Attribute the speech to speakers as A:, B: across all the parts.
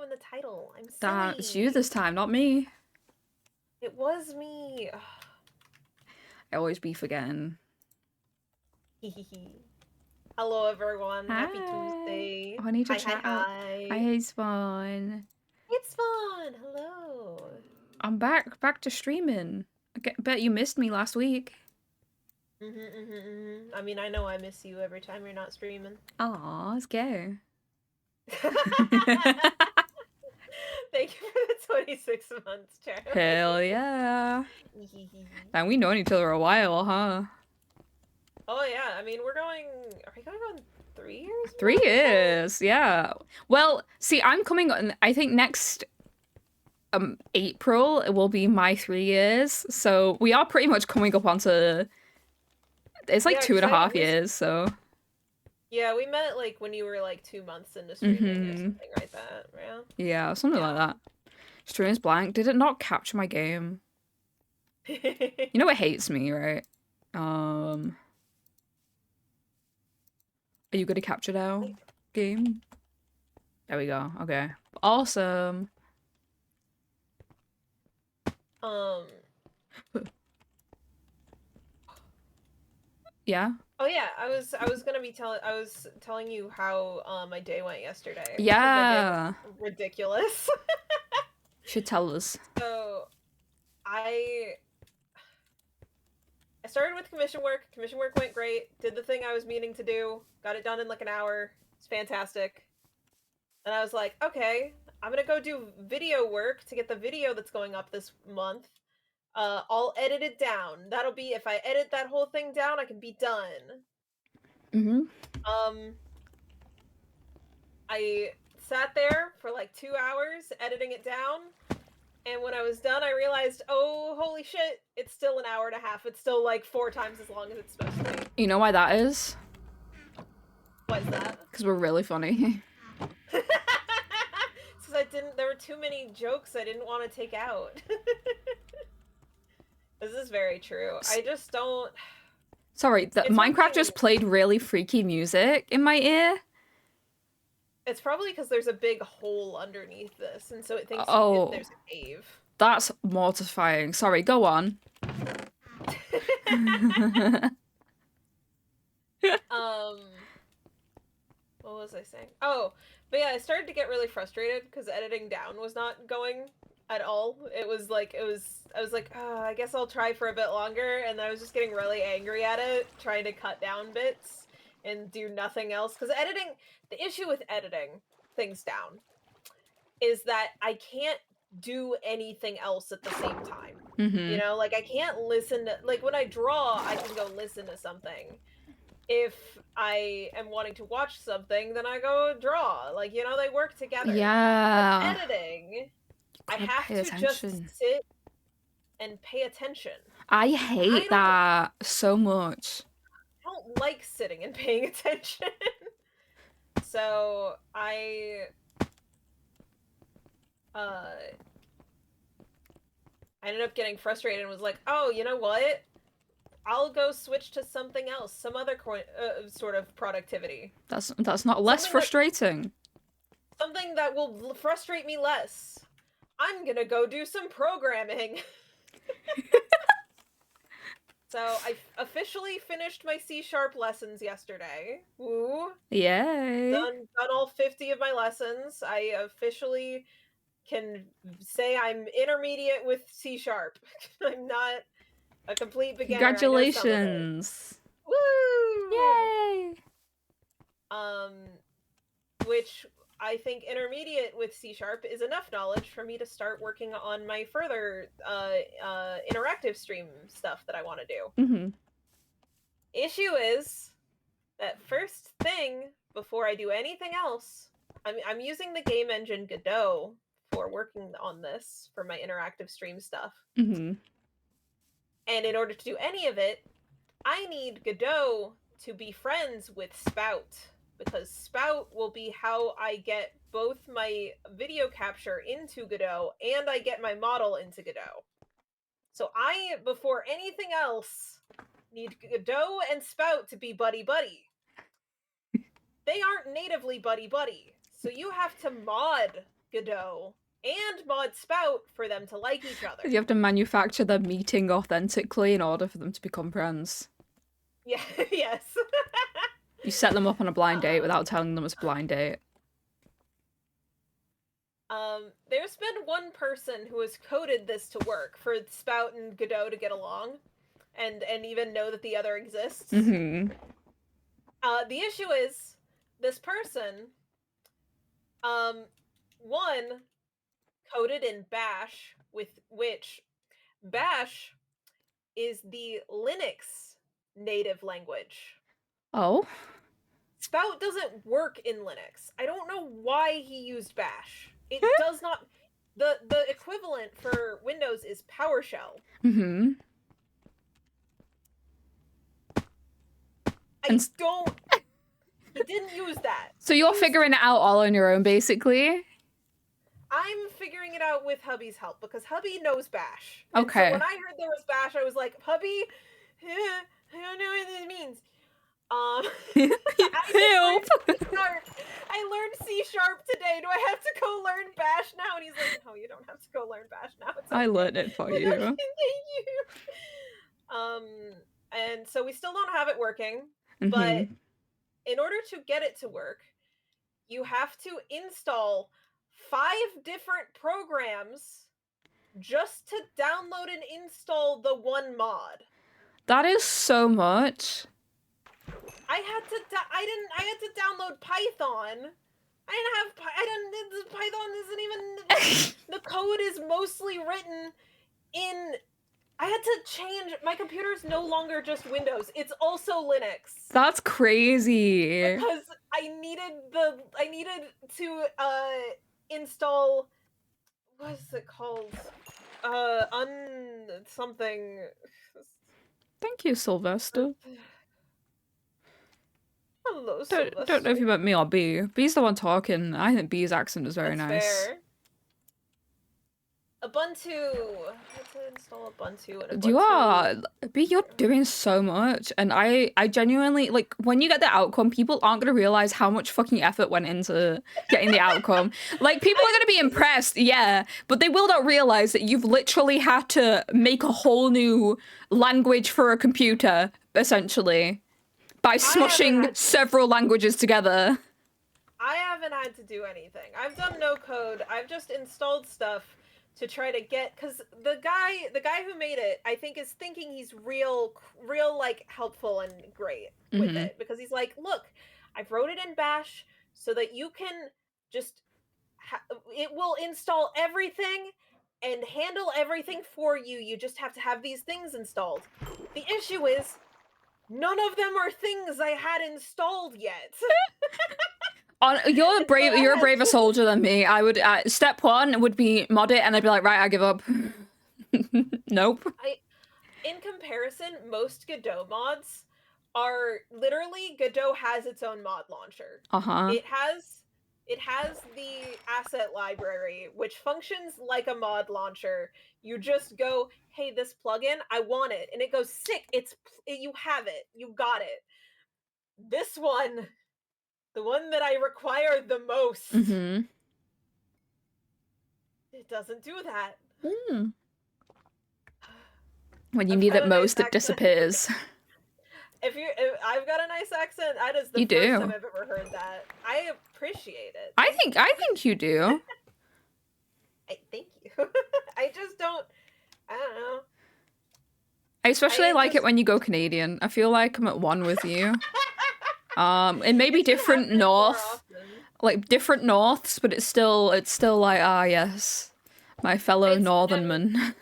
A: you in the title. I'm silly.
B: That's you this time, not me.
A: It was me.
B: I always be forgetting.
A: Hello, everyone.
B: Hi.
A: Happy Tuesday.
B: Oh, I need to
A: Hi.
B: Hi, it's fun.
A: It's fun. Hello.
B: I'm back to streaming. Bet you missed me last week.
A: I mean, I know I miss you every time you're not streaming.
B: Aw, let's go.
A: Thank you for the 26 months, Charlie.
B: Hell yeah. And we known each other a while, huh?
A: Oh yeah, I mean, are we going on 3 years?
B: 3 years, yeah. Well, see, I'm coming on, I think next April it will be my 3 years, so we are pretty much coming up onto, it's like 2.5 years, so.
A: Yeah, we met like when you were like 2 months into streaming or something like that, yeah?
B: Yeah, something like that. Stream's blank. Did it not capture my game? You know it hates me, right? Are you gonna capture now? Game? There we go. Okay. Awesome. Yeah?
A: Oh yeah, I was telling you how my day went yesterday.
B: Yeah.
A: Ridiculous.
B: Should tell us.
A: So I started with commission work. Commission work went great. Did the thing I was meaning to do. Got it done in like an hour. It's fantastic. And I was like, okay, I'm gonna go do video work to get the video that's going up this month. I'll edit it down. That'll be, if I edit that whole thing down, I can be done. I sat there for like 2 hours editing it down. And when I was done, I realized, oh, holy shit, it's still an hour and a half. It's still like 4 times as long as it's supposed to be.
B: You know why that is?
A: Why is that?
B: Because we're really funny.
A: It's because there were too many jokes I didn't want to take out. This is very true. I just don't...
B: Sorry, Minecraft just played really freaky music in my ear.
A: It's probably because there's a big hole underneath this, and so it thinks there's a cave.
B: That's mortifying. Sorry, go on.
A: What was I saying? Oh, but yeah, I started to get really frustrated because editing down was not going at all. I was like, oh, I guess I'll try for a bit longer, and I was just getting really angry at it, trying to cut down bits and do nothing else. Because the issue with editing things down is that I can't do anything else at the same time. You know, like I can't listen to, like when I draw, I can go listen to something. If I am wanting to watch something, then I go draw. Like, you know, they work together.
B: Yeah.
A: With editing, I have to just sit and pay attention.
B: I hate that so much.
A: I don't like sitting and paying attention. So I ended up getting frustrated and was like, oh, you know what? I'll go switch to something else, some other sort of productivity.
B: That's not less frustrating.
A: Something that will frustrate me less. I'm gonna go do some programming. So I officially finished my C# lessons yesterday. Woo!
B: Yay!
A: Done all 50 of my lessons. I officially can say I'm intermediate with C#. I'm not a complete beginner.
B: Congratulations!
A: Woo!
B: Yay!
A: Which I think intermediate with C# is enough knowledge for me to start working on my further interactive stream stuff that I want to do. Issue is that first thing, before I do anything else, I'm using the game engine Godot for working on this for my interactive stream stuff. And in order to do any of it, I need Godot to be friends with Spout, because Spout will be how I get both my video capture into Godot and I get my model into Godot. So I, before anything else, need Godot and Spout to be buddy-buddy. They aren't natively buddy-buddy, so you have to mod Godot and mod Spout for them to like each other.
B: You have to manufacture them meeting authentically in order for them to become friends.
A: Yeah, yes.
B: You set them up on a blind date without telling them it's a blind date.
A: There's been one person who has coded this to work for Spout and Godot to get along, and even know that the other exists.
B: Mm-hmm.
A: The issue is, this person, one, coded in Bash, which Bash is the Linux native language.
B: Oh?
A: Spout doesn't work in Linux. I don't know why he used Bash. It does not... The equivalent for Windows is PowerShell.
B: Mm-hmm.
A: I don't... He didn't use that.
B: So you're figuring it out all on your own, basically?
A: I'm figuring it out with hubby's help, because hubby knows Bash.
B: Okay.
A: And so when I heard there was Bash, I was like, hubby, I don't know what this means.
B: Help!
A: I learned C# today. Do I have to go learn Bash now? And he's like, no, you don't have to go learn Bash now. It's okay.
B: I learned it for you.
A: Thank you. And so we still don't have it working, but in order to get it to work, you have to install 5 different programs just to download and install the one mod.
B: That is so much.
A: I had to download Python. Python isn't even, the code is mostly written in, I had to change, my computer's no longer just Windows, it's also Linux.
B: That's crazy.
A: Because I needed to install, what is it called? Something.
B: Thank you, Sylvester.
A: Hello, Sylvester.
B: Don't know if you meant me or B. B's the one talking. I think B's accent is very nice.
A: Fair. Ubuntu. I had to install Ubuntu and Ubuntu.
B: You are, B, you're doing so much, and I genuinely, like, when you get the outcome, people aren't gonna realize how much fucking effort went into getting the outcome. Like, people are gonna be impressed, yeah, but they will not realize that you've literally had to make a whole new language for a computer, essentially, by smushing several languages together.
A: I haven't had to do anything. I've done no code. I've just installed stuff to try to get, because the guy who made it, I think, is thinking he's real like helpful and great with it, because he's like, look, I wrote it in Bash so that you can just it will install everything and handle everything for you. You just have to have these things installed. The issue is none of them are things I had installed yet.
B: You're brave. You're a braver soldier than me. I would. Step 1 would be mod it, and I'd be like, right, I give up. Nope.
A: In comparison, most Godot mods are literally, Godot has its own mod launcher. It has the asset library, which functions like a mod launcher. You just go, hey, this plugin, I want it, and it goes, sick. You have it. You got it. This one. The one that I require the most. It doesn't do that.
B: When you need it most, it disappears.
A: If I've got a nice accent. That is the first time I've ever heard that. I appreciate it.
B: I think you do.
A: Thank you. I just don't. I don't know.
B: I especially like it when you go Canadian. I feel like I'm at one with you. It may be different north, like different norths, but it's still like, ah, yes, my fellow northernman.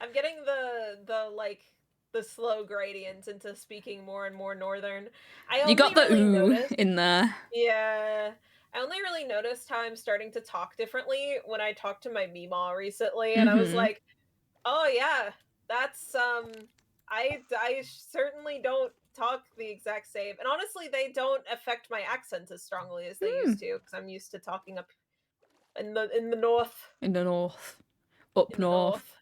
A: I'm getting the slow gradient into speaking more and more northern. You got the ooh
B: in there.
A: Yeah, I only really noticed how I'm starting to talk differently when I talked to my Meemaw recently, and I was like, oh yeah, that's I certainly don't talk the exact same, and honestly they don't affect my accent as strongly as they used to, because I'm used to talking up in the north. Up north.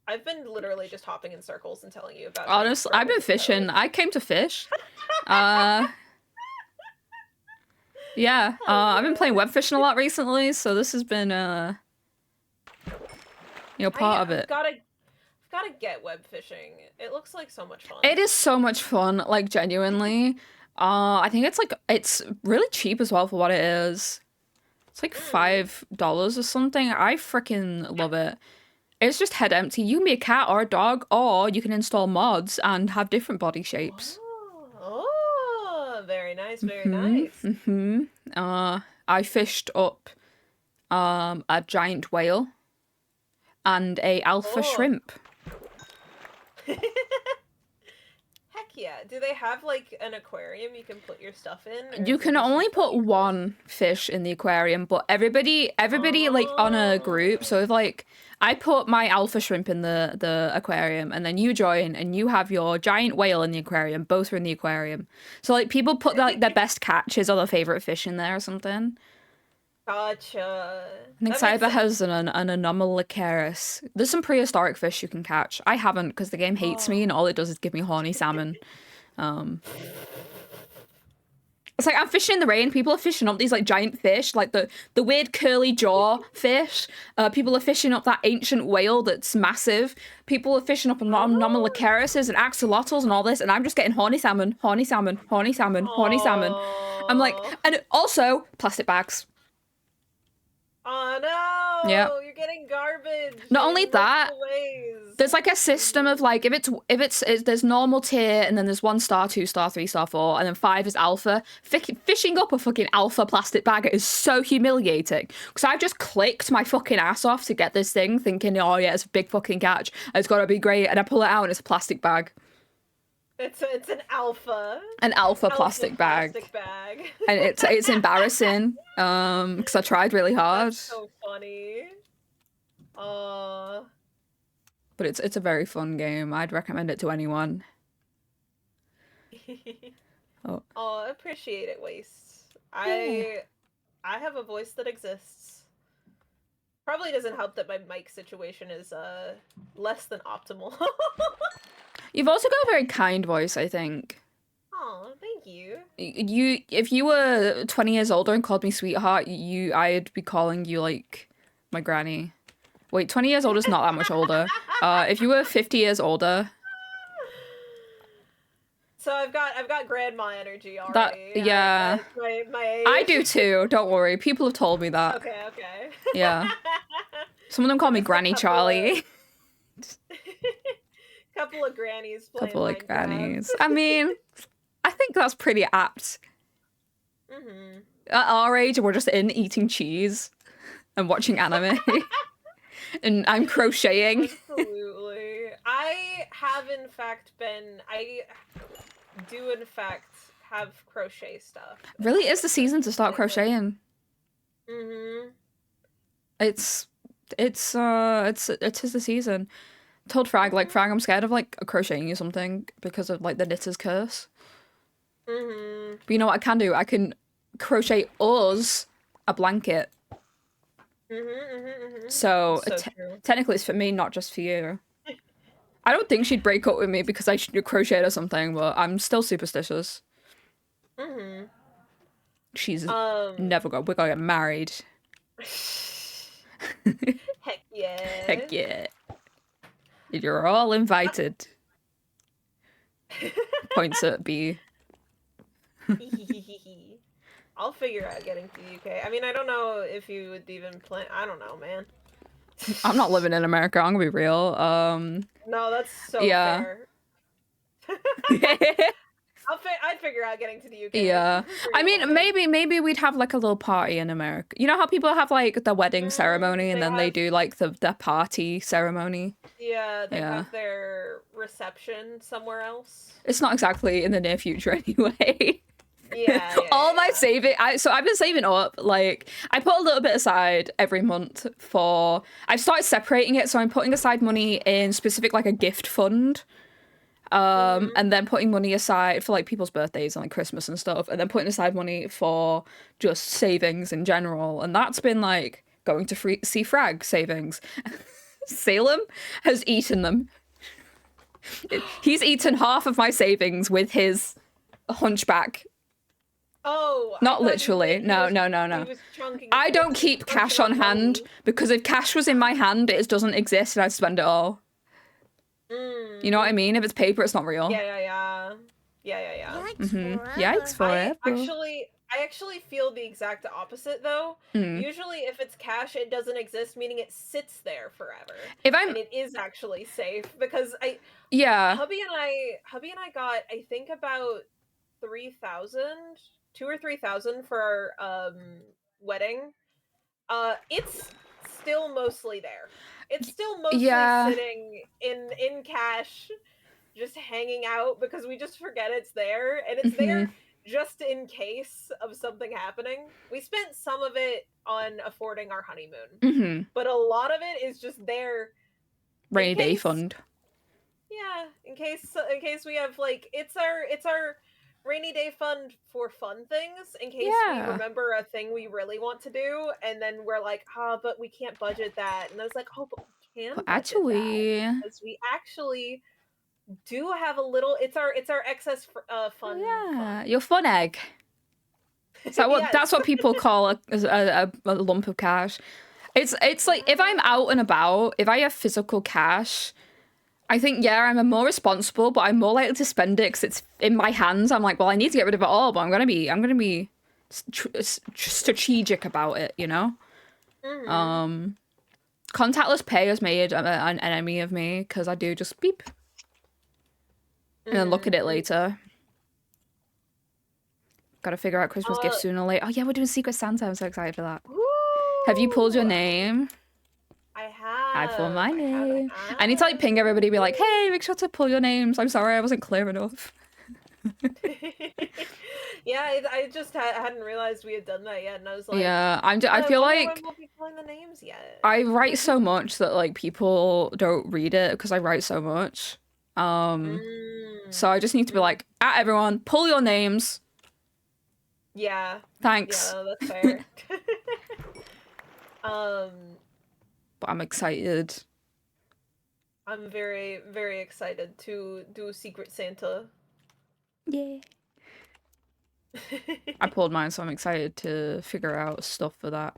A: I've been literally just hopping in circles and telling you about.
B: Honestly, I've been fishing. I came to fish. Yeah, I've been playing web fishing a lot recently, so this has been, part of it.
A: Gotta get web fishing. It looks like so much fun.
B: It is so much fun, like, genuinely. I think it's really cheap as well for what it is. It's like $5 or something. I freaking love it. It's just head empty. You can be a cat or a dog, or you can install mods and have different body shapes.
A: Oh, very nice, very nice.
B: I fished up a giant whale and a alpha shrimp.
A: Heck yeah. Do they have like an aquarium you can put your stuff in?
B: You can only put one fish in the aquarium, but everybody like on a group. So if like I put my alpha shrimp in the aquarium, and then you join and you have your giant whale in the aquarium, both are in the aquarium. So like people put like their best catches or their favorite fish in there or something.
A: Gotcha.
B: I think Cyber has an anomalocaris. There's some prehistoric fish you can catch. I haven't because the game hates me and all it does is give me horny salmon. It's like I'm fishing in the rain. People are fishing up these like giant fish, like the weird curly jaw fish. People are fishing up that ancient whale that's massive. People are fishing up anomalocaris and axolotls and all this, and I'm just getting horny salmon, horny salmon, horny salmon, horny salmon. I'm like, and also plastic bags.
A: Oh no!
B: Yeah.
A: You're getting garbage.
B: Not only that, there's like a system of like if it's there's normal tier and then there's 1 star, 2 star, 3 star, 4, and then 5 is alpha. Fishing up a fucking alpha plastic bag is so humiliating because I've just clicked my fucking ass off to get this thing, thinking, oh yeah, it's a big fucking catch, it's gotta be great, and I pull it out and it's a plastic bag.
A: It's an alpha.
B: An alpha plastic bag. And it's embarrassing. Because I tried really hard.
A: That's so funny.
B: But it's a very fun game. I'd recommend it to anyone.
A: Oh, I appreciate it, Waste. I have a voice that exists. Probably doesn't help that my mic situation is less than optimal.
B: You've also got a very kind voice, I think.
A: Oh, thank you.
B: If you were 20 years older and called me sweetheart, I'd be calling you like my granny. Wait, 20 years older is not that much older. If you were 50 years older.
A: So I've got grandma energy already.
B: Yeah.
A: My age.
B: I do too. Don't worry. People have told me that.
A: Okay.
B: Yeah. Some of them call me Granny Charlie.
A: Couple of grannies playing
B: Couple of
A: Minecraft.
B: grannies. I mean, I think that's pretty apt. At our age, we're just eating cheese and watching anime. And I'm crocheting.
A: Absolutely. I do in fact have crochet stuff.
B: Really is the season to start crocheting. It is the season. Told Frag, like, Frag, I'm scared of, like, crocheting you something because of, like, the knitter's curse. But you know what I can do? I can crochet us a blanket. So technically it's for me, not just for you. I don't think she'd break up with me because I crocheted or something, but I'm still superstitious. She's never we're gonna get married.
A: Heck yeah.
B: Heck yeah. You're all invited. Points at B.
A: I'll figure out getting to the UK. I mean, I don't know if you would even plan. I don't know, man.
B: I'm not living in America. I'm gonna be real.
A: No, that's so fair. I'd figure out getting to the UK.
B: Yeah. I mean, maybe we'd have like a little party in America. You know how people have like the wedding ceremony and then they do like the party ceremony?
A: Yeah, they have their reception somewhere else.
B: It's not exactly in the near future anyway.
A: Yeah.
B: All my saving, so I've been saving up, like, I put a little bit aside every month for, I've started separating it, so I'm putting aside money in specific, like, a gift fund. And then putting money aside for like people's birthdays and like Christmas and stuff, and then putting aside money for just savings in general. And that's been like going to see Frag savings. Salem has eaten them. He's eaten half of my savings with his hunchback
A: Oh, I
B: Not
A: thought
B: literally. No.
A: he was chunking.
B: I don't keep cash on hand because if cash was in my hand, it doesn't exist and I'd spend it all. You know what I mean? If it's paper, it's not real.
A: Yeah.
B: Yikes forever.
A: I actually feel the exact opposite though. Usually if it's cash, it doesn't exist, meaning it sits there forever. And it is actually safe because hubby and I got, I think, about 3,000, 2 or 3,000 for our wedding. It's still mostly there. It's still mostly sitting in cash, just hanging out because we just forget it's there, and it's there just in case of something happening. We spent some of it on affording our honeymoon, but a lot of it is just there.
B: Rainy day fund.
A: Yeah, in case we have like it's our rainy day fund for fun things in case we remember a thing we really want to do and then we're like, but we can't budget that. And I was like, but we can
B: actually
A: that because we actually do have a little, it's our excess fun.
B: Your fun egg. So that's what people call a lump of cash. It's like if I'm out and about, if I have physical cash, I think, I'm more responsible, but I'm more likely to spend it because it's in my hands. I'm like, well, I need to get rid of it all, but I'm gonna be strategic about it, you know? Contactless pay has made an enemy of me because I do just beep. And then look at it later. Gotta figure out Christmas gifts sooner or later. Oh yeah, we're doing Secret Santa. I'm so excited for that.
A: Woo!
B: Have you pulled your name?
A: I have.
B: I pulled my name. I need to like ping everybody, be like, hey, make sure to pull your names. I'm sorry I wasn't clear enough.
A: I just hadn't realized we had done that yet, and I was like,
B: I feel like
A: we'll be pulling the names yet.
B: I write so much that like people don't read it because I write so much. So I just need to be like, everyone, pull your names.
A: Yeah.
B: Thanks.
A: Yeah, that's fair.
B: But I'm excited.
A: I'm very, very excited to do Secret Santa.
B: Yeah. I pulled mine, so I'm excited to figure out stuff for that.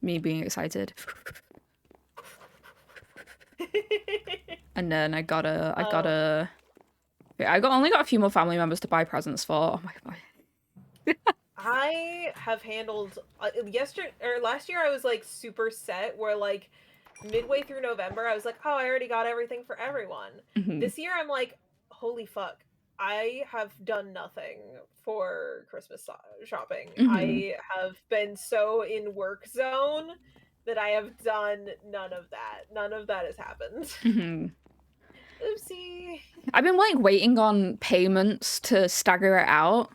B: Me being excited. And then I only got a few more family members to buy presents for. Oh my god.
A: I have handled last year I was like super set where like midway through November I was like, I already got everything for everyone. This year I'm like, holy fuck, I have done nothing for Christmas shopping. I have been so in work zone that I have done none of that. None of that has happened. Oopsie.
B: I've been like waiting on payments to stagger it out.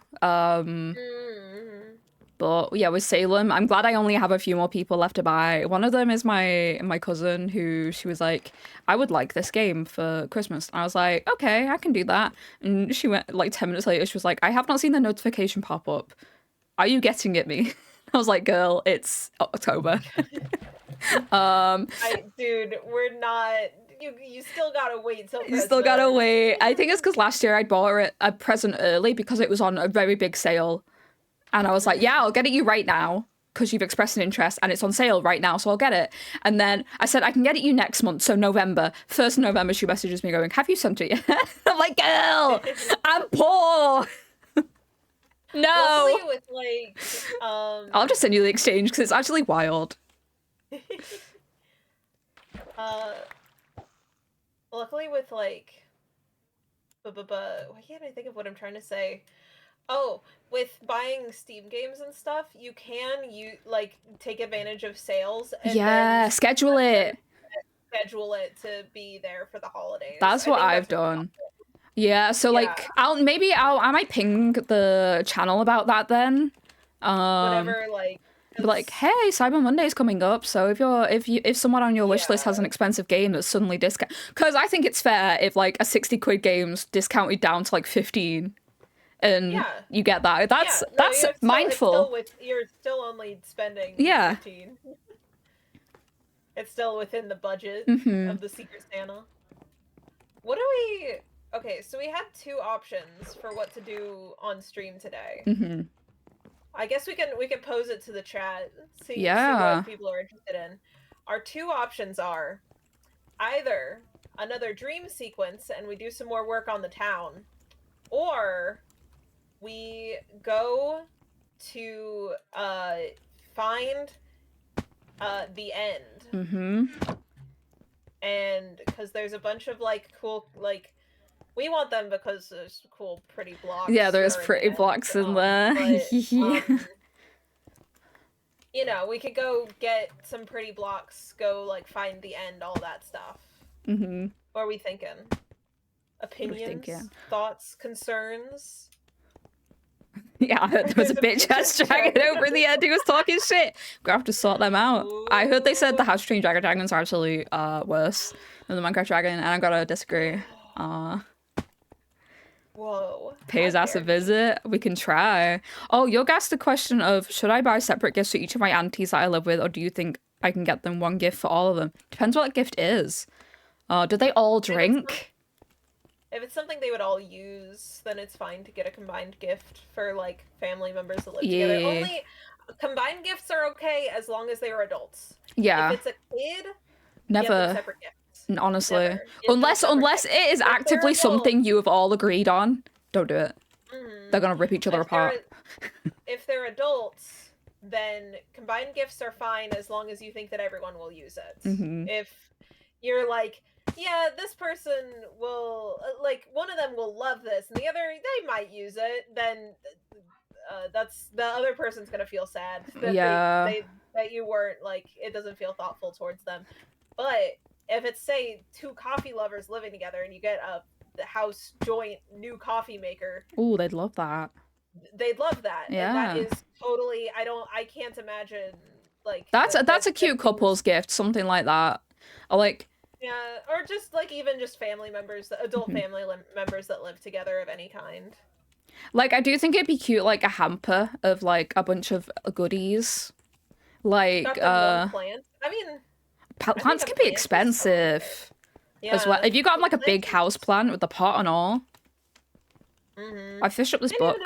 B: But yeah, with Salem, I'm glad I only have a few more people left to buy. One of them is my cousin, who she was like, I would like this game for Christmas. And I was like, okay, I can do that. And she went like 10 minutes later, she was like, I have not seen the notification pop up. Are you getting at me? I was like, girl, it's October.
A: Dude, we're not. You still gotta wait till Christmas.
B: You still gotta wait. I think it's because last year I bought her a present early because it was on a very big sale. And I was like, yeah, I'll get it you right now because you've expressed an interest and it's on sale right now, so I'll get it. And then I said, I can get it you next month, so November. 1st of November, she messages me going, have you sent it yet? I'm like, girl, I'm poor. No.
A: Luckily with like,
B: I'll just send you the exchange because it's actually wild.
A: Luckily with like, why can't I think of what I'm trying to say? Oh, with buying Steam games and stuff, you can take advantage of sales and then
B: schedule it.
A: Schedule it to be there for the holidays.
B: That's what I've done. Yeah, so like I might ping the channel about that then.
A: Whatever,
B: like, hey, Cyber Monday's coming up, so if someone on your wish list has an expensive game that's suddenly discount, because I think it's fair if like a 60 quid game's discounted down to like 15. And you get that. That's mindful.
A: You're still only spending 15. It's still within the budget of the Secret Santa. What do we... okay, so we had 2 options for what to do on stream today.
B: Mm-hmm.
A: I guess we can pose it to the chat, see
B: Yeah.
A: what people are interested in. Our 2 options are either another dream sequence and we do some more work on the town, or we go to find the end.
B: Mm-hmm.
A: And because there's a bunch of like cool, like, we want them because there's cool pretty blocks.
B: Yeah, there's pretty blocks in there.
A: But, you know, we could go get some pretty blocks, go like find the end, all that stuff.
B: Mm-hmm.
A: What are we thinking? Opinions, thoughts, concerns?
B: Yeah, I heard there was a bitch ass dragon over the end who was talking shit. We're gonna have to sort them out. Ooh. I heard they said the house trained dragon dragons are actually worse than the Minecraft dragon, and I'm gonna disagree.
A: Whoa.
B: Pay his ass a visit. We can try. Oh, Yoga asked the question of, should I buy separate gifts for each of my aunties that I live with, or do you think I can get them one gift for all of them? Depends what gift is. Do they all drink?
A: If it's something they would all use, then it's fine to get a combined gift for, like, family members that live together. Only combined gifts are okay as long as they are adults.
B: Yeah.
A: If it's a kid,
B: never.
A: Get them separate gifts.
B: Honestly. Unless it is actively something you have all agreed on, don't do it. Mm-hmm. They're gonna rip each other apart.
A: If they're adults, then combined gifts are fine as long as you think that everyone will use it.
B: Mm-hmm.
A: If you're like, yeah, this person will, like, one of them will love this, and the other, they might use it, then that's, the other person's gonna feel sad that that you weren't, like, it doesn't feel thoughtful towards them. But if it's, say, 2 coffee lovers living together and you get the house joint new coffee maker.
B: Ooh, they'd love that.
A: They'd love that.
B: Yeah.
A: And that is totally, I can't imagine, like...
B: That's a cute couple's gift, something like that. Or, like...
A: Yeah, or just, like, even just family members, adult family members that live together of any kind.
B: Like, I do think it'd be cute, like, a hamper of, like, a bunch of goodies. Like,
A: one plant. I mean...
B: Plants can be expensive as well. If you got, like, a big house plant with the pot and all.
A: Mm-hmm.
B: I fished up this book.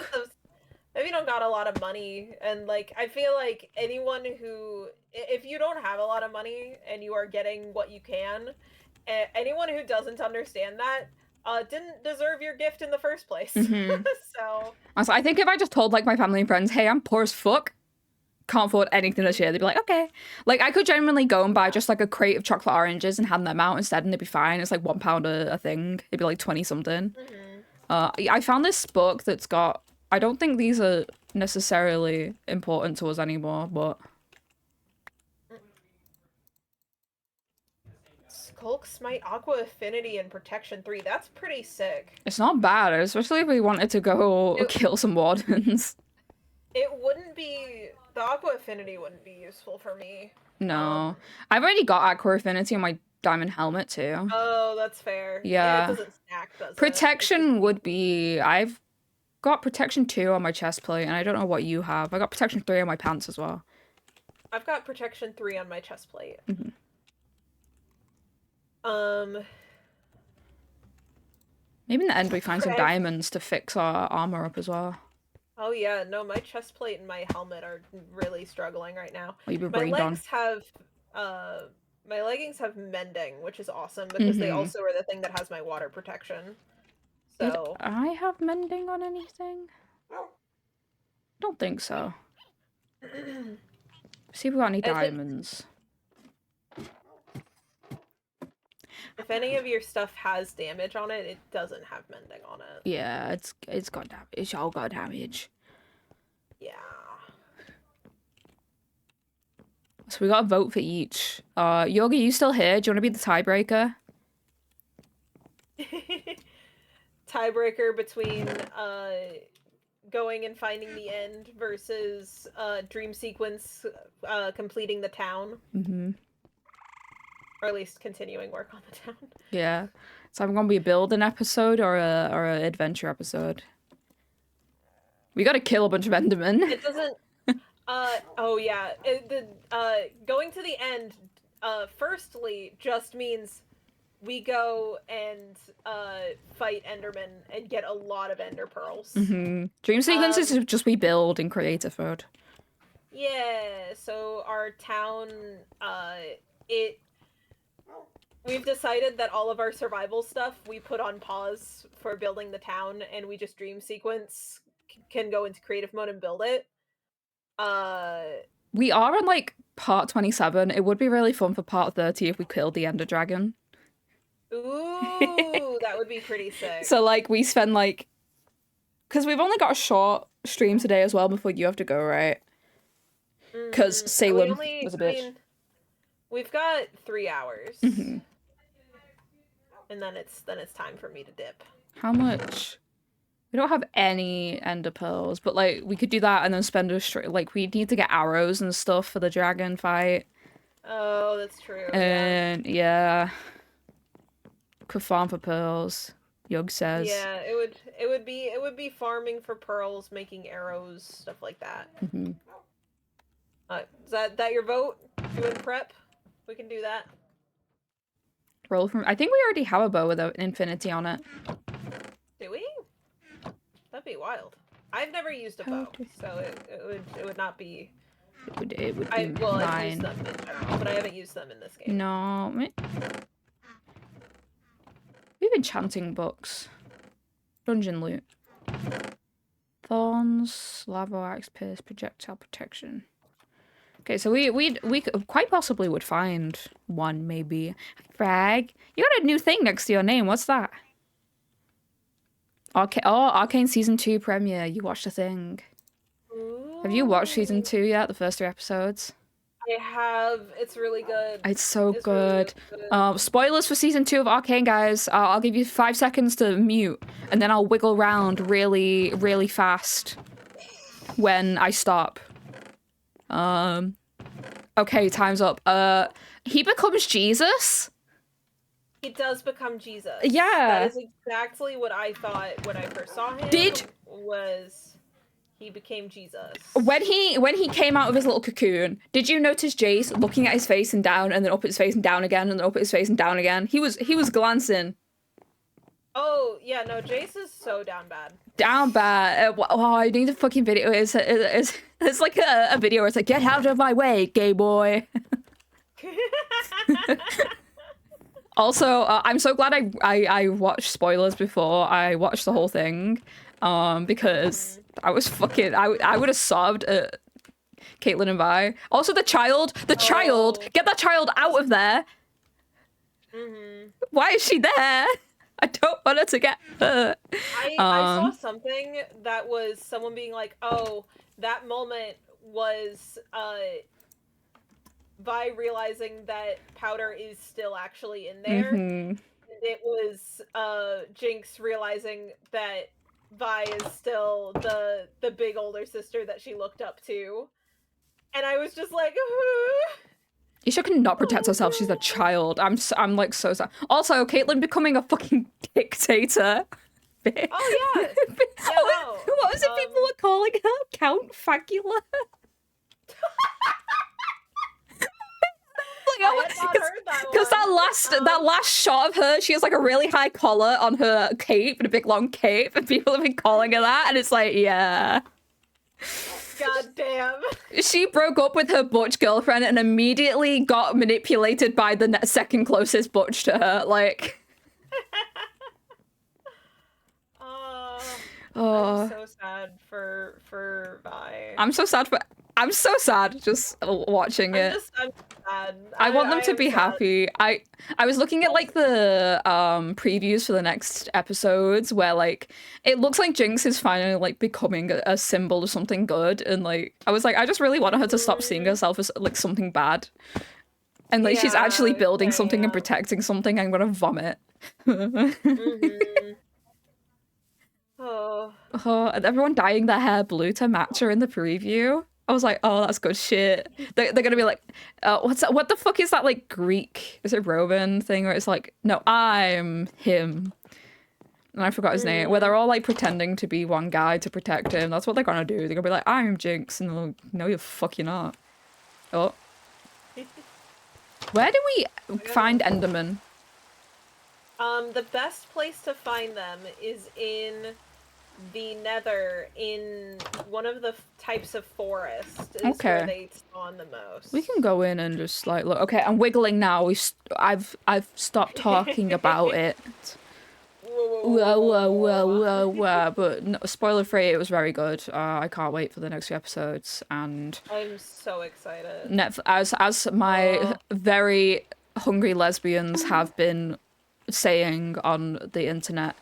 A: If you don't got a lot of money, and, like, I feel like anyone who... If you don't have a lot of money and you are getting what you can, anyone who doesn't understand that didn't deserve your gift in the first place.
B: Mm-hmm.
A: So...
B: I think if I just told, like, my family and friends, hey, I'm poor as fuck, can't afford anything this year, they'd be like, okay. Like, I could genuinely go and buy just, like, a crate of chocolate oranges and hand them out instead, and they'd be fine. It's, like, £1 a thing. It'd be, like, 20-something. Mm-hmm. I found this book that's got... I don't think these are necessarily important to us anymore, but...
A: Skulk, Smite, Aqua Affinity, and Protection 3. That's pretty sick.
B: It's not bad, especially if we wanted to go kill some wardens.
A: It wouldn't be... The Aqua Affinity wouldn't be useful for me.
B: No. I've already got Aqua Affinity on my diamond helmet, too.
A: Oh, that's fair.
B: Yeah.
A: It doesn't stack, does
B: Protection would be... I've got Protection 2 on my chest plate, and I don't know what you have. I got Protection 3 on my pants as well.
A: I've got Protection 3 on my chest plate.
B: Mm-hmm. Maybe in the end we find some diamonds to fix our armor up as well.
A: Oh yeah, no, my chest plate and my helmet are really struggling right now.
B: Well, you've been
A: my
B: legs
A: have my leggings have mending, which is awesome because they also are the thing that has my water protection. So
B: did I have mending on anything? Don't think so. See if we got any diamonds.
A: If any of your stuff has damage on it, it doesn't have mending on it.
B: Yeah, it's got damage. It's all got damage.
A: Yeah.
B: So we got a vote for each. Yogi, you still here? Do you want to be the tiebreaker?
A: Tiebreaker between going and finding the end versus dream sequence completing the town.
B: Mm-hmm.
A: Or at least continuing work on the town.
B: Yeah. So I'm gonna be a building episode or a adventure episode. We gotta kill a bunch of Endermen.
A: It doesn't oh yeah. Going to the end, firstly, just means we go and fight Endermen and get a lot of Ender Pearls.
B: Dream sequences is just we build in creative mode.
A: Yeah, so our town, we've decided that all of our survival stuff we put on pause for building the town, and we just dream sequence can go into creative mode and build it.
B: We are on, like, part 27. It would be really fun for part 30 if we killed the Ender Dragon.
A: Ooh, that would be pretty sick.
B: So, like, we spend, like... Because we've only got a short stream today as well before you have to go, right? Because Salem was a bitch. I mean,
A: we've got 3 hours. And then it's time for me to dip.
B: How much? We don't have any ender pearls, but, like, we could do that and then spend a like, we need to get arrows and stuff for the dragon fight.
A: Oh, that's true.
B: And yeah. Could farm for pearls, Yug says.
A: Yeah, it would be farming for pearls, making arrows, stuff like that. Is that your vote? Doing prep? We can do that.
B: Roll from. I think we already have a bow with an infinity on it.
A: Do we? That'd be wild. I've never used a bow, so it would not be.
B: It would be
A: well,
B: mine.
A: I've used them in general, but I haven't used them in this game.
B: No. We have enchanting books. Dungeon loot. Thorns, lava axe, pierce, projectile protection. Okay, so we quite possibly would find one, maybe. Frag, you got a new thing next to your name. What's that? Arcane Season 2 premiere. You watched the thing. Ooh. Have you watched Season 2 yet? The first 3 episodes?
A: I have. It's really good.
B: It's so good. Really good. Spoilers for Season 2 of Arcane, guys. I'll give you 5 seconds to mute, and then I'll wiggle around really, really fast when I stop. Okay, time's up. He becomes Jesus?
A: He does become Jesus.
B: Yeah.
A: That is exactly what I thought when I first saw him. Was he became Jesus.
B: When he came out of his little cocoon, did you notice Jace looking at his face and down, and then up at his face and down again, and then up at his face and down again? He was glancing.
A: Oh, yeah, no, Jace is so down bad.
B: Down bad. Oh, I need a fucking video. It's like a video where it's like, get out of my way, gay boy. Also, I'm so glad I watched spoilers before I watched the whole thing. Because I was fucking... I would have sobbed at Caitlin and Vi. Also, the child! Get that child out of there! Why is she there? I don't want her to get hurt.
A: I saw something that was someone being like, oh, that moment was Vi realizing that Powder is still actually in there. And it was Jinx realizing that Vi is still the big older sister that she looked up to. And I was just like,
B: Isha cannot protect herself. She's a child. I'm like so sad. Also, Caitlyn becoming a fucking dictator.
A: Oh yeah.
B: What was it people were calling her? Count Fagula? Because that last shot of her, she has like a really high collar on her cape and a big long cape, and people have been calling her that, and it's like, yeah.
A: God damn.
B: She broke up with her butch girlfriend and immediately got manipulated by the second closest butch to her, like.
A: I'm so sad for Vi.
B: I'm so sad just watching it.
A: I'm sad.
B: I want them to be happy. I was looking at like the previews for the next episodes where like it looks like Jinx is finally like becoming a symbol of something good, and like I was like, I just really wanted her to stop seeing herself as like something bad. And like she's actually building something and protecting something. I'm gonna vomit. And everyone dyeing their hair blue to match her in the preview. I was like, oh, that's good shit. They're gonna be like, what's that? What the fuck is that like Greek? Is it Roman thing where it's like, no, I'm him. And I forgot his name. Where they're all like pretending to be one guy to protect him. That's what they're gonna do. They're gonna be like, I'm Jinx, and they're like, no, you're fucking not. Oh. Where do we find Enderman?
A: The best place to find them is in the Nether, in one of the types of forest is where they spawn the most.
B: We can go in and just like look. Okay, I'm wiggling now. I've stopped talking about it. Whoa. But no, spoiler free, it was very good. I can't wait for the next few episodes, and
A: I'm so excited.
B: As my very hungry lesbians have been saying on the internet,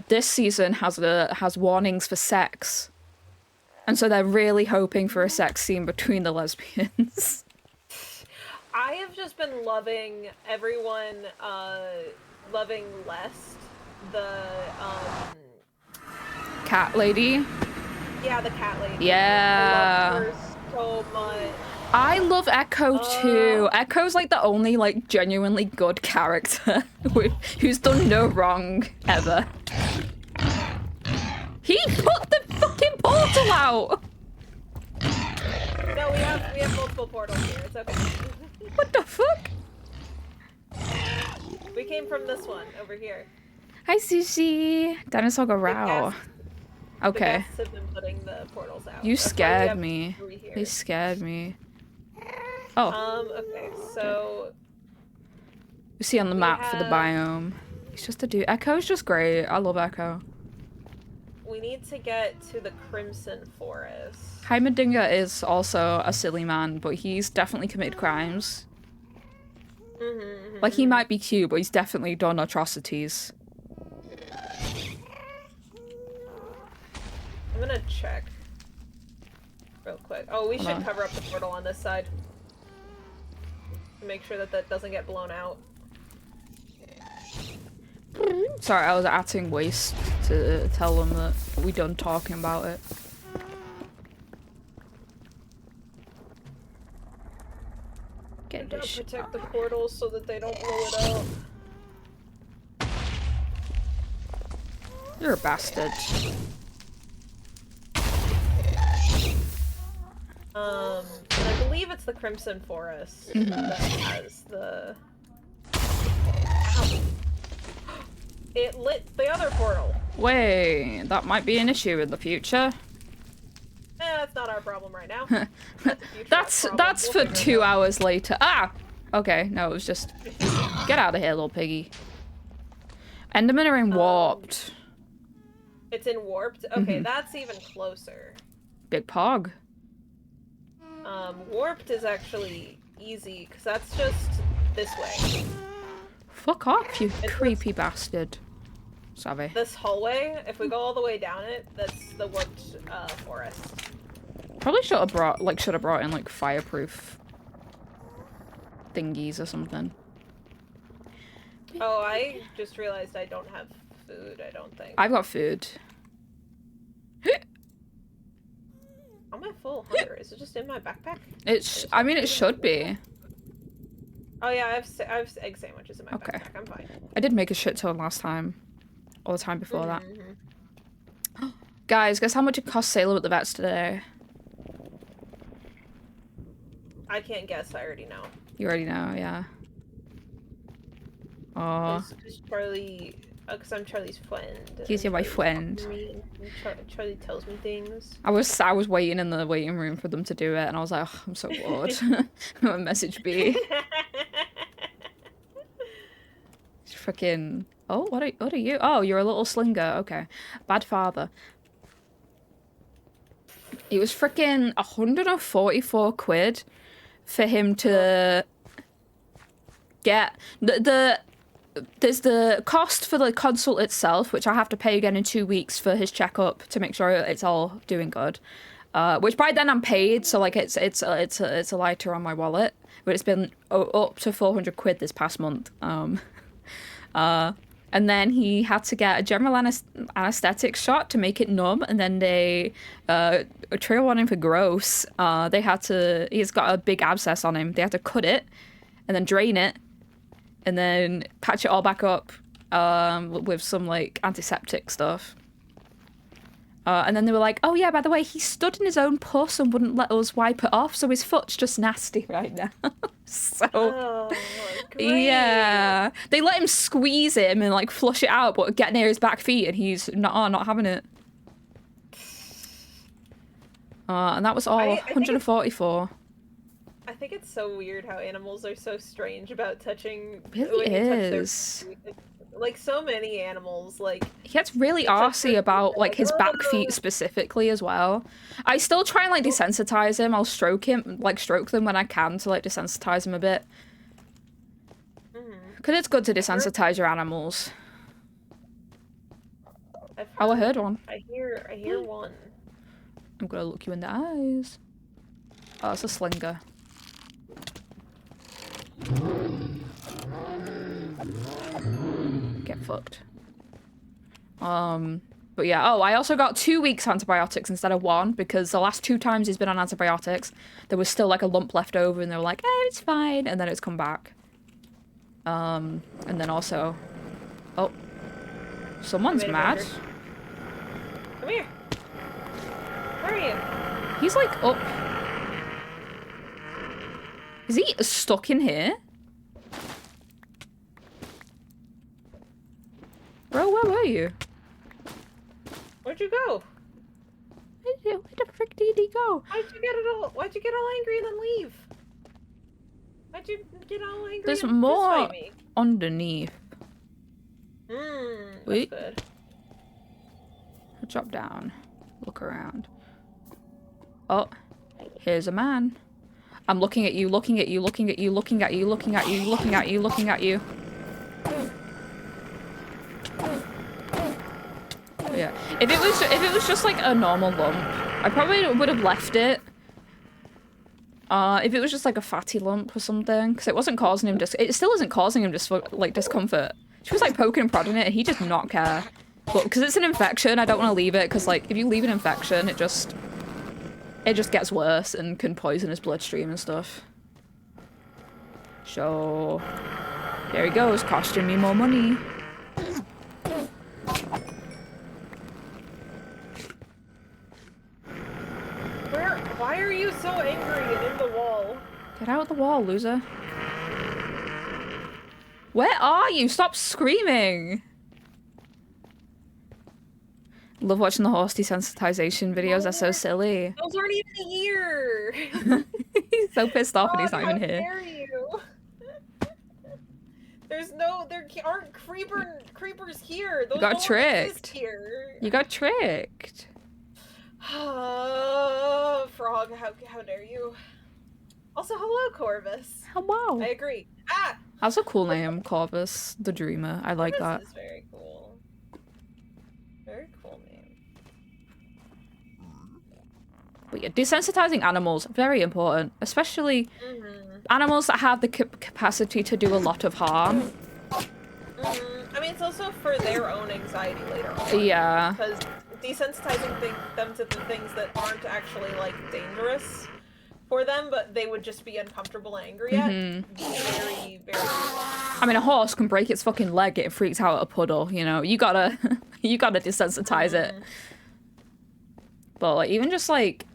B: this season has warnings for sex, and so they're really hoping for a sex scene between the lesbians.
A: I have just been loving everyone loving Lest, the
B: cat lady.
A: Yeah, the cat lady.
B: Yeah.
A: I love her so much.
B: I love Echo too. Echo's like the only like genuinely good character who's done no wrong ever. He put the fucking portal out.
A: No, we have multiple portals here. It's okay.
B: What the fuck?
A: We came from this one over here.
B: Hi, Sushi. Dinosaur Garou. Okay.
A: The guests have been putting the portals out.
B: You scared me. They scared me. Oh.
A: Okay, so...
B: You see on the map for the biome. It's just a dude. Echo's just great. I love Echo.
A: We need to get to the Crimson Forest.
B: Heimerdinger is also a silly man, but he's definitely committed crimes. Like, he might be cute, but he's definitely done atrocities.
A: I'm gonna check real quick. Oh, we should cover up the portal on this side. Make sure that that doesn't get blown out.
B: Sorry, I was adding waste to tell them that we done talking about it.
A: Get this shit protect the portals so that they don't blow it out.
B: You're a bastard.
A: And I believe it's the Crimson Forest that has the... Ow. It lit the other portal.
B: Wait, that might be an issue in the future.
A: That's not our problem right now.
B: That's for 2 hours later. Ah! Okay, no, it was just... Get out of here, little piggy. Endermen are in Warped.
A: It's in Warped? Okay, that's even closer.
B: Big Pog.
A: Warped is actually easy, because that's just this way.
B: Fuck off, you creepy bastard. Sorry.
A: This hallway, if we go all the way down it, that's the Warped forest.
B: Probably should have brought in like fireproof thingies or something.
A: Oh, I just realized I don't have food, I don't think.
B: I've got food.
A: I'm at full hunger. Is it just in my backpack?
B: I mean, it should be.
A: Oh yeah, I have egg sandwiches in my backpack. I'm fine.
B: I did make a shit ton last time. Or the time before that. Guys, guess how much it cost Sailor at the vets today?
A: I can't guess. I already know.
B: You already know, yeah. Oh.
A: Because Charlie... Because I'm Charlie's friend.
B: He's my friend.
A: Charlie tells me things.
B: I was waiting in the waiting room for them to do it, and I was like, oh, I'm so bored. A message B. Freaking. Oh, what are you? Oh, you're a little slinger. Okay, bad father. It was freaking 144 quid for him to get there's the cost for the consult itself, which I have to pay again in 2 weeks for his checkup to make sure it's all doing good. Which by then I'm paid, so like it's a lighter on my wallet. But it's been up to 400 quid this past month. And then he had to get a general anesthetic shot to make it numb, and then they a trigger warning for gross. He's got a big abscess on him. They had to cut it and then drain it and then patch it all back up with some like antiseptic stuff. And then they were like, oh yeah, by the way, he stood in his own pus and wouldn't let us wipe it off, so his foot's just nasty right now. So,
A: Oh, great.
B: yeah. They let him squeeze him and like flush it out, but get near his back feet and he's not having it. And that was all 144.
A: I think it's so weird how animals are so strange about touching.
B: It really is.
A: Like so many animals, like
B: he gets really arsey about like his back feet specifically as well. I still try and like desensitize him. I'll stroke them when I can to like desensitize him a bit. Because it's good to desensitize your animals. Oh, I heard one.
A: I hear one.
B: I'm gonna look you in the eyes. Oh, it's a slinger. Get fucked. But yeah, oh, I also got 2 weeks antibiotics instead of 1 because the last 2 times he's been on antibiotics, there was still like a lump left over and they were like, oh, it's fine, and then it's come back. And then also, oh, someone's mad.
A: Come here. Where are you?
B: He's like up. Is he stuck in here? Bro, where were you?
A: Where'd you go?
B: Where the frick did he go?
A: Why'd you get all angry and then leave? Why'd you get all angry?
B: There's
A: and
B: more
A: me?
B: underneath.
A: Wait. Good.
B: Drop down. Look around. Oh, here's a man. I'm looking at you, looking at you, looking at you, looking at you, looking at you, looking at you, looking at you. Yeah. If it was just like a normal lump, I probably would have left it. If it was just like a fatty lump or something, because it wasn't causing him it still isn't causing him discomfort. She was like poking and prodding it, and he does not care. But because it's an infection, I don't want to leave it. Because like if you leave an infection, it just gets worse and can poison his bloodstream and stuff. So there he goes, costing me more money.
A: Why are you so angry and in the wall?
B: Get out of the wall, loser. Where are you? Stop screaming. Love watching the horse desensitization videos. They're so silly.
A: Those aren't even here.
B: He's so pissed off and he's not even
A: How
B: here.
A: dare you? There aren't creepers here. Those
B: You got tricked.
A: Here.
B: You got tricked.
A: Frog, how dare you? Also, hello, Corvus.
B: Hello.
A: I agree. Ah!
B: That's a cool name, Corvus the Dreamer. I like that.
A: This is very cool. Very cool name.
B: But yeah, desensitizing animals, very important. Especially animals that have the capacity to do a lot of harm.
A: I mean, it's also for their own anxiety later on.
B: Yeah.
A: Because desensitizing them to the things that aren't actually, like, dangerous for them, but they would just be uncomfortable and angry at. Very, very...
B: I mean, a horse can break its fucking leg, it freaks out at a puddle, you know? You gotta desensitize it. But, like, even just, like...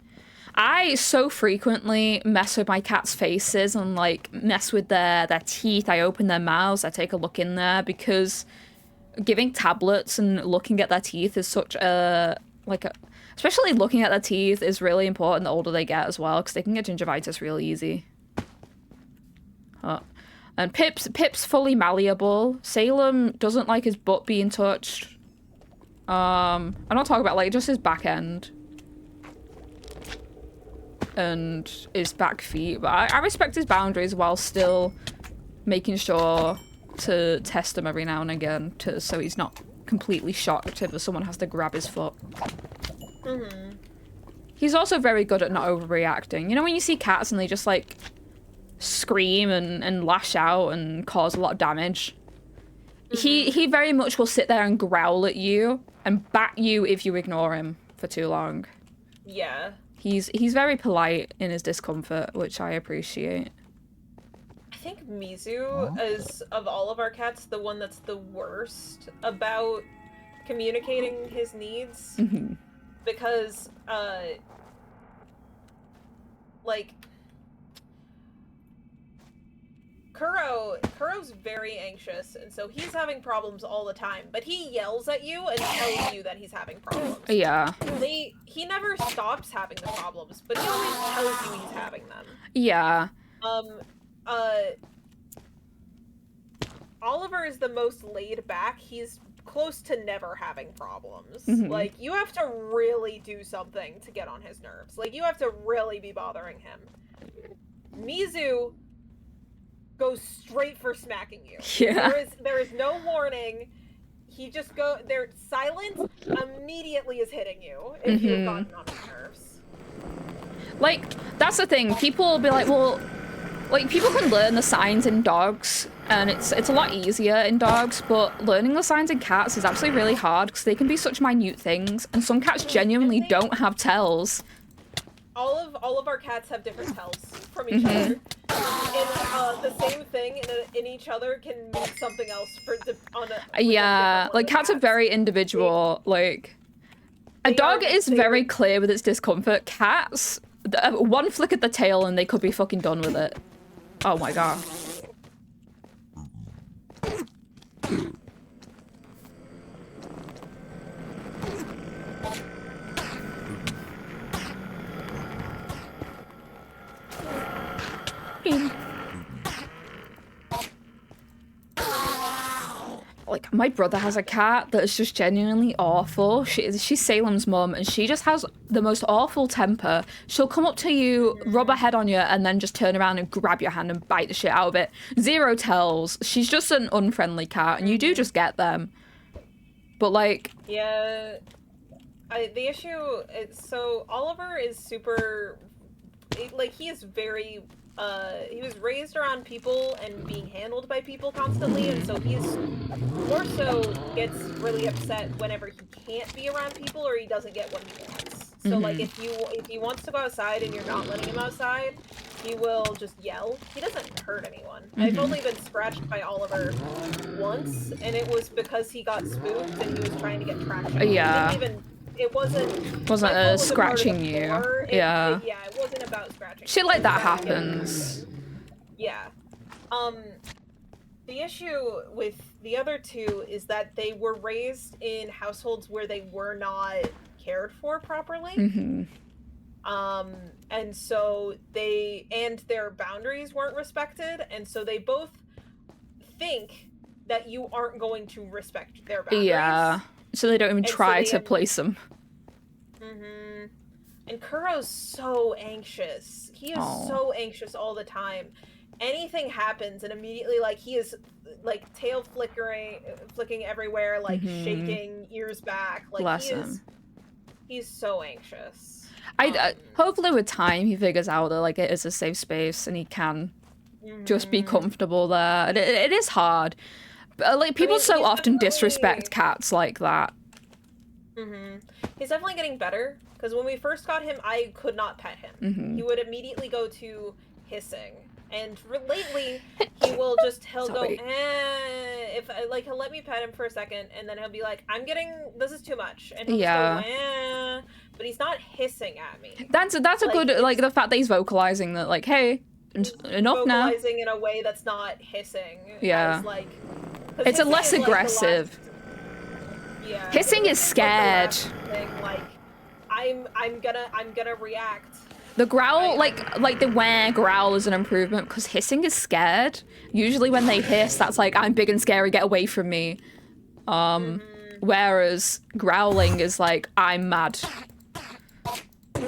B: I so frequently mess with my cat's faces and, like, mess with their teeth. I open their mouths, I take a look in there, because giving tablets and looking at their teeth is such a... especially looking at their teeth is really important the older they get as well, because they can get gingivitis real easy. And Pip's fully malleable. Salem doesn't like his butt being touched. I'm not talking about, like, just his back end. And his back feet, but I respect his boundaries while still making sure to test him every now and again so he's not completely shocked if someone has to grab his foot. He's also very good at not overreacting. You know when you see cats and they just like scream and lash out and cause a lot of damage? He very much will sit there and growl at you and bat you if you ignore him for too long.
A: Yeah.
B: He's very polite in his discomfort, which I appreciate.
A: I think Mizu is, of all of our cats, the one that's the worst about communicating his needs. because, like, Kuro's very anxious, and so he's having problems all the time, but he yells at you and tells you that he's having problems.
B: Yeah.
A: He never stops having the problems, but he always tells you he's having them.
B: Yeah.
A: Oliver is the most laid back. He's close to never having problems. Like, you have to really do something to get on his nerves. Like, you have to really be bothering him. Mizu goes straight for smacking you.
B: Yeah.
A: There is no warning. He just silence immediately is hitting you if you've gotten on his nerves.
B: Like, that's the thing. People will be like, well, like, people can learn the signs in dogs, and it's a lot easier in dogs, but learning the signs in cats is actually really hard because they can be such minute things, and some cats genuinely don't have tells.
A: All of our cats have different tells from each other. And the same thing in each other can mean something else
B: yeah, like cats are very individual. Like, a dog is very clear with its discomfort. Cats, one flick at the tail and they could be fucking done with it. Oh my god. Like, my brother has a cat that is just genuinely awful. She's Salem's mum, and she just has the most awful temper. She'll come up to you, rub her head on you, and then just turn around and grab your hand and bite the shit out of it. Zero tells. She's just an unfriendly cat, and you do just get them. But, like...
A: Yeah. The issue is, so Oliver is super... Like, he is very... he was raised around people and being handled by people constantly, and so he's more so gets really upset whenever he can't be around people or he doesn't get what he wants. So like if he wants to go outside and you're not letting him outside, he will just yell. He doesn't hurt anyone. I've only been scratched by Oliver once, and it was because he got spooked and he was trying to get traction.
B: Yeah.
A: It wasn't
B: scratching you. Yeah.
A: It wasn't about scratching.
B: Shit like that happens.
A: Yeah. The issue with the other two is that they were raised in households where they were not cared for properly. And so their boundaries weren't respected, and so they both think that you aren't going to respect their boundaries.
B: Yeah. So they don't even try to place them.
A: And Kuro's so anxious. He is so anxious all the time. Anything happens and immediately, like, he is, like, tail flicking everywhere, like, shaking, ears back. Like,
B: Bless him.
A: He's so anxious.
B: Hopefully with time he figures out that, like, it is a safe space and he can just be comfortable there. It is hard. But, like, people so often disrespect cats like that.
A: He's definitely getting better, because when we first got him, I could not pet him. He would immediately go to hissing, and lately he'll go, he'll let me pet him for a second, and then he'll be like, this is too much, and he'll just go, but he's not hissing at me.
B: That's a good, like, the fact that he's vocalizing that, like, hey, enough now.
A: Vocalizing in a way that's not hissing.
B: Yeah.
A: As, like,
B: it's a less aggressive. Hissing is scared.
A: Like, I'm gonna react.
B: The growl, like the wah growl is an improvement because hissing is scared. Usually when they hiss, that's like, I'm big and scary, get away from me. Whereas growling is like, I'm mad.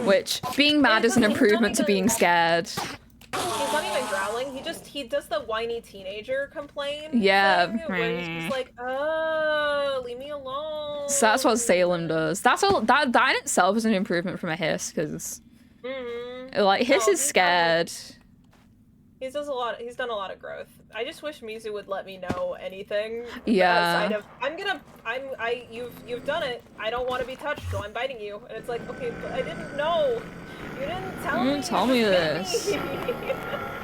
B: Which, being mad is an improvement to being scared.
A: He's not even growling. He does the whiny teenager complain.
B: Yeah.
A: Thing, where he's just like, oh, leave me alone.
B: So that's what Salem does. That in itself is an improvement from a hiss, because like, hiss is scared.
A: He's done a lot of growth. I just wish Mizu would let me know anything.
B: Yeah.
A: Outside of, you've done it. I don't want to be touched, so I'm biting you. And it's like, okay, but I didn't know. You didn't tell me
B: this.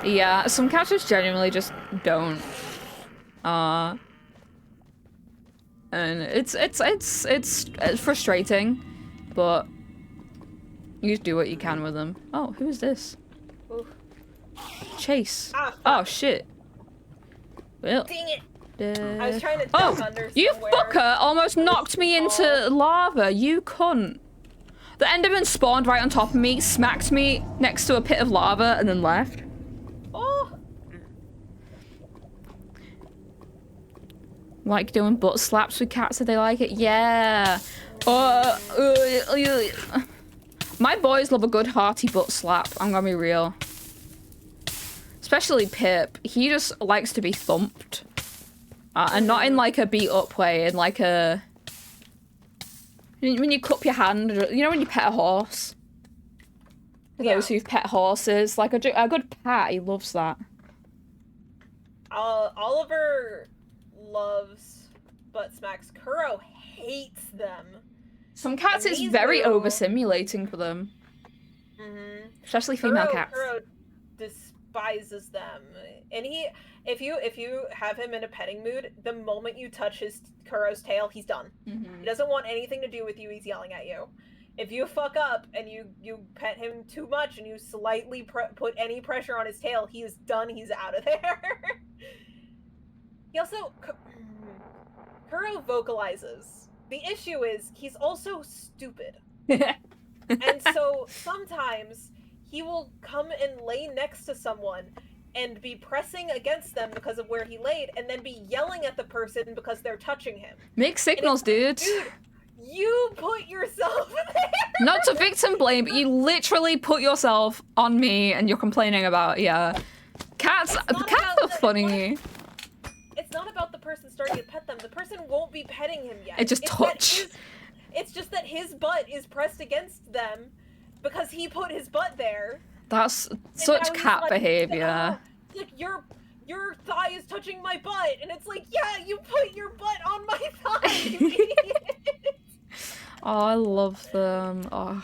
B: Yeah, some cats just genuinely just don't. And it's frustrating, but You just do what you can with them. Oh, who is this?
A: Oof.
B: Chase.
A: Ah, fuck.
B: Oh, shit. Well.
A: Dang it. I was trying to duck under
B: you
A: somewhere.
B: fucker almost knocked me into lava, you cunt. The Enderman spawned right on top of me, smacked me next to a pit of lava, and then left.
A: Oh.
B: Like doing butt slaps with cats if they like it? Yeah. My boys love a good hearty butt slap, I'm gonna be real. Especially Pip. He just likes to be thumped. And not in like a beat up way, in like a... When you cup your hand, you know when you pet a horse? For those who've pet horses, like a good pat, he loves that.
A: Oliver loves butt smacks. Kuro hates them.
B: Some cats, it's very overstimulating for them. Especially female cats.
A: Kuro despises them. And if you have him in a petting mood, the moment you touch Kuro's tail, he's done. He doesn't want anything to do with you, he's yelling at you. If you fuck up and you pet him too much and you slightly put any pressure on his tail, he is done, he's out of there. He also... Kuro vocalizes. The issue is, he's also stupid. And so, sometimes, he will come and lay next to someone and be pressing against them because of where he laid, and then be yelling at the person because they're touching him.
B: Mixed signals, dude.
A: Dude, you put yourself there!
B: Not to victim blame, but you literally put yourself on me and you're complaining about, Cats are funny.
A: It's not about the person starting to pet them. The person won't be petting him yet.
B: It's
A: just that his butt is pressed against them because he put his butt there.
B: That's such cat behavior.
A: Like, your thigh is touching my butt, and it's like, yeah, you put your butt on my thigh, you idiot.
B: Oh, I love them. Oh.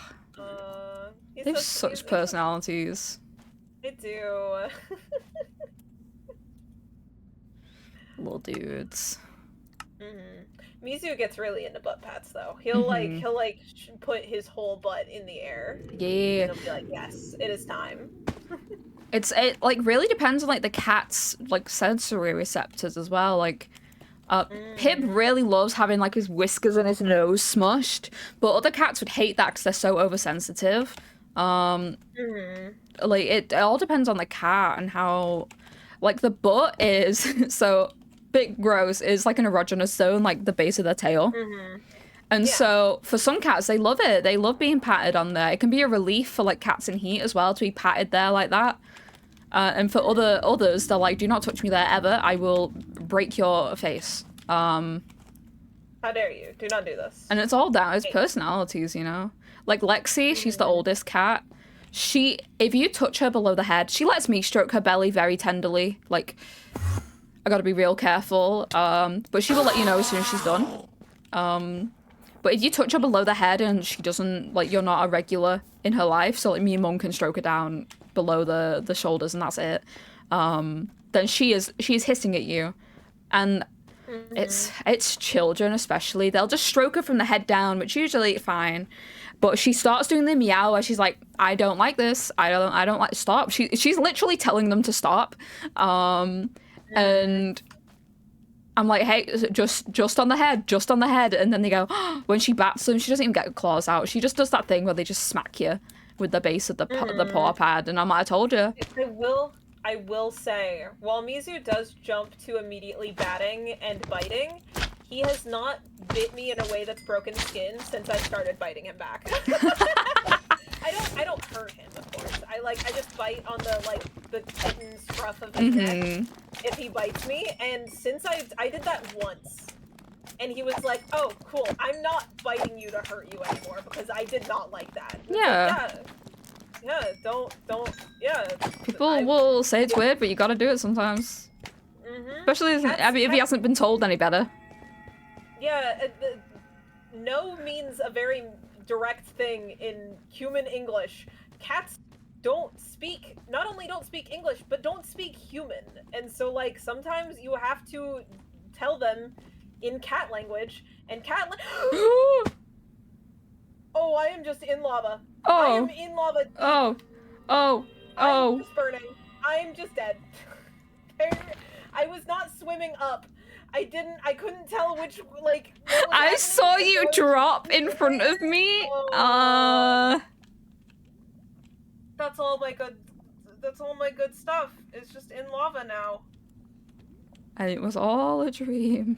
B: They have such personalities.
A: They do.
B: Little dudes.
A: Mizu gets really into butt pats though. He'll put his whole butt in the air.
B: Yeah.
A: And he'll be like, yes, it is time.
B: It like really depends on like the cat's like sensory receptors as well. Like Pip really loves having like his whiskers and his nose smushed, but other cats would hate that because they're so oversensitive. Like it all depends on the cat and how like the butt is so bit gross is like an erogenous zone, like the base of their tail. And so for some cats, they love it. They love being patted on there. It can be a relief for like cats in heat as well to be patted there like that. And for others, they're like, do not touch me there ever. I will break your face.
A: How dare you? Do not do this.
B: And it's all down. It's personalities, you know? Like Lexi, she's the oldest cat. If you touch her below the head, she lets me stroke her belly very tenderly. Like, I gotta be real careful. But she will let you know as soon as she's done. But if you touch her below the head and she doesn't, like, you're not a regular in her life, so like me and Mum can stroke her down below the shoulders and that's it, then she's hissing at you. And it's children especially. They'll just stroke her from the head down, which usually fine. But she starts doing the meow where she's like, I don't like this. I don't like, stop. She's literally telling them to stop. And I'm like, hey, just on the head. And then they go, oh, when she bats them, she doesn't even get her claws out. She just does that thing where they just smack you with the base of the paw pad. And I'm like, I told you.
A: I will say, while Mizu does jump to immediately batting and biting, he has not bit me in a way that's broken skin since I started biting him back. I don't hurt him, of course. I just bite on the kitten scruff of his neck if he bites me. And since I did that once, and he was like, "Oh, cool. I'm not biting you to hurt you anymore because I did not like that."
B: Yeah.
A: Don't.
B: People will say it's weird, but you gotta do it sometimes. Especially if he hasn't been told any better.
A: Yeah, no means a very direct thing in human English. Cats not only don't speak English, but don't speak human. And so, like, sometimes you have to tell them in cat language, and oh, I am just in lava.
B: Oh.
A: I am in lava.
B: Oh. Oh. Oh.
A: I'm just burning. I'm just dead. I was not swimming up. I couldn't tell which, like, what was
B: I saw
A: happening,
B: you
A: so
B: drop in front of me.
A: That's all my good stuff. It's just in lava now.
B: And it was all a dream.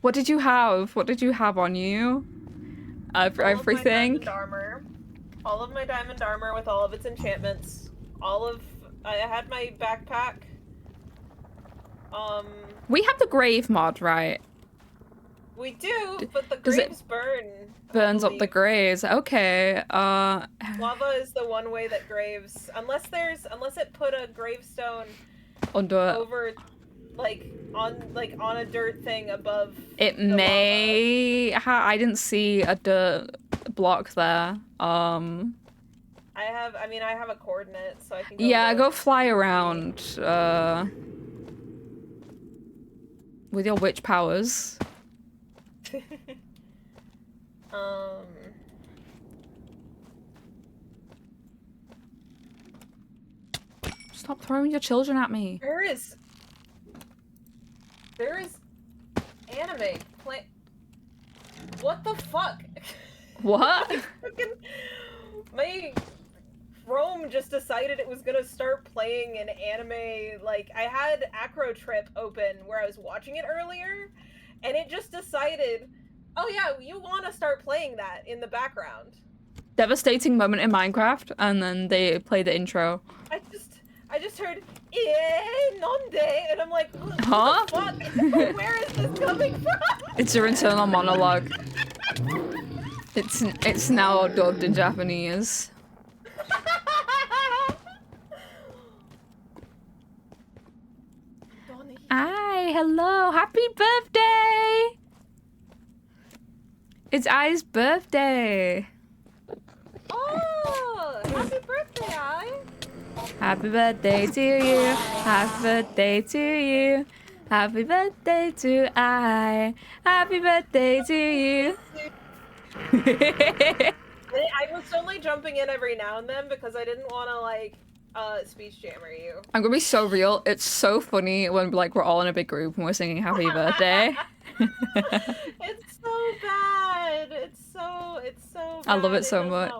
B: What did you have? What did you have on you? Everything?
A: All of my diamond armor with all of its enchantments. I had my backpack.
B: We have the grave mod, right?
A: We do, but the graves
B: burns up the graves. Okay.
A: Lava is the one way that graves, unless it put a gravestone over, on a dirt thing above.
B: It may. I didn't see a dirt block there.
A: I have a coordinate, so I can go.
B: Yeah, go fly around. With your witch powers. Stop throwing your children at me.
A: There is anime play. What the fuck?
B: What?
A: My Chrome just decided it was gonna start playing an anime. Like, I had Acro Trip open where I was watching it earlier, and it just decided, oh yeah, you want to start playing that in the background.
B: Devastating moment in Minecraft, and then they play the intro.
A: I just heard nonde, and I'm like,
B: huh?
A: What the fuck? Where is this coming from?
B: It's your internal monologue. It's now dubbed in Japanese. Hi, hello, happy birthday! It's Ai's birthday.
A: Oh, happy birthday, Ai!
B: Happy birthday to you. Happy birthday to you. Happy birthday to I. Happy birthday to you.
A: I was only jumping in every now and then because I didn't want to speech jammer you.
B: I'm gonna be so real. It's so funny when we're all in a big group and we're singing happy birthday.
A: It's so bad. It's so bad.
B: I love it so much.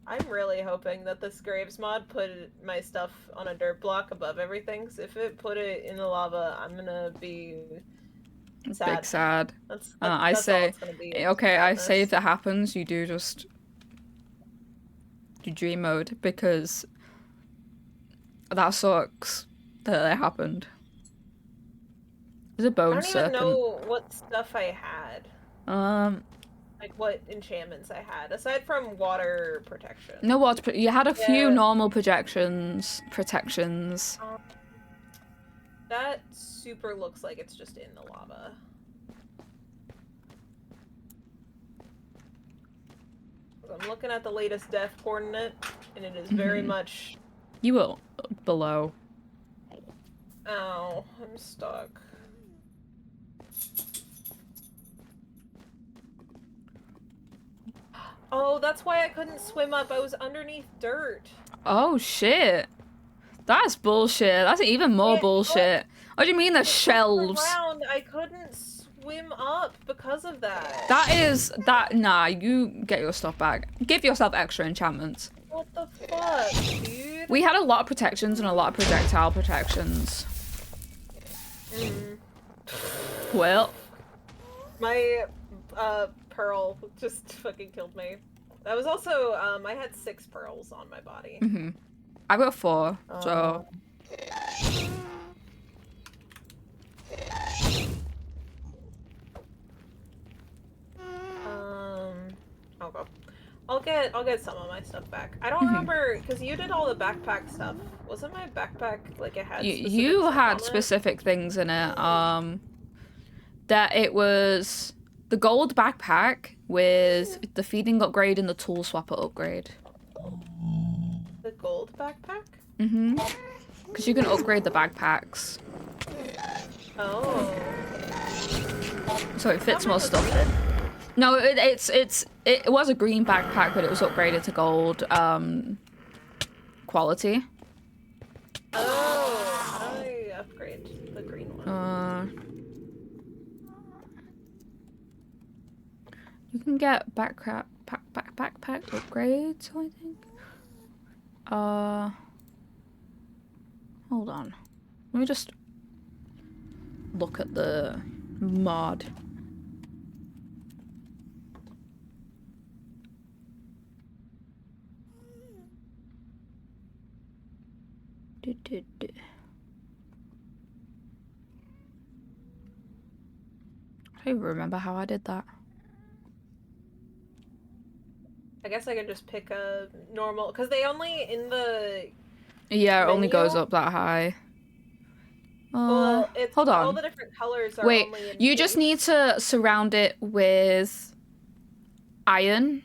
A: I'm really hoping that this Graves mod put my stuff on a dirt block above everything, because if it put it in the lava, I'm gonna be sad.
B: Big sad.
A: That's
B: I say, okay, I say if that happens, you do just do dream mode, because that sucks that it happened. There's a bone serpent.
A: I don't even know what stuff I had. Like what enchantments I had, aside from water protection.
B: No water. You had a few normal protections.
A: That super looks like it's just in the lava. I'm looking at the latest death coordinate, and it is very much.
B: You will below.
A: Ow, I'm stuck. Oh, that's why I couldn't swim up. I was underneath dirt.
B: Oh, shit. That's bullshit. That's even more bullshit. What do you mean there's shelves?
A: I couldn't swim up because of that.
B: Nah, you get your stuff back. Give yourself extra enchantments.
A: What the fuck, dude?
B: We had a lot of protections and a lot of projectile protections. Well.
A: My, pearl just fucking killed me. That was also, I had 6 pearls on my body.
B: I got 4, so...
A: Okay. I'll get some of my stuff back. I don't remember, because you did all the backpack stuff. Wasn't my backpack, like, it had
B: You had specific things in it, that it was the gold backpack with the feeding upgrade and the tool swapper upgrade.
A: The gold backpack?
B: Mm-hmm. Because you can upgrade the backpacks.
A: Oh.
B: So it fits more stuff in. No, it was a green backpack, but it was upgraded to gold quality.
A: Oh, how do I upgrade the green one?
B: You can get backpack upgrades, I think. Hold on. Let me just look at the mod. I don't even remember how I did that.
A: I guess I can just pick a normal, because they only in the
B: Yeah, it only
A: menu?
B: goes up that high.
A: Well, it's
B: hold on.
A: all the different colors are
B: Wait,
A: only in
B: you just need to surround it with iron.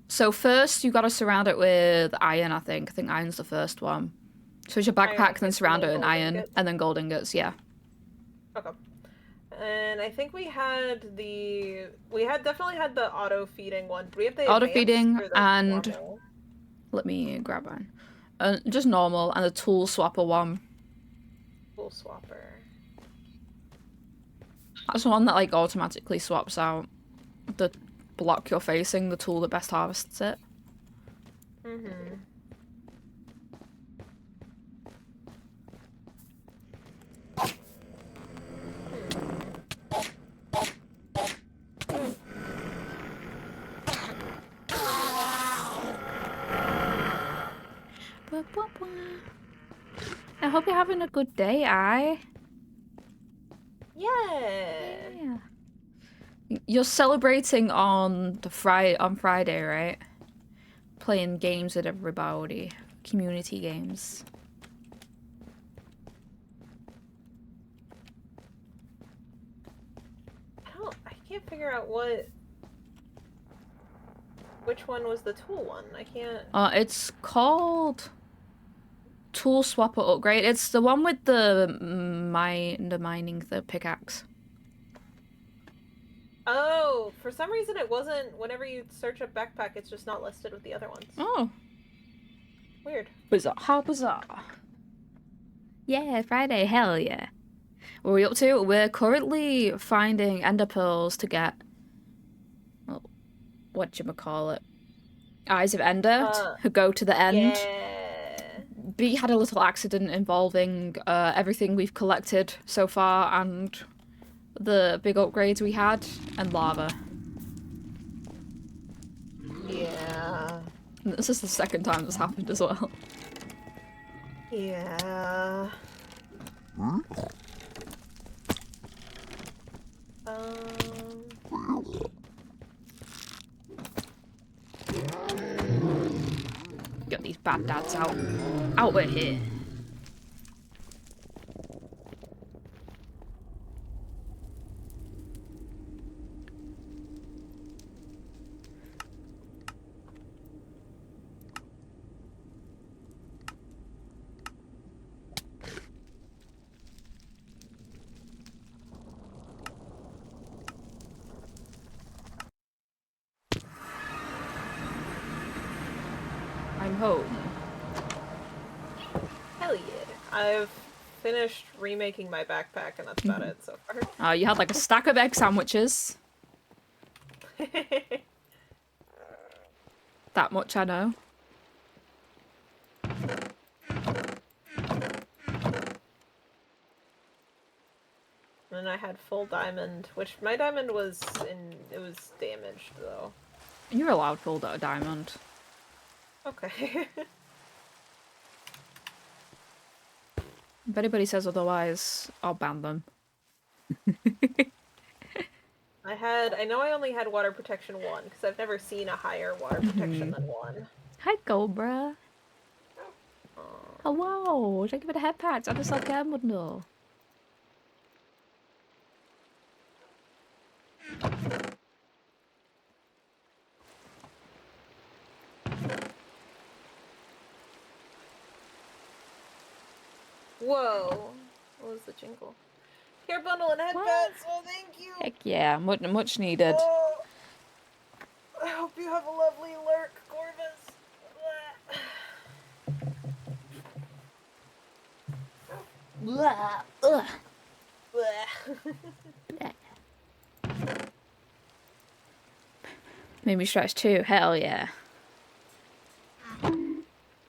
B: So first you gotta surround it with iron, I think. I think iron's the first one. So it's your backpack, then surround it in iron, and then gold ingots, yeah.
A: Okay. And I think we definitely had the auto feeding one. Do we have the
B: auto feeding and
A: normal?
B: Let me grab one. Just normal and a tool swapper one.
A: Tool swapper.
B: That's the one that like automatically swaps out the block you're facing, the tool that best harvests it.
A: Mm-hmm.
B: I hope you're having a good day,
A: Yeah.
B: You're celebrating on Friday, right? Playing games with everybody. Community games.
A: I can't figure out which one was the tool one. I can't.
B: It's called Tool Swapper Upgrade. It's the one with the mining, the pickaxe.
A: Oh, for some reason it wasn't. Whenever you search a backpack, it's just not listed with the other ones.
B: Oh.
A: Weird.
B: Bizarre. How bizarre. Yeah, Friday, hell yeah. What are we up to? We're currently finding ender pearls to get, well, whatchamacallit, Eyes of Ender to go to the end.
A: Yeah.
B: B had a little accident involving everything we've collected so far and the big upgrades we had, and lava.
A: Yeah.
B: And this is the second time this happened as well.
A: Yeah.
B: Get these bad dads out. Out with here. I'm home.
A: Hell yeah. I've finished remaking my backpack and that's about it so far.
B: You had like a stack of egg sandwiches. That much I know.
A: And I had full diamond, which my diamond was damaged though.
B: You're allowed full diamond.
A: Okay.
B: If anybody says otherwise, I'll ban them.
A: I know I only had water protection 1, because I've never seen a higher water protection than 1.
B: Hi, Cobra. Hello, thank you for the head pats. I'm just like mundo.
A: Whoa. What was the jingle? Hair bundle and headbands. Oh, thank you.
B: Heck yeah, much needed.
A: Oh, I hope you have a lovely lurk, Corvus.
B: Blah. Ugh. Made me stretch too. Hell yeah.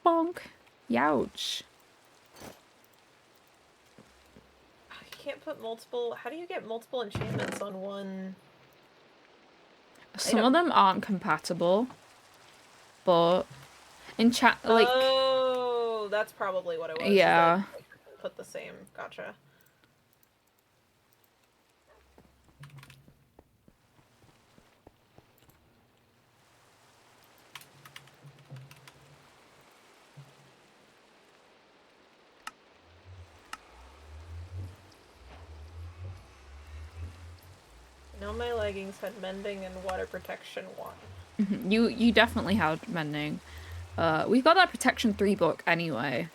B: Bonk. Youch.
A: You can't put multiple. How do you get multiple enchantments on one?
B: Some of them aren't compatible, but in chat, like.
A: Oh, that's probably what it was.
B: Yeah.
A: Put the same. Gotcha. No, my leggings had mending and water protection 1.
B: You definitely had mending. We've got that protection 3 book anyway.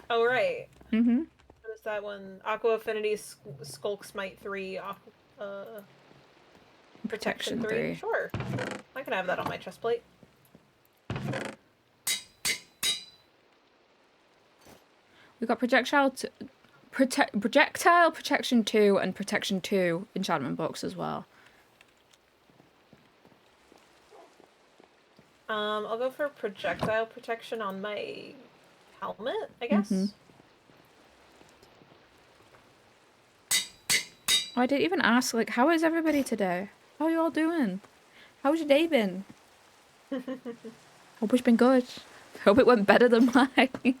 A: Oh right.
B: What
A: is that one? Aqua Affinity Skulk Smite 3. Protection 3. Sure. I can have that on my chest plate.
B: We've got projectile protection 2 and protection 2 enchantment books as well.
A: I'll go for projectile protection on my helmet, I guess.
B: Oh, I didn't even ask, like, how is everybody today? How are you all doing? How's your day been? Hope it's been good. Hope it went better than mine.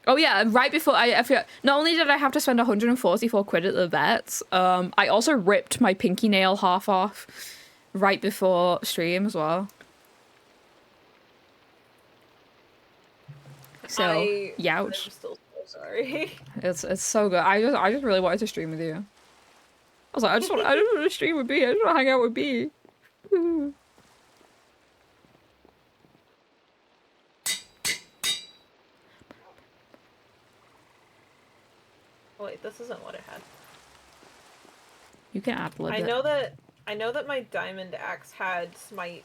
B: Oh yeah, right before I forgot, not only did I have to spend 144 quid at the vets, I also ripped my pinky nail half off right before stream as well. So, youch.
A: I'm still so sorry.
B: It's so good. I just really wanted to stream with you. I was like, I just want to stream with B. I just want to hang out with B.
A: Wait, this isn't what it had.
B: You can ad-lib it.
A: I know that my diamond axe had Smite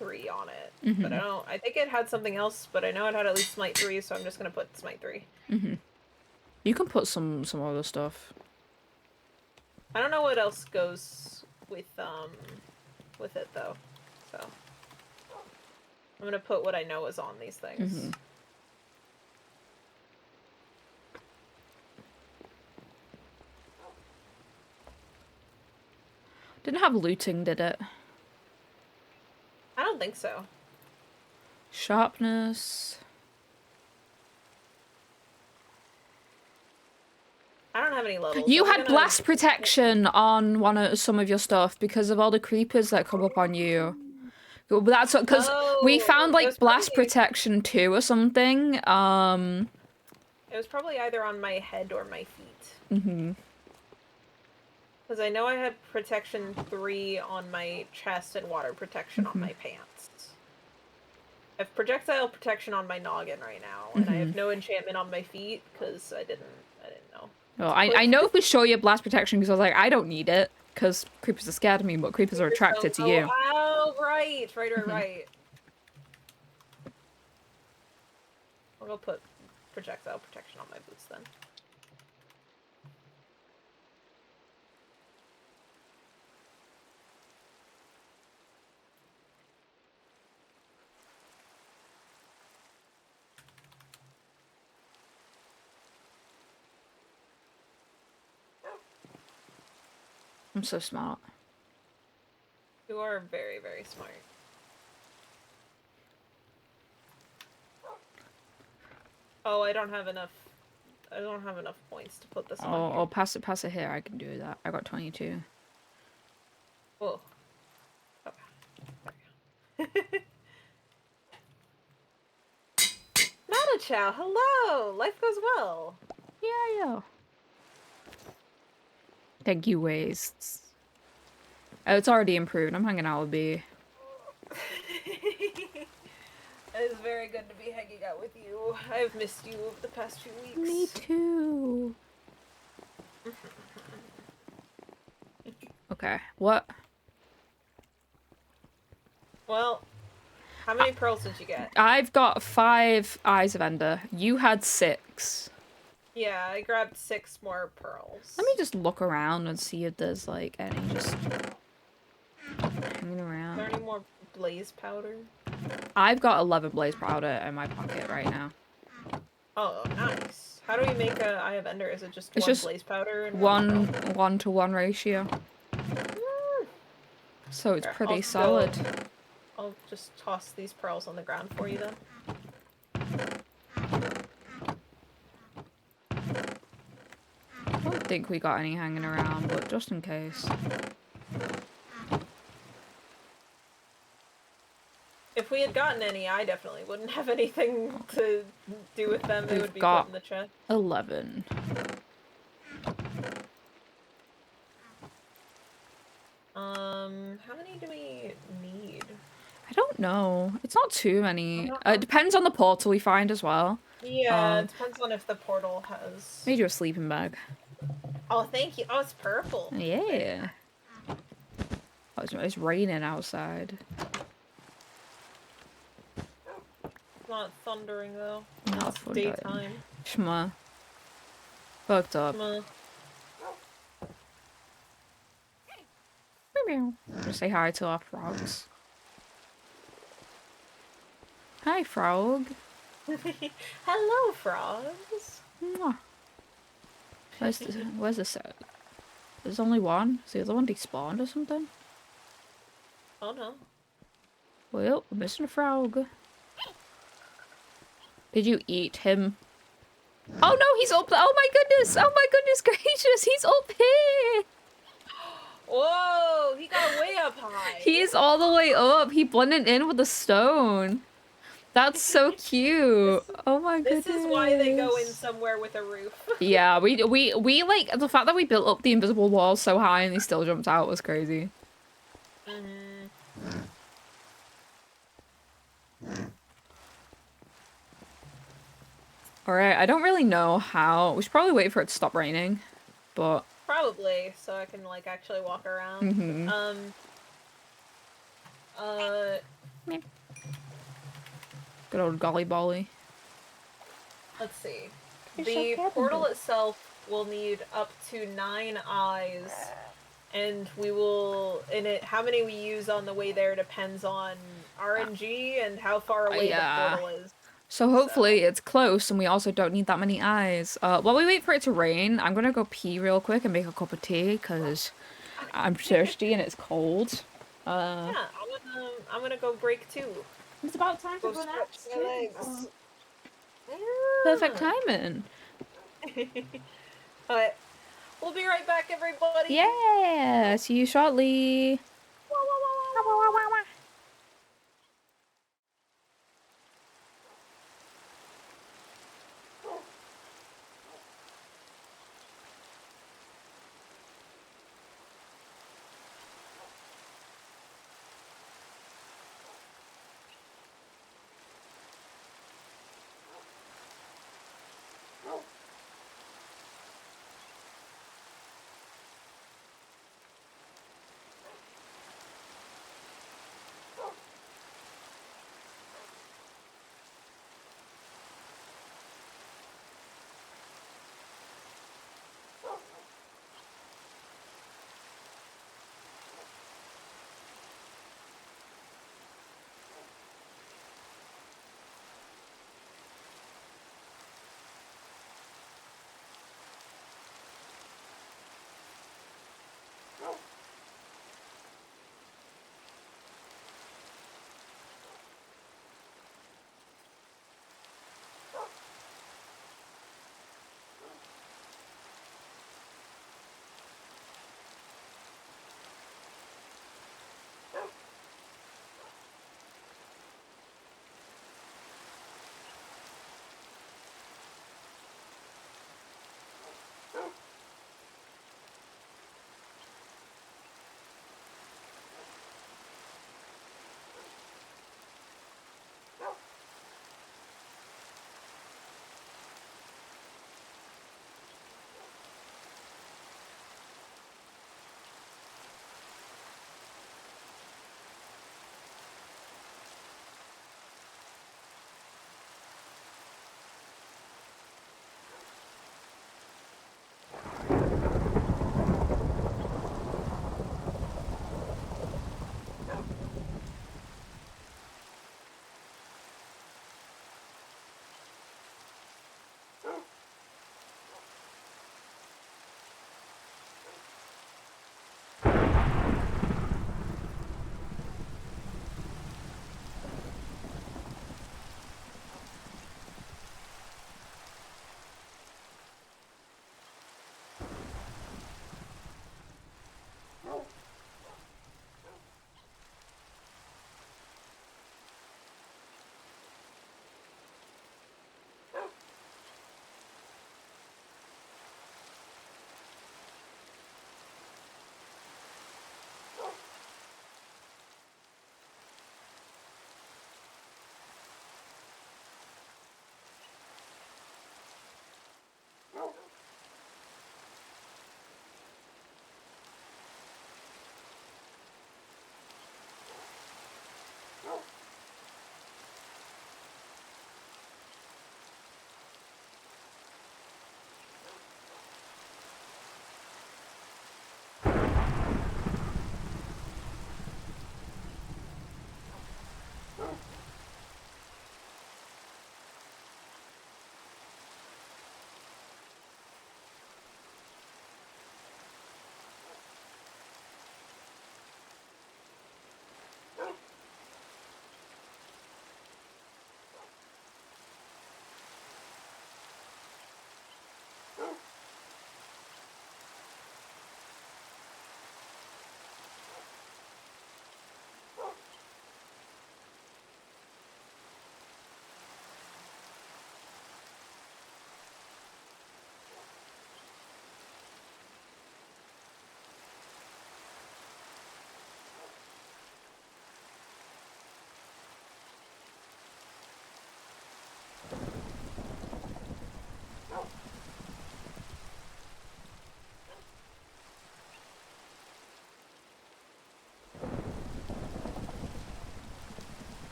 A: 3 on it, but I think it had something else, but I know it had at least Smite 3, so I'm just gonna put Smite 3.
B: You can put some other stuff.
A: I don't know what else goes with it though, so I'm gonna put what I know is on these things.
B: Didn't have looting, did it?
A: I don't think so.
B: Sharpness.
A: I don't have any levels.
B: You had blast protection on some of your stuff because of all the creepers that come up on you. That's what, because we found like blast protection 2 or something.
A: It was probably either on my head or my feet. Because I know I had protection 3 on my chest and water protection on my pants. I have projectile protection on my noggin right now, and I have no enchantment on my feet because I didn't know.
B: Oh, I know for sure you have blast protection because I was like, I don't need it because creepers are scared of me, but creepers are attracted to you.
A: Oh, right. I'll go put projectile protection on my boots then.
B: I'm so smart.
A: You are very, very smart. Oh, I don't have enough points to put this on.
B: Oh, pass it here. I can do that. I got 22.
A: Oh. Nana Chow, hello! Life goes well.
B: Yeah. Thank you, Wastes. Oh, it's already improved. I'm hanging out with B.
A: It is very good to be hanging out with you. I've missed you over the past few weeks.
B: Me too. Okay, what?
A: Well, how many pearls did you get?
B: I've got 5 Eyes of Ender. You had 6.
A: Yeah, I grabbed 6 more pearls.
B: Let me just look around and see if there's, like, any just hanging around.
A: Is there any more blaze powder?
B: I've got 11 blaze powder in my pocket right now.
A: Oh, nice. How do we make a Eye of Ender? Is it just one blaze powder? And
B: 1-to-1 ratio. So it's pretty solid.
A: I'll just toss these pearls on the ground for you then.
B: I don't think we got any hanging around, but just in case.
A: If we had gotten any, I definitely wouldn't have anything to do with them. They would be put in the chest.
B: 11.
A: How many do we need?
B: I don't know. It's not too many. It depends on the portal we find as well.
A: Yeah, it depends on if the portal has...
B: Made you a sleeping bag.
A: Oh, thank you. Oh, it's purple.
B: Yeah. Oh, it's raining outside.
A: It's not thundering, though.
B: Not
A: it's daytime.
B: Shma. Fucked up.
A: Shma.
B: Say hi to our frogs. Hi, frog.
A: Hello, frogs.
B: Mwah. Where's the set? There's only one? Is the other one despawned or something?
A: Oh no.
B: Well, we're missing a frog. Did you eat him? Oh no, he's up there! Oh my goodness! Oh my goodness gracious! He's up here!
A: Whoa! He got way up high!
B: He's all the way up! He blended in with the stone! That's so cute! Oh my goodness!
A: This is why they go in somewhere with a roof.
B: Yeah, we like, the fact that we built up the invisible wall so high and he still jumped out was crazy. Alright, I don't really know how. We should probably wait for it to stop raining, but...
A: Probably, so I can, like, actually walk around.
B: Good old golly bolly.
A: Let's see. The portal itself will need up to 9 eyes, and we will... how many we use on the way there depends on RNG and how far away the portal is.
B: So hopefully it's close and we also don't need that many eyes. While we wait for it to rain, I'm gonna go pee real quick and make a cup of tea because I'm thirsty and it's cold.
A: Yeah, I'm gonna go break too.
B: It's about time to
A: stretch my legs.
B: Perfect timing.
A: Alright, we'll be right back, everybody.
B: Yeah, see you shortly.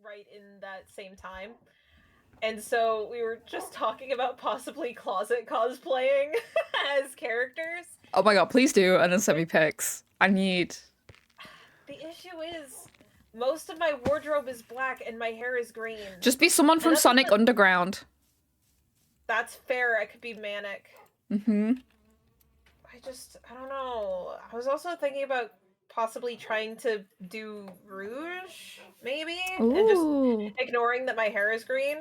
A: right in that same time. And so we were just talking about possibly closet cosplaying as characters.
B: Oh my god, please do, and then send me pics. I need...
A: The issue is, most of my wardrobe is black and my hair is green.
B: Just be someone from Sonic Underground.
A: That's fair, I could be Manic.
B: Mm-hmm.
A: I don't know. I was also thinking about possibly trying to do rouge, maybe?
B: Ooh.
A: And just ignoring that my hair is green.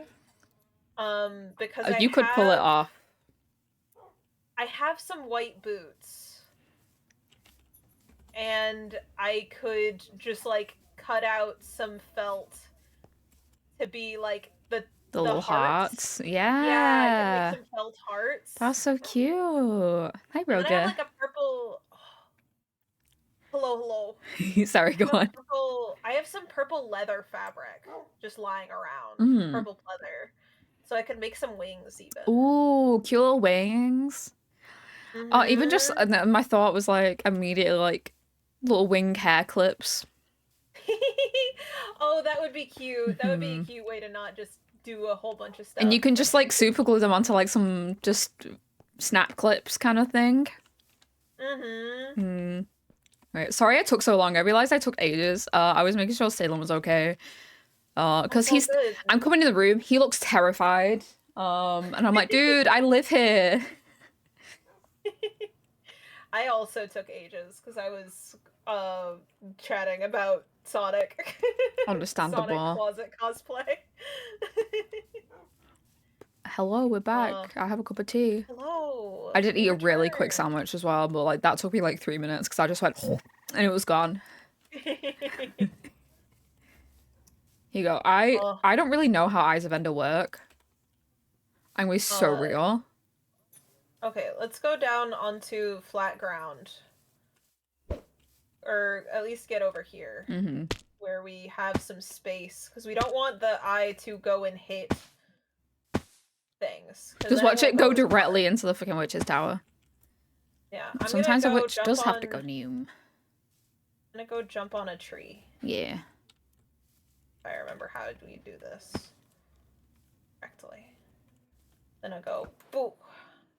A: Because
B: you could pull it off.
A: I have some white boots. And I could just, like, cut out some felt to be, like, the
B: little hearts. Yeah.
A: Yeah, I could make some felt hearts.
B: That's so cute. Hi, Roga.
A: And I have, like, a purple... Hello.
B: Sorry, go on.
A: I have some purple leather fabric just lying around. Purple leather. So I could make some wings even.
B: Ooh, cute little wings. Even just, my thought was like, immediately like, little wing hair clips.
A: Oh, that would be cute. That would be a cute way to not just do a whole bunch of stuff.
B: And you can just like super glue them onto like some just snap clips kind of thing. Right, sorry it took so long. I realized I took ages. I was making sure Salem was okay. Because I'm coming in the room, he looks terrified. And I'm like, dude, I live here.
A: I also took ages because I was chatting about Sonic.
B: Understandable.
A: Sonic closet cosplay.
B: Hello, we're back. I have a cup of tea.
A: Hello.
B: I did eat a really quick sandwich as well, but like that took me like 3 minutes because I just went and it was gone. Here you go. I don't really know how Eyes of Ender work. I'm going to be so real.
A: Okay, let's go down onto flat ground. Or at least get over here. Where we have some space. Because we don't want the eye to go and hit things.
B: Just watch it go directly into the fucking witch's tower.
A: Yeah.
B: Sometimes a witch does have to go new.
A: I'm gonna go jump on a tree.
B: Yeah.
A: If I remember how we do this correctly. Then I go, boo.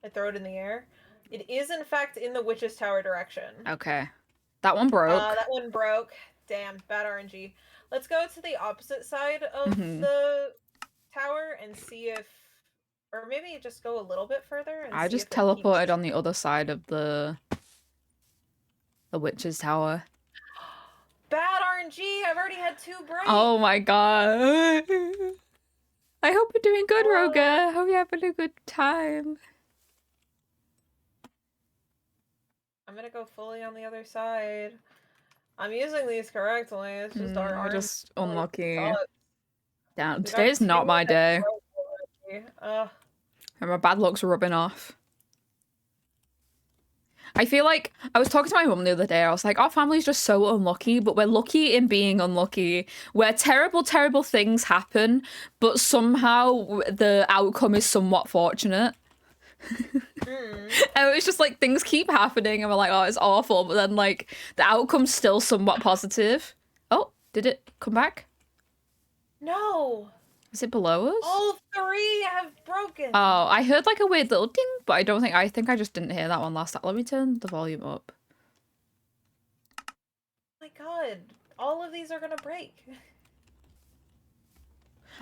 A: I throw it in the air. It is, in fact, in the witch's tower direction.
B: Okay. That one broke.
A: That one broke. Damn, bad RNG. Let's go to the opposite side of the tower and see if... Or maybe just go a little bit further and
B: I just teleported on the other side of the witch's tower.
A: Bad RNG! I've already had 2 breaks!
B: Oh my god. I hope you're doing good, Roga. I hope you're having a good time.
A: I'm gonna go fully on the other side. I'm using these correctly. It's just our
B: I'm just unlucky.
A: Sucks.
B: Damn, today is not my day. And my bad luck's rubbing off. I feel like I was talking to my mum the other day. I was like, our family's just so unlucky, but we're lucky in being unlucky, where terrible, terrible things happen, but somehow the outcome is somewhat fortunate. And it's just like things keep happening and we're like, oh, it's awful, but then like the outcome's still somewhat positive. Oh, did it come back?
A: No.
B: Is it below us?
A: All 3 have broken.
B: Oh, I heard like a weird little ding, but I think I just didn't hear that one last time. Let me turn the volume up.
A: Oh my god, all of these are gonna break.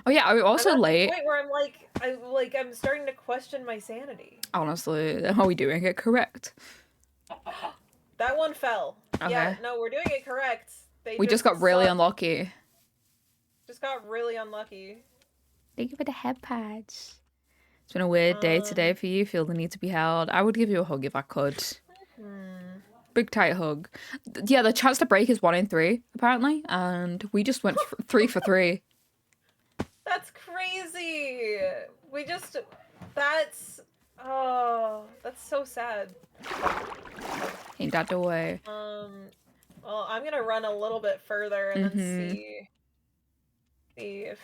B: Oh yeah, I'm also late.
A: I'm at the point where I'm starting to question my sanity.
B: Honestly, are we doing it correct?
A: That one fell.
B: Okay.
A: Yeah, no, we're doing it correct.
B: We just got really unlucky.
A: Just got really unlucky.
B: Thank you for the head pads. It's been a weird day today for you. Feel the need to be held. I would give you a hug if I could. Big tight hug. Yeah, the chance to break is 1 in 3 apparently, and we just went 3 for 3.
A: That's crazy. That's so sad.
B: Ain't that the way?
A: Well, I'm gonna run a little bit further and then see if.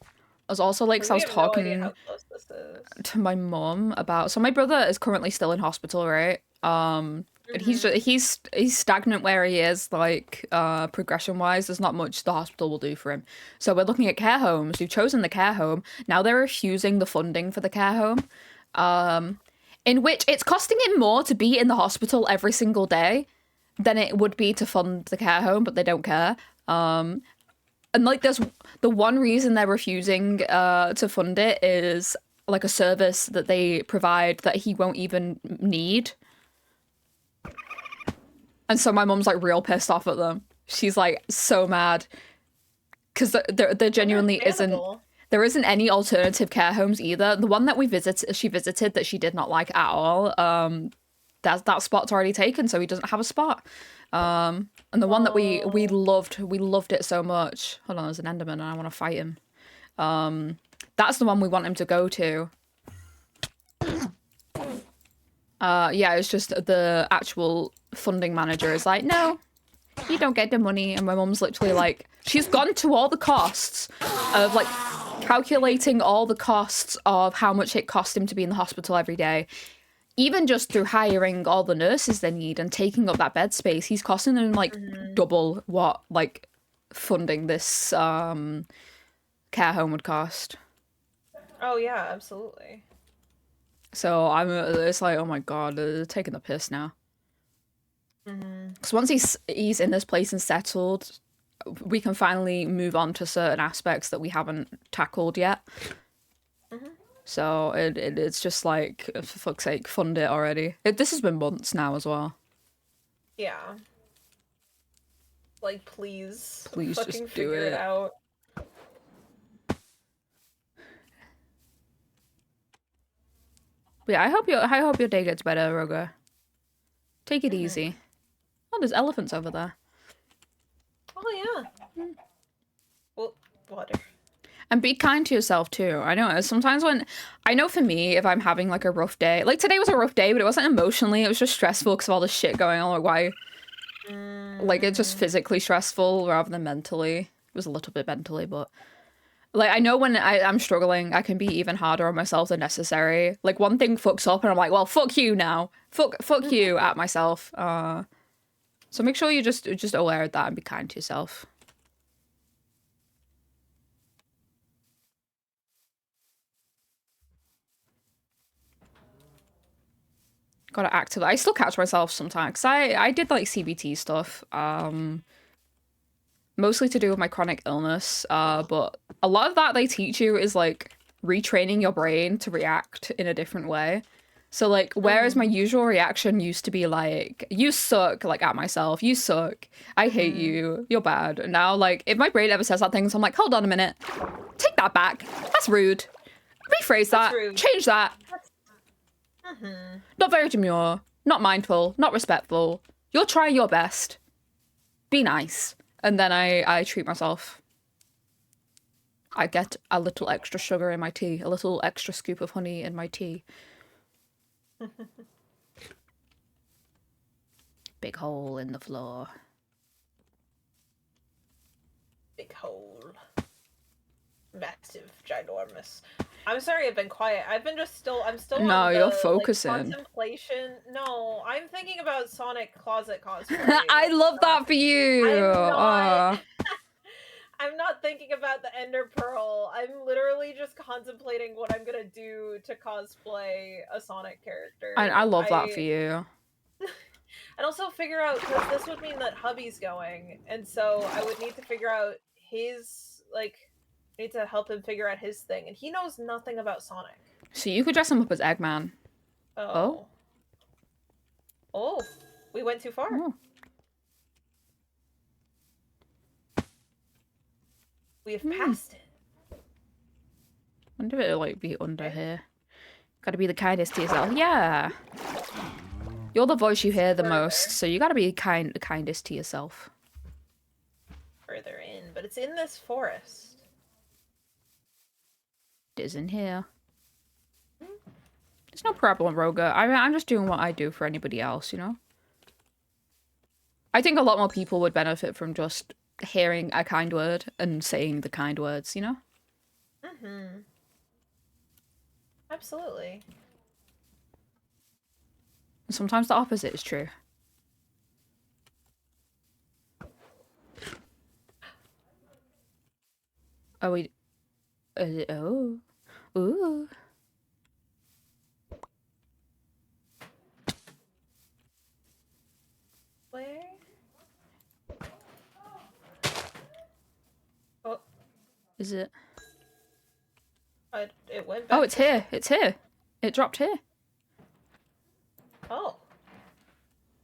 B: I was also like, so I was talking to my mum about. So my brother is currently still in hospital, right? And he's stagnant where he is, like, progression wise. There's not much the hospital will do for him. So we're looking at care homes. We've chosen the care home. Now they're refusing the funding for the care home. In which it's costing him more to be in the hospital every single day than it would be to fund the care home, but they don't care. And like there's the one reason they're refusing to fund it is like a service that they provide that he won't even need. And so my mum's like real pissed off at them. She's like so mad because there genuinely there isn't any alternative care homes either. The one that she visited that she did not like at all. That spot's already taken, so he doesn't have a spot. And the one that we loved it so much. Hold on, there's an Enderman and I want to fight him. That's the one we want him to go to. Yeah, it's just the actual funding manager is like, no, you don't get the money. And my mum's literally like, she's gone to all the costs of like calculating all the costs of how much it cost him to be in the hospital every day. Even just through hiring all the nurses they need and taking up that bed space, he's costing them like double what like funding this care home would cost.
A: Oh yeah, absolutely.
B: So it's like, oh my god, they're taking the piss now. Because once he's in this place and settled, we can finally move on to certain aspects that we haven't tackled yet. So it's just like, for fuck's sake, fund it already. This has been months now as well.
A: Yeah. Like, please
B: just do
A: it out.
B: But yeah, I hope your day gets better, Roger. Take it easy. Oh, there's elephants over there.
A: Oh yeah. Well, water.
B: And be kind to yourself too. I know sometimes for me, if I'm having like a rough day, like today was a rough day, but it wasn't emotionally, it was just stressful because of all the shit going on. Like why? Like it's just physically stressful rather than mentally. It was a little bit mentally, but like I know when I'm struggling, I can be even harder on myself than necessary. Like one thing fucks up and I'm like, well, fuck you now. Fuck you at myself. So make sure you're just aware of that and be kind to yourself. Gotta activate. I still catch myself sometimes. 'Cause I did like CBT stuff. Mostly to do with my chronic illness. But a lot of that they teach you is like retraining your brain to react in a different way. So like, whereas my usual reaction used to be like, you suck, like at myself, you suck, I hate you, you're bad. And now like, if my brain ever says that thing, so I'm like, hold on a minute, take that back. That's rude. Rephrase that. Rude. Change that. Not very demure, not mindful, not respectful. You're trying your best. Be nice. And then I treat myself. I get a little extra sugar in my tea, a little extra scoop of honey in my tea. Big hole in the floor.
A: Big hole. Massive, ginormous. I'm sorry I've been quiet. I'm still
B: no,
A: on
B: you're focusing.
A: Like, contemplation. No, I'm thinking about Sonic Closet cosplay.
B: I love that for you.
A: I'm not thinking about the Ender Pearl. I'm literally just contemplating what I'm gonna do to cosplay a Sonic character.
B: I love that for you.
A: And also figure out, because this would mean that hubby's going, and so I would need to figure out his, like, need to help him figure out his thing, and he knows nothing about Sonic.
B: So you could dress him up as Eggman.
A: Oh, we went too far.
B: Oh.
A: We have passed it.
B: Wonder if it'll like be under here. Gotta be the kindest to yourself. Yeah. You're the voice you hear the most, so you gotta be the kindest to yourself.
A: Further in, but it's in this forest.
B: It is in here. It's no problem, Roga. I'm just doing what I do for anybody else, you know? I think a lot more people would benefit from just hearing a kind word and saying the kind words, you know?
A: Absolutely.
B: Sometimes the opposite is true. Oh, we... oh. Ooh.
A: Where? Oh.
B: Is it?
A: It went back.
B: Oh, it's here. It's here. It dropped here.
A: Oh.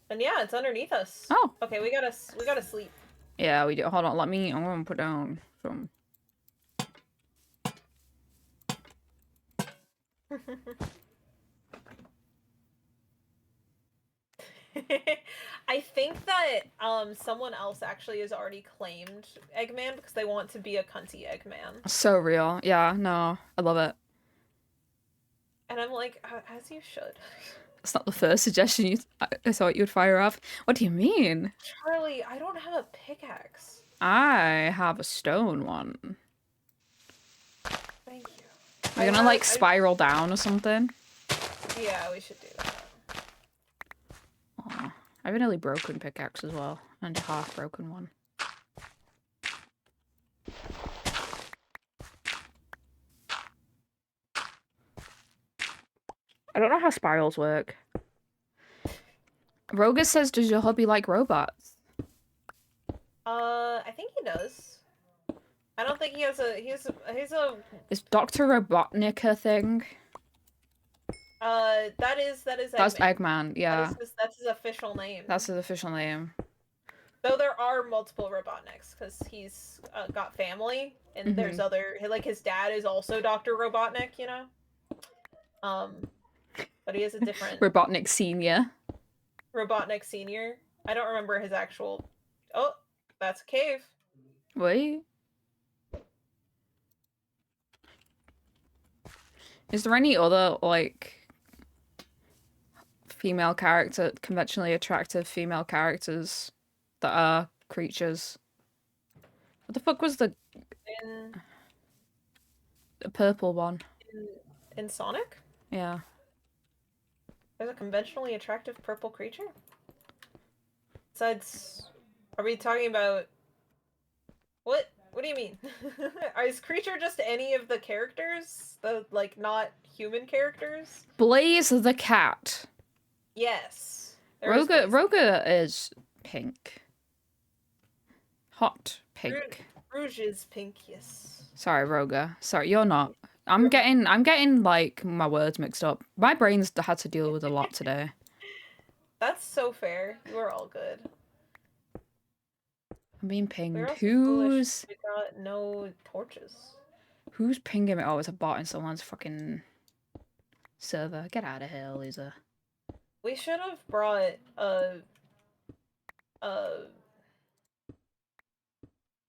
A: And yeah, it's underneath us.
B: Oh.
A: Okay, we gotta sleep.
B: Yeah, we do. Hold on. I'm gonna put down some.
A: I think that someone else actually has already claimed Eggman because they want to be a cunty Eggman.
B: So real. Yeah, no. I love it.
A: And I'm like, as you should.
B: It's not the first suggestion I thought you'd fire off. What do you mean?
A: Charlie, I don't have a pickaxe.
B: I have a stone one.
A: Thank you.
B: We're gonna like spiral down or something.
A: Yeah, we should do that.
B: Aw. I have a nearly broken pickaxe as well, and a half broken one. I don't know how spirals work. Rogus says, does your hubby like robots?
A: I think he does. I don't think he has a, he's a...
B: Is Dr. Robotnik a thing?
A: that is Eggman.
B: That's Eggman, yeah.
A: That's his official name.
B: That's his official name.
A: Though there are multiple Robotniks, because he's got family, and there's other, like his dad is also Dr. Robotnik, you know? But he has a different...
B: Robotnik Senior.
A: Robotnik Senior. I don't remember his actual... Oh, that's a cave.
B: Wait. Is there any other, like, conventionally attractive female characters that are creatures? What the fuck was the purple one?
A: In Sonic?
B: Yeah.
A: There's a conventionally attractive purple creature? Besides, are we talking about... What? What do you mean? Is creature just any of the characters? The, like, not human characters?
B: Blaze the cat.
A: Yes.
B: Roga is pink. Hot pink.
A: Rouge is pink, yes.
B: Sorry, Roga. Sorry, you're not. I'm getting like my words mixed up. My brain's had to deal with a lot today.
A: That's so fair. You are all good.
B: I'm being pinged.
A: Who's... We got no torches.
B: Who's pinging me? Oh, it's a bot in someone's fucking server. Get out of here, loser.
A: We should have brought I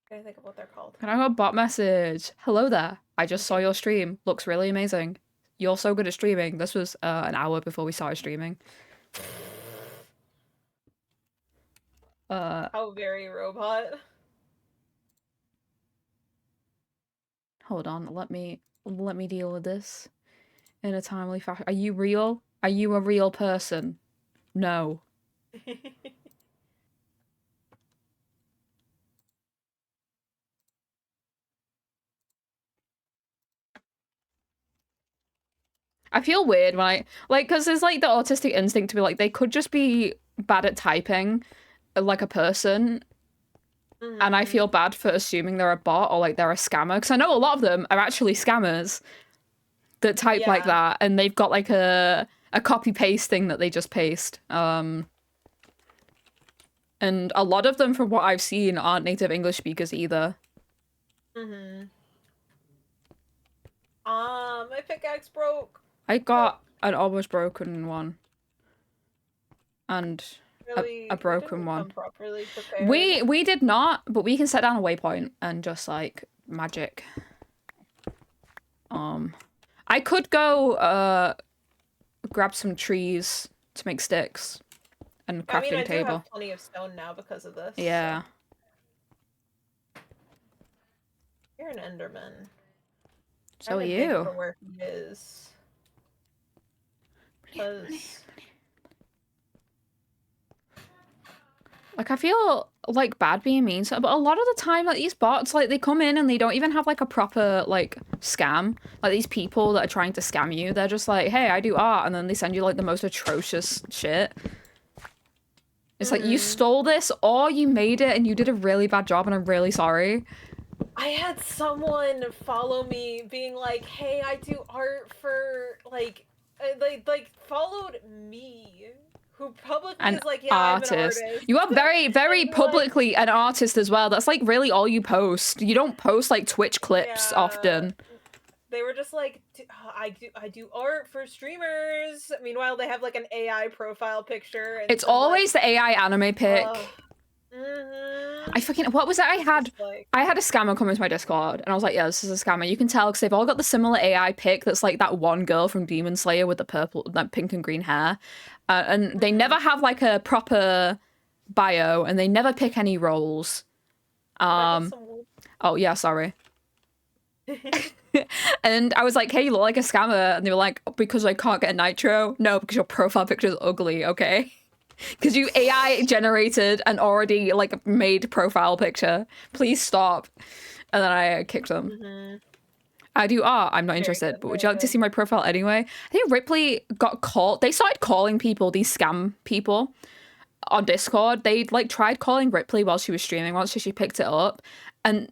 A: can't think of what they're called.
B: Can I have a bot message? Hello there. I just saw your stream. Looks really amazing. You're so good at streaming. This was an hour before we started streaming.
A: How very robot.
B: Hold on, let me deal with this in a timely fashion. Are you real? Are you a real person? No. I feel weird when I because there's like the autistic instinct to be like they could just be bad at typing like a person. And I feel bad for assuming they're a bot or like they're a scammer because I know a lot of them are actually scammers that type like that and they've got like a copy paste thing that they just paste. And a lot of them, from what I've seen, aren't native English speakers either.
A: My pickaxe broke.
B: I got an almost broken one. And
A: Really,
B: a broken one.
A: Properly prepared.
B: We did not, but we can set down a waypoint and just like magic. I could go grab some trees to make sticks and crafting table.
A: I do have plenty of stone now because of this.
B: Yeah.
A: So. You're an Enderman.
B: So are you.
A: For where he is. Because...
B: Like, I feel, like, bad being mean to her, but a lot of the time, like, these bots, like, they come in and they don't even have, like, a proper, like, scam. Like, these people that are trying to scam you, they're just like, hey, I do art, and then they send you, like, the most atrocious shit. It's like, you stole this, or you made it, and you did a really bad job, and I'm really sorry.
A: I had someone follow me being like, hey, I do art for, like, followed me. Who publicly is like, yeah,
B: artist.
A: I'm an artist.
B: You are very, very
A: And,
B: publicly an artist as well. That's like really all you post. You don't post like Twitch clips often.
A: They were just like, I do art for streamers. Meanwhile, they have like an AI profile picture. And
B: it's always
A: like,
B: the AI anime pic. I fucking, what was it I had? I had a scammer come into my Discord, and I was like, yeah, this is a scammer. You can tell because they've all got the similar AI pic that's like that one girl from Demon Slayer with the purple, like pink and green hair. And they never have like a proper bio, and they never pick any roles. Oh yeah, sorry. And I was like, hey, you look like a scammer. And they were like, because I can't get a nitro. No, because your profile picture is ugly, okay? Because you AI generated an already like made profile picture. Please stop. And then I kicked them. I do art. I'm not interested, but would you like to see my profile anyway? I think Ripley got called. They started calling people these scam people on Discord. They like tried calling Ripley while she was streaming once, so she picked it up, and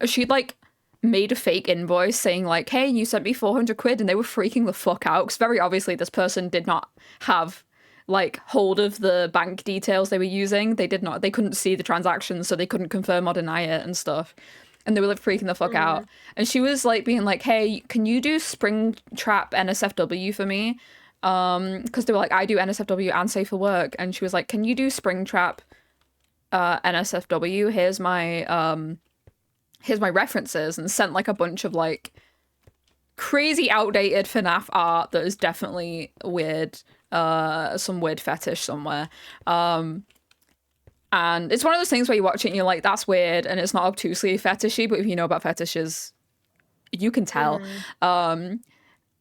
B: she'd like made a fake invoice saying like, hey, you sent me 400 quid, and they were freaking the fuck out because very obviously this person did not have like hold of the bank details they were using. They couldn't see the transactions, so they couldn't confirm or deny it and stuff. And they were like freaking the fuck out. And she was like being like, hey, can you do Springtrap NSFW for me? Because they were like, I do NSFW and Safe for Work. And she was like, can you do Springtrap NSFW? Here's my references, and sent like a bunch of like crazy outdated FNAF art that is definitely weird. Some weird fetish somewhere. And it's one of those things where you watch it and you're like, that's weird, and it's not obtusely fetishy, but if you know about fetishes, you can tell. And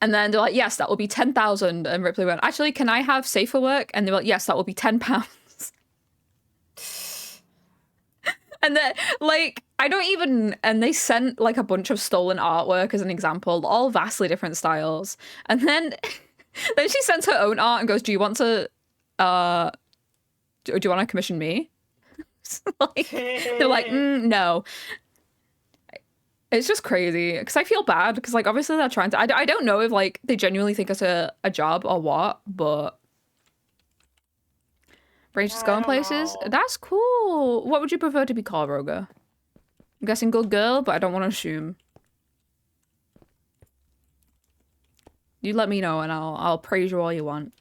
B: then they're like, yes, that will be 10,000. And Ripley went, actually, can I have Safer Work? And they were like, yes, that will be £10. And then, like, and they sent, like, a bunch of stolen artwork as an example, all vastly different styles. And then she sends her own art and goes, do you want to commission me? Like, they're like, no. It's just crazy because I feel bad because like obviously they're trying to. I don't know if like they genuinely think it's a job or what, but Rachel's going places. Know. That's cool. What would you prefer to be called, Roga? I'm guessing good girl, but I don't want to assume. You let me know and I'll praise you all you want.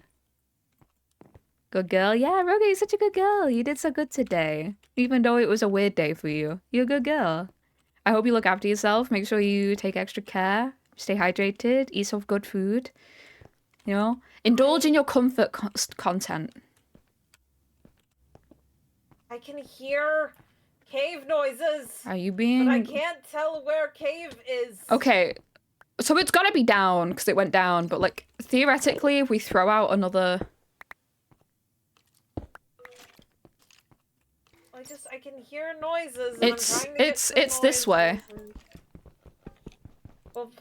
B: Good girl. Yeah, Roga, you're such a good girl. You did so good today. Even though it was a weird day for you. You're a good girl. I hope you look after yourself. Make sure you take extra care. Stay hydrated. Eat some good food. You know? Indulge in your comfort content.
A: I can hear cave noises.
B: Are you being...
A: But I can't tell where cave is.
B: Okay. So it's gotta be down, because it went down. But, like, theoretically, if we throw out another...
A: I can hear noises. And
B: It's this way.
A: Well,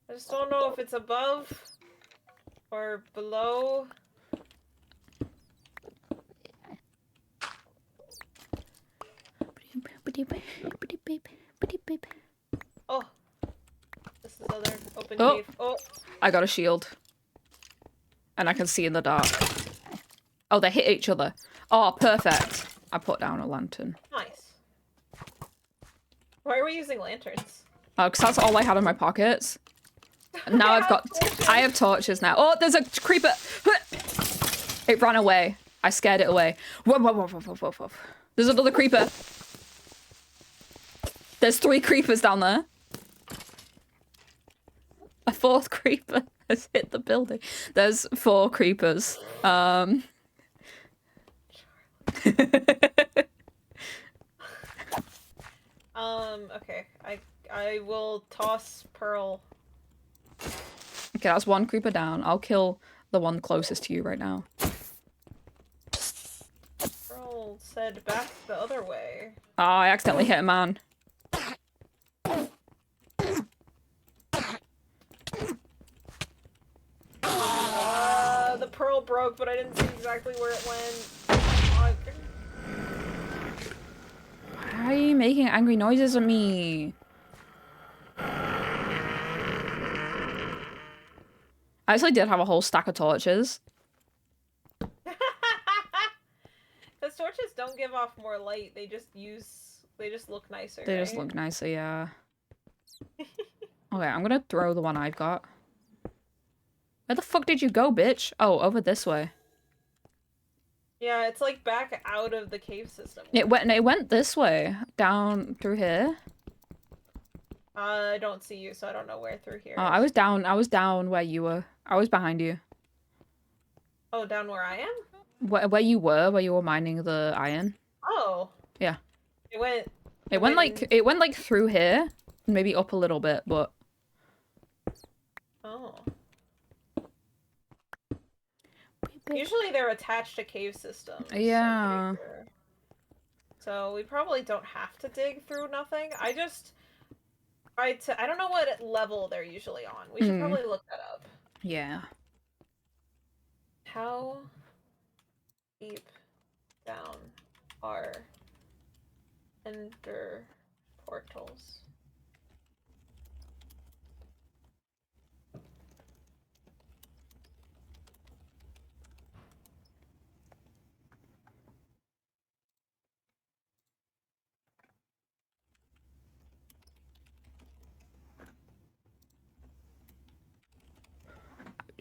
A: I just don't know if it's above or below. Oh, this is other open cave. Oh,
B: I got a shield, and I can see in the dark. Oh, they hit each other. Oh, perfect. I put down a lantern.
A: Nice. Why are we using lanterns?
B: Oh, because that's all I had in my pockets. And now I have torches now. Oh, there's a creeper. It ran away. I scared it away. Whoa, whoa, whoa, whoa, whoa, whoa. There's another creeper. There's 3 creepers down there. A 4th creeper has hit the building. There's 4 creepers.
A: Okay. I will toss Pearl.
B: Okay, that's 1 creeper down. I'll kill the one closest to you right now.
A: portal said back the other way.
B: Oh, I accidentally hit a man.
A: The pearl broke, but I didn't see exactly where it went.
B: Why are you making angry noises at me? I actually did have a whole stack of torches.
A: Because torches don't give off more light, they just look nicer,
B: They
A: right?
B: just look nicer, yeah. Okay, I'm gonna throw the one I've got. Where the fuck did you go, bitch? Oh, over this way.
A: Yeah, it's like back out of the cave system.
B: It went this way. Down through here.
A: I don't see you, so I don't know where through here.
B: I was down where you were. I was behind you.
A: Oh, down where I am?
B: Where you were mining the iron.
A: Oh.
B: Yeah.
A: It went
B: like through here. Maybe up a little bit, but
A: oh. Usually they're attached to cave systems.
B: Yeah.
A: So we probably don't have to dig through nothing. I just tried to... I don't know what level they're usually on. We should probably look that up.
B: Yeah.
A: How deep down are ender portals?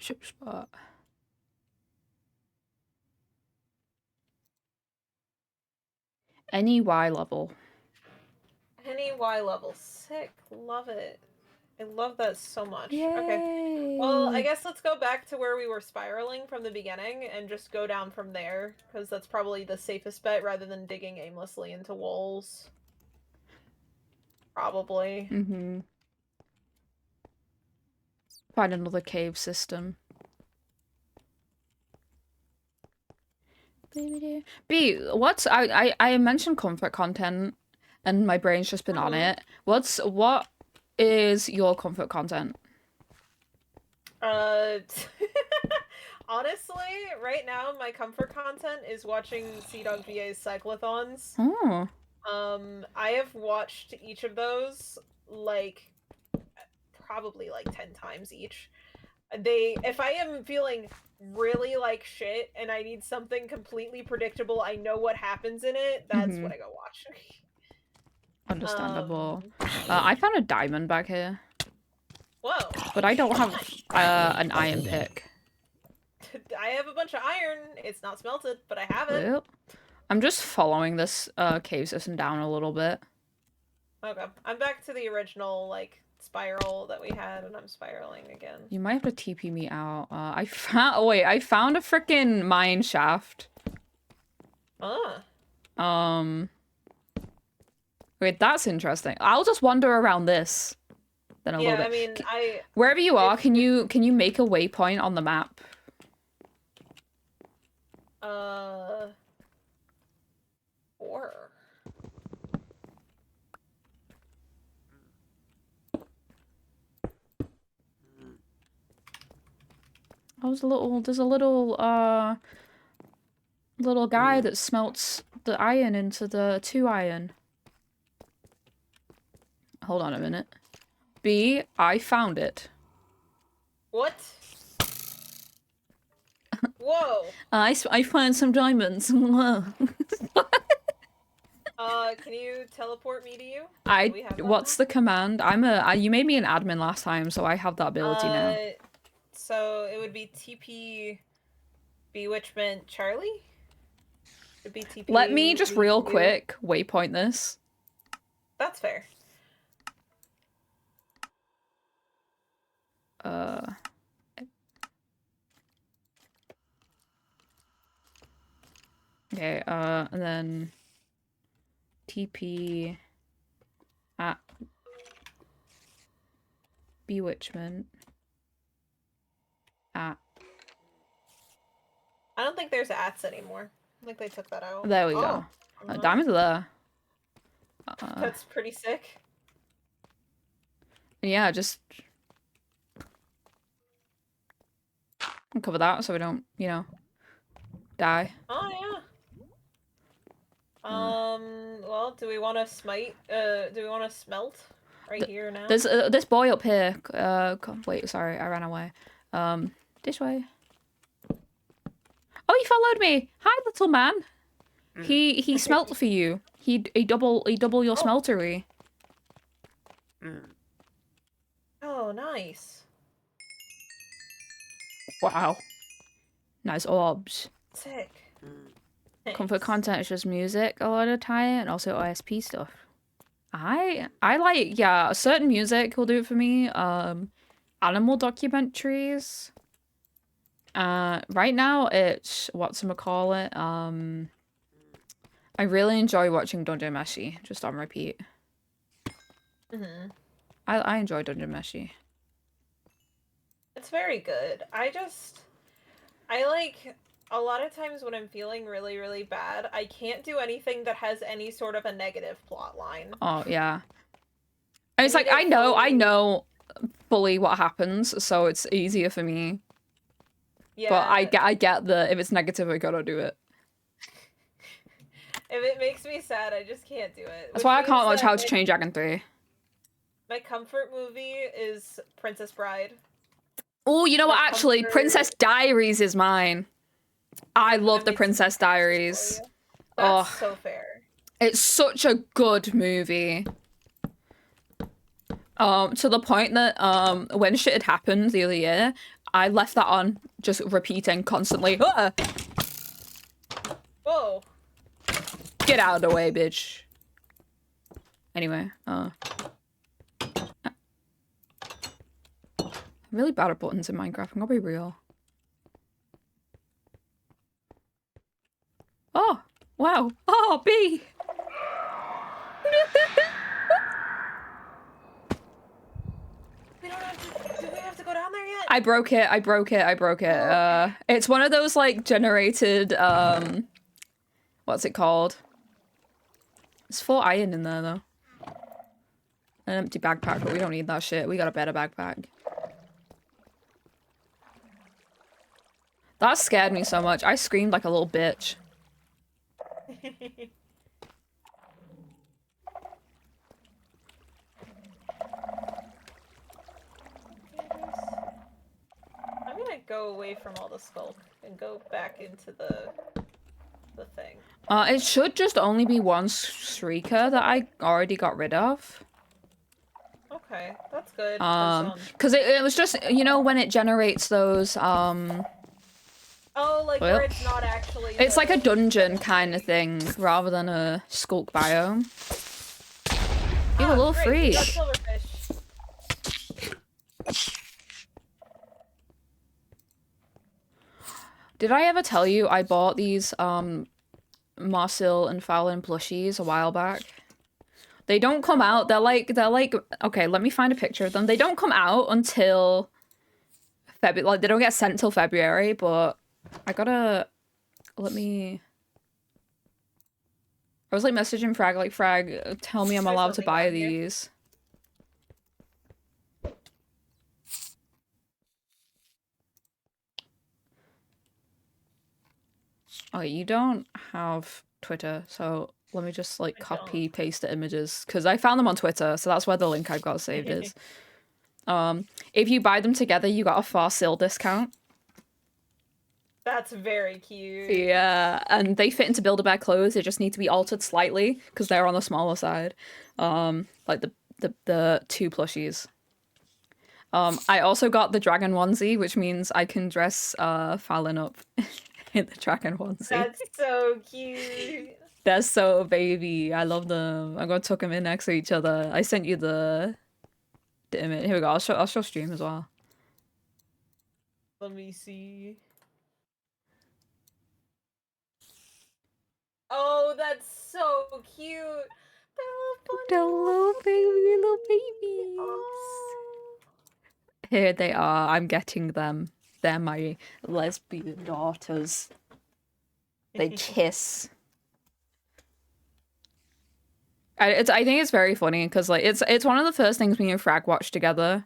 B: Ship spot. Any Y level.
A: Any Y level. Sick. Love it. I love that so much.
B: Yay.
A: Okay. Well, I guess let's go back to where we were spiraling from the beginning and just go down from there, because that's probably the safest bet rather than digging aimlessly into walls. Probably.
B: Find another cave system. B, I mentioned comfort content and my brain's just been on it. What is your comfort content?
A: Honestly, right now my comfort content is watching Sea-Dog VA's cyclothons.
B: Oh.
A: I have watched each of those like probably like 10 times each. If I am feeling really like shit and I need something completely predictable, I know what happens in it, that's what I go watch.
B: Understandable. I found a diamond back here.
A: Whoa.
B: But I don't have an iron pick.
A: I have a bunch of iron. It's not smelted, but I have it.
B: Well, I'm just following this cave system down a little bit.
A: Okay. I'm back to the original, like, spiral that we had, and I'm spiraling again.
B: You might have to TP me out. I found a freaking mine shaft. Wait, that's interesting. I'll just wander around this. Then a little bit.
A: I mean,
B: wherever you are, can you make a waypoint on the map?
A: Or
B: there's a little guy that smelts the iron into the 2 iron. Hold on a minute. B, I found it.
A: what? Whoa.
B: I found some diamonds.
A: Can you teleport me to you?
B: What's the command? You made me an admin last time, so I have that ability now.
A: So it would be TP Bewitchment Charlie? It'd be TP.
B: Let me just real quick waypoint this.
A: That's fair.
B: Okay, and then TP at Bewitchment at...
A: I don't think there's ats anymore. I think they took that out.
B: There we go. Diamond's there.
A: That's pretty sick.
B: Yeah, just cover that so we don't, you know, die.
A: Oh yeah. Well, do we want to smite? Do we want to smelt right here now?
B: There's this boy up here. Wait, sorry, I ran away. This way. Oh, he followed me. Hi, little man. He smelt for you. He double your smeltery.
A: Oh, nice.
B: Wow. Nice orbs.
A: Sick.
B: Comfort content is just music a lot of the time, and also OSP stuff. I like, yeah, certain music will do it for me. Animal documentaries. Right now it's whatchamacallit. I really enjoy watching Dungeon Meshi, just on repeat. I enjoy Dungeon Meshi.
A: It's very good. I like, a lot of times when I'm feeling really, really bad, I can't do anything that has any sort of a negative plot line.
B: Oh, yeah. And it's like, I know fully what happens, so it's easier for me. Yeah. But I get that if it's negative, I gotta do it.
A: If it makes me sad, I just can't do it.
B: That's why I can't watch How to Train Dragon 3.
A: My comfort movie is Princess Bride.
B: Oh, you know what? Actually, Princess Diaries is mine. I love the Princess Diaries.
A: That's so fair.
B: It's such a good movie. To the point that when shit had happened the other year, I left that on, just repeating constantly. Ah!
A: Whoa.
B: Get out of the way, bitch. Anyway, I'm really bad at buttons in Minecraft, I'm gonna be real. Oh, wow. Oh, B!
A: Do we have to go down there yet?
B: I broke it.
A: Oh.
B: It's one of those, like, generated, what's it called? It's full iron in there, though. An empty backpack, but we don't need that shit. We got a better backpack. That scared me so much. I screamed like a little bitch.
A: I'm gonna go away from all the skulk and go back into the thing.
B: It should just only be one streaker that I already got rid of.
A: Okay, that's good.
B: Because it was just, you know, when it generates those,
A: Oh, like where it's not actually...
B: It's like a dungeon kind of thing, rather than a skulk biome. You're a little freak. Did I ever tell you I bought these, Marcel and Fallon plushies a while back? They don't come out, they're like, okay, let me find a picture of them. They don't come out until February, like, they don't get sent till February, but I gotta, I was like messaging Frag, like, Frag, tell me I'm allowed to buy these. Oh, you don't have Twitter, so let me just, like, copy paste the images, because I found them on Twitter, so that's where the link I've got saved is. If you buy them together, you got a Farsil discount.
A: That's very cute.
B: Yeah, and they fit into Build-A-Bear clothes, they just need to be altered slightly, because they're on the smaller side. Like the two plushies. I also got the dragon onesie, which means I can dress Fallon up in the dragon onesie.
A: That's so cute.
B: They're so baby. I love them. I'm gonna tuck them in next to each other. I sent you the image. Here we go. I'll show stream as well.
A: Let me see. Oh, that's so cute.
B: They're little babies.
A: Oh.
B: Here they are. I'm getting them. They're my lesbian daughters. They kiss. I think it's very funny because like it's one of the first things me and Frag watched together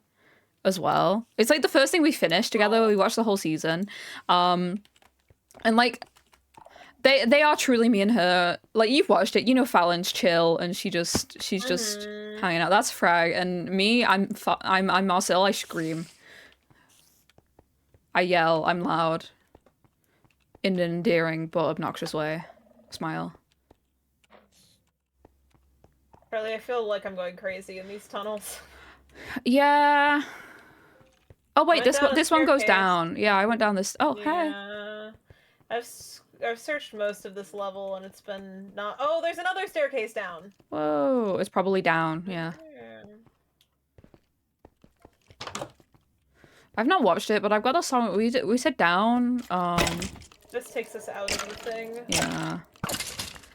B: as well. It's like the first thing we finished together. We watched the whole season. And like they are truly me and her. Like you've watched it, you know Fallon's chill and she's just hanging out. That's Frag and me, I'm Marcel, I scream. I yell, I'm loud. In an endearing but obnoxious way. Smile.
A: Charlie, I feel like I'm going crazy in these tunnels.
B: Yeah. Oh wait, this one goes down. Yeah, I went down this. Oh,
A: yeah. Hey. I've searched most of this level and it's been not. Oh, there's another staircase down.
B: Whoa, it's probably down. Yeah. I've not watched it, but I've got a song. We said down.
A: This takes us out of the thing.
B: Yeah.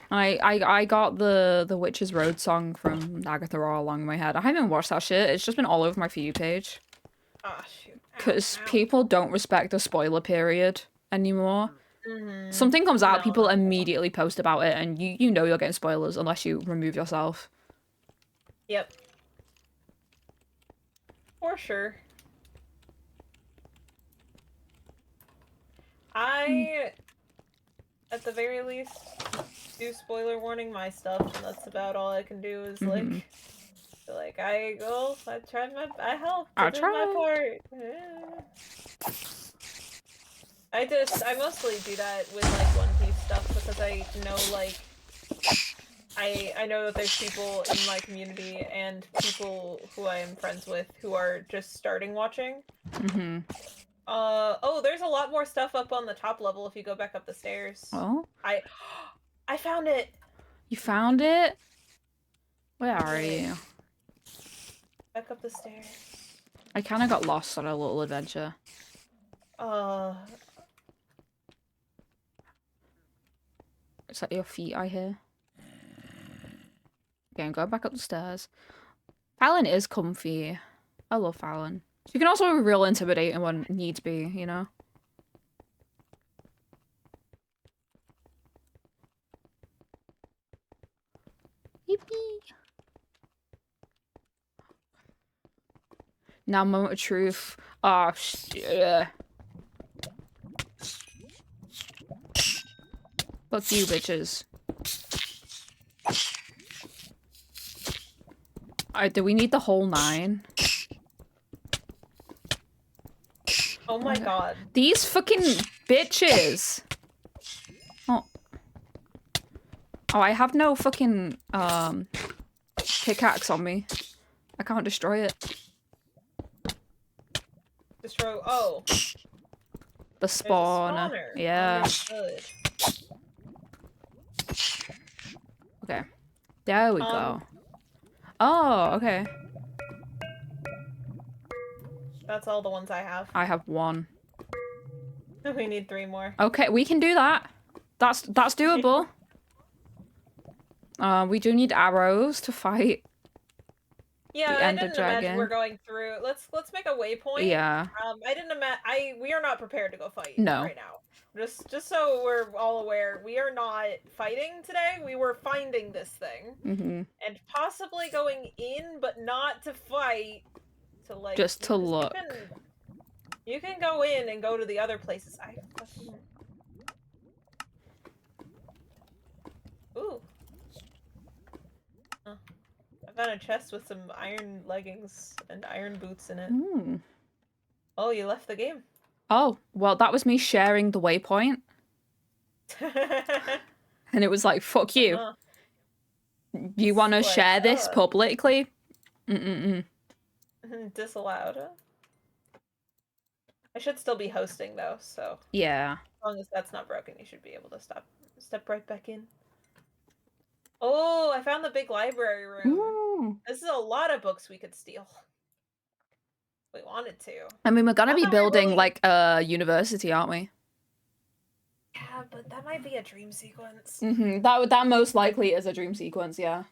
B: I got the Witch's Road song from Agatha all along in my head. I haven't watched that shit. It's just been all over my For You page.
A: Ah, shoot.
B: Because people don't respect the spoiler period anymore. Something comes out, people immediately post about it, and you know you're getting spoilers unless you remove yourself.
A: Yep. For sure. At the very least, do spoiler warning my stuff, and that's about all I can do is like I helped. I did my part. I mostly do that with like One Piece stuff because I know like I know that there's people in my community and people who I am friends with who are just starting watching. Oh, there's a lot more stuff up on the top level if you go back up the stairs.
B: Oh?
A: I found it! You
B: found it? Where are you?
A: Back up the stairs.
B: I kind of got lost on a little adventure. Is that your feet I hear? Okay, I'm going back up the stairs. Fallon is comfy. I love Fallon. She can also be real intimidating when needs be, you know? Yippee! Now, moment of truth. Oh, shit. Fuck you, bitches. Alright, do we need the whole 9?
A: Oh my god.
B: These fucking bitches! Oh. Oh, I have no fucking, pickaxe on me. I can't destroy it.
A: Destroy- oh.
B: The spawner. Yeah.
A: Understood.
B: Okay. There we go. Oh, okay.
A: That's all the ones I have.
B: I have 1.
A: We need 3 more.
B: Okay, we can do that. That's doable. We do need arrows to fight.
A: Yeah, I didn't imagine we're going through. Let's make a waypoint.
B: Yeah.
A: I didn't imagine. We are not prepared to go fight right now. Just so we're all aware, we are not fighting today. We were finding this thing and possibly going in, but not to fight. To like
B: just to look.
A: You can go in and go to the other places. Ooh. I found a chest with some iron leggings and iron boots in it.
B: Ooh.
A: Oh, you left the game.
B: Oh, well, that was me sharing the waypoint. And it was like, fuck you. You want to share this publicly?
A: Disallowed. I should still be hosting, though, so...
B: Yeah.
A: As long as that's not broken, you should be able to step right back in. Oh, I found the big library room.
B: Ooh.
A: This is a lot of books we could steal. We wanted to.
B: I mean, we're gonna be building, like, a university, aren't we?
A: Yeah, but that might be a dream sequence.
B: That most likely is a dream sequence, yeah.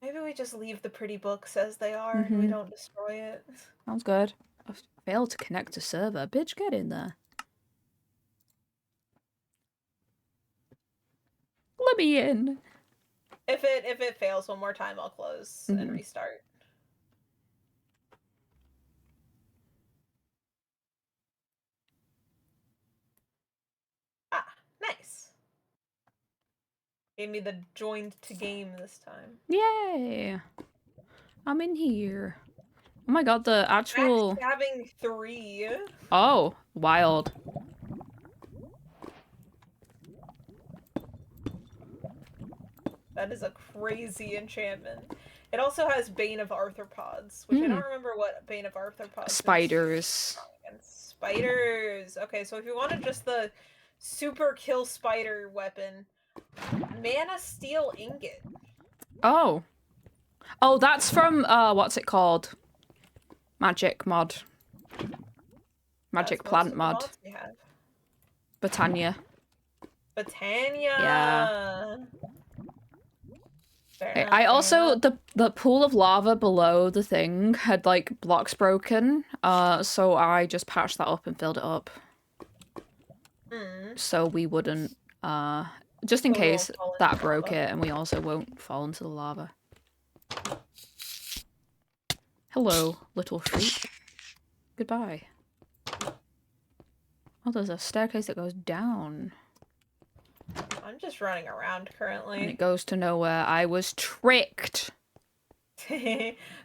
A: Maybe we just leave the pretty books as they are and we don't destroy it.
B: Sounds good. I've failed to connect to server. Bitch, get in there. let me in.
A: If it fails one more time, I'll close and restart. Ah, nice. Gave me the joined to game this time.
B: Yay! I'm in here. Oh my god, the actual...
A: Having 3.
B: Oh, wild.
A: That is a crazy enchantment. It also has Bane of Arthropods, which I don't remember what Bane of Arthropods
B: Spiders.
A: is. Spiders. Okay, so if you wanted just the super kill spider weapon, Mana Steel Ingot.
B: Oh. Oh, that's from, what's it called? Magic mod. Magic plant mod. Botania.
A: Yeah.
B: Okay, I also, the pool of lava below the thing had, like, blocks broken, so I just patched that up and filled it up. So we wouldn't, just in case that broke it, and we also won't fall into the lava. Hello, little freak. Goodbye. Oh, there's a staircase that goes down.
A: I'm just running around currently.
B: And it goes to nowhere. I was tricked.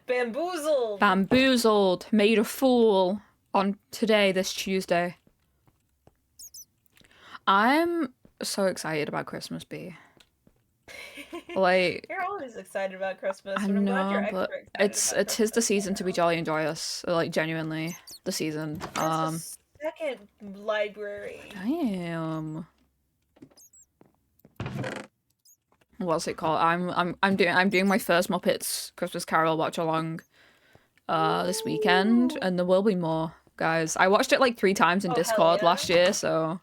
A: Bamboozled.
B: Bamboozled. Made a fool on today, this Tuesday. I'm so excited about Christmas, B. Like,
A: you're always excited about Christmas.
B: I know, but it is the season to be jolly and joyous. Like, genuinely, the season.
A: That's the second library.
B: Damn. What's it called? I'm doing my first Muppets Christmas Carol watch along this weekend, and there will be more, guys. I watched it like 3 times in Discord last year, so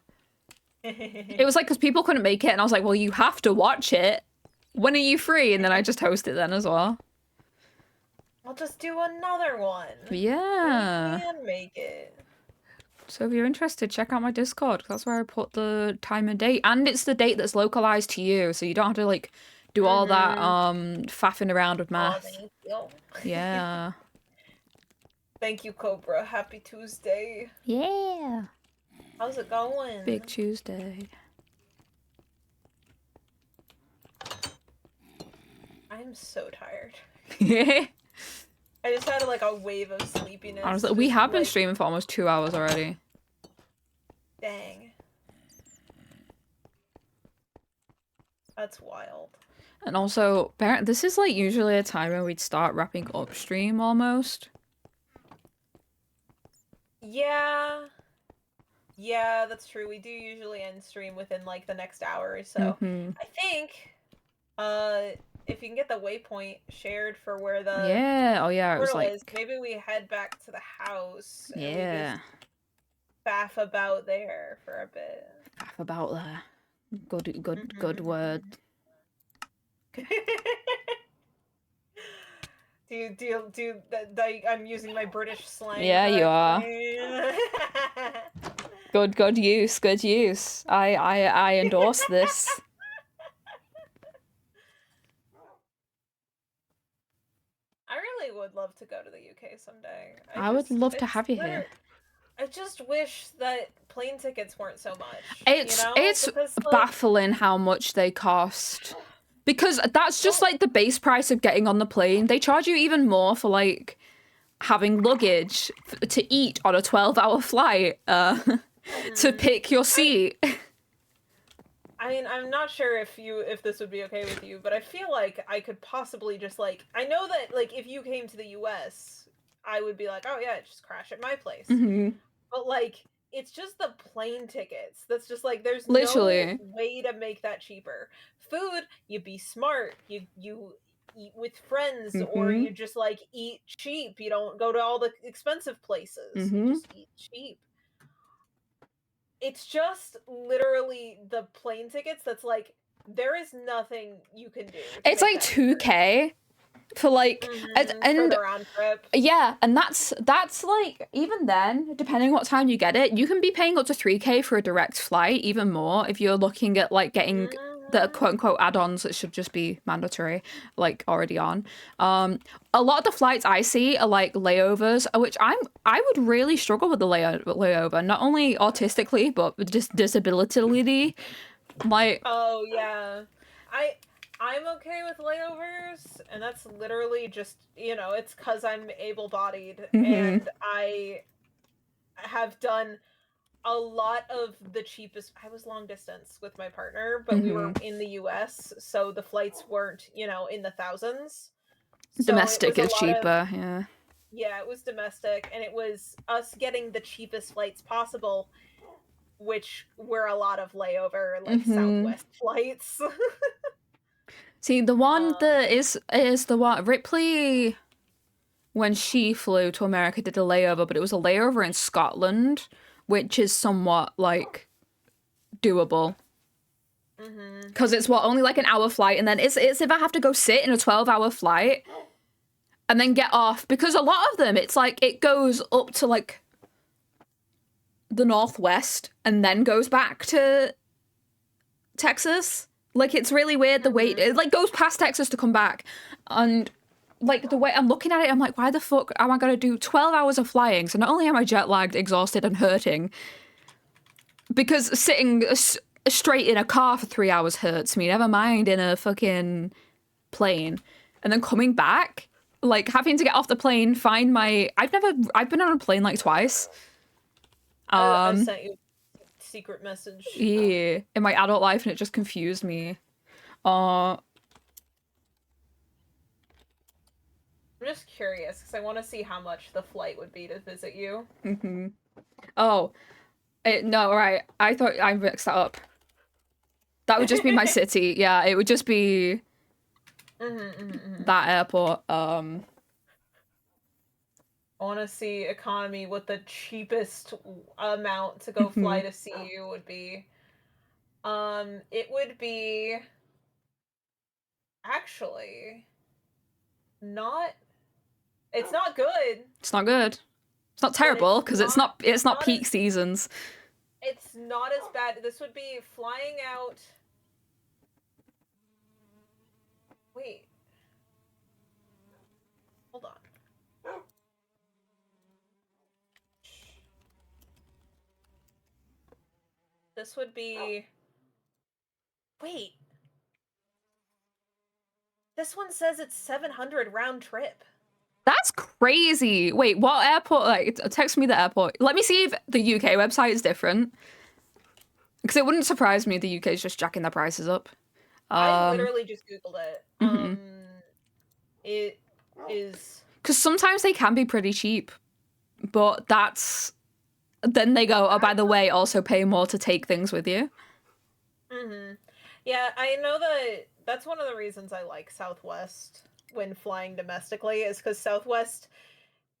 B: it was like because people couldn't make it, and I was like, well, you have to watch it. When are you free? And then I just host it then as well.
A: I'll just do another one.
B: Yeah.
A: We can make it.
B: So if you're interested, check out my Discord. That's where I put the time and date. And it's the date that's localized to you, so you don't have to, like, do all that, faffing around with math.
A: Oh, thank you.
B: Yeah.
A: Thank you, Cobra. Happy Tuesday.
B: Yeah.
A: How's it going?
B: Big Tuesday.
A: I'm so tired.
B: Yeah.
A: I just had like a wave of sleepiness.
B: Honestly, we have been streaming for almost 2 hours already.
A: Dang. That's wild.
B: And also, this is like usually a time when we'd start wrapping up stream almost.
A: Yeah. Yeah, that's true. We do usually end stream within like the next hour or so. I think, if you can get the waypoint shared for where the
B: it was like
A: is, maybe we head back to the house.
B: Yeah.
A: And we just faff about there for a bit.
B: Faff about there. Good word.
A: I'm using my British slang.
B: Yeah, you are. Good use. Good use. I endorse this.
A: I really would love to go to the UK someday.
B: I would love to have you here.
A: I just wish that plane tickets weren't so much.
B: It's because, baffling how much they cost. Because that's just like the base price of getting on the plane. They charge you even more for like having luggage to eat on a 12-hour flight to pick your seat.
A: I mean, I'm not sure if this would be okay with you, but I feel like I could possibly just like, I know that like if you came to the US, I would be like, oh yeah, just crash at my place. But like, it's just the plane tickets. That's just like, there's no way to make that cheaper. Food, you be smart. You eat with friends, or you just like eat cheap. You don't go to all the expensive places. You just eat cheap. It's just literally the plane tickets that's like, there is nothing you can do.
B: It's like $2K for like and
A: for the round trip.
B: Yeah, and that's like, even then, depending what time you get it, you can be paying up to $3K for a direct flight, even more if you're looking at like getting the quote-unquote add-ons that should just be mandatory, like already on. A lot of the flights I see are like layovers, which I would really struggle with the layover, not only autistically but just disability. Like,
A: oh yeah, I'm okay with layovers, and that's literally just, you know, it's because I'm able-bodied, and I have done a lot of the cheapest. I was long distance with my partner, but we were in the US, so the flights weren't, you know, in the thousands. So
B: domestic is cheaper, yeah.
A: Yeah, it was domestic, and it was us getting the cheapest flights possible, which were a lot of layover, like Southwest flights.
B: See, the one that is the one Ripley, when she flew to America, did a layover, but it was a layover in Scotland, which is somewhat like doable. Because it's only like an hour flight, and then it's if I have to go sit in a 12-hour flight and then get off, because a lot of them it's like it goes up to like the Northwest and then goes back to Texas. Like, it's really weird the way it like goes past Texas to come back, and like the way I'm looking at it, I'm like, why the fuck am I gonna do 12 hours of flying? So not only am I jet lagged, exhausted, and hurting, because sitting straight in a car for 3 hours hurts me, never mind in a fucking plane. And then coming back, like having to get off the plane, find my I've been on a plane like twice.
A: I sent you a secret message.
B: Yeah, in my adult life, and it just confused me.
A: I'm just curious, because I want to see how much the flight would be to visit you.
B: Oh, no, right. I thought I mixed that up. That would just be my city. Yeah, it would just be that airport. I
A: want to see economy, what the cheapest amount to go fly to see you would be. It would be actually not. It's not good.
B: It's not good. It's not terrible, because it's not peak seasons.
A: It's not as bad. This would be flying out. Wait. Hold on. This would be. Wait. This one says it's 700 round trip.
B: That's crazy. Wait, what airport? Like, text me the airport. Let me see if the UK website is different. Because it wouldn't surprise me if the UK is just jacking their prices up.
A: I literally just Googled it. It is...
B: Because sometimes they can be pretty cheap. But that's... Then they go, oh, by the way, also pay more to take things with you.
A: Yeah, I know that that's one of the reasons I like Southwest when flying domestically, is because Southwest,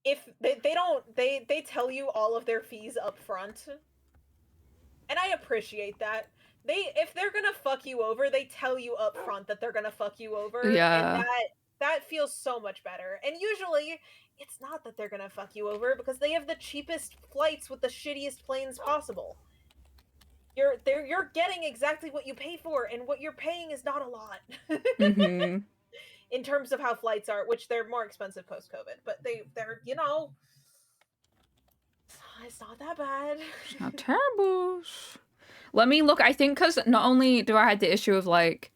A: if they tell you all of their fees up front, and I appreciate that. If they're gonna fuck you over, they tell you up front that they're gonna fuck you over.
B: Yeah.
A: And that feels so much better. And usually it's not that they're gonna fuck you over, because they have the cheapest flights with the shittiest planes possible. You're getting exactly what you pay for, and what you're paying is not a lot. In terms of how flights are, which they're more expensive post-COVID, but they're, you know, it's not that bad.
B: It's not terrible. Let me look. I think because not only do I have the issue of like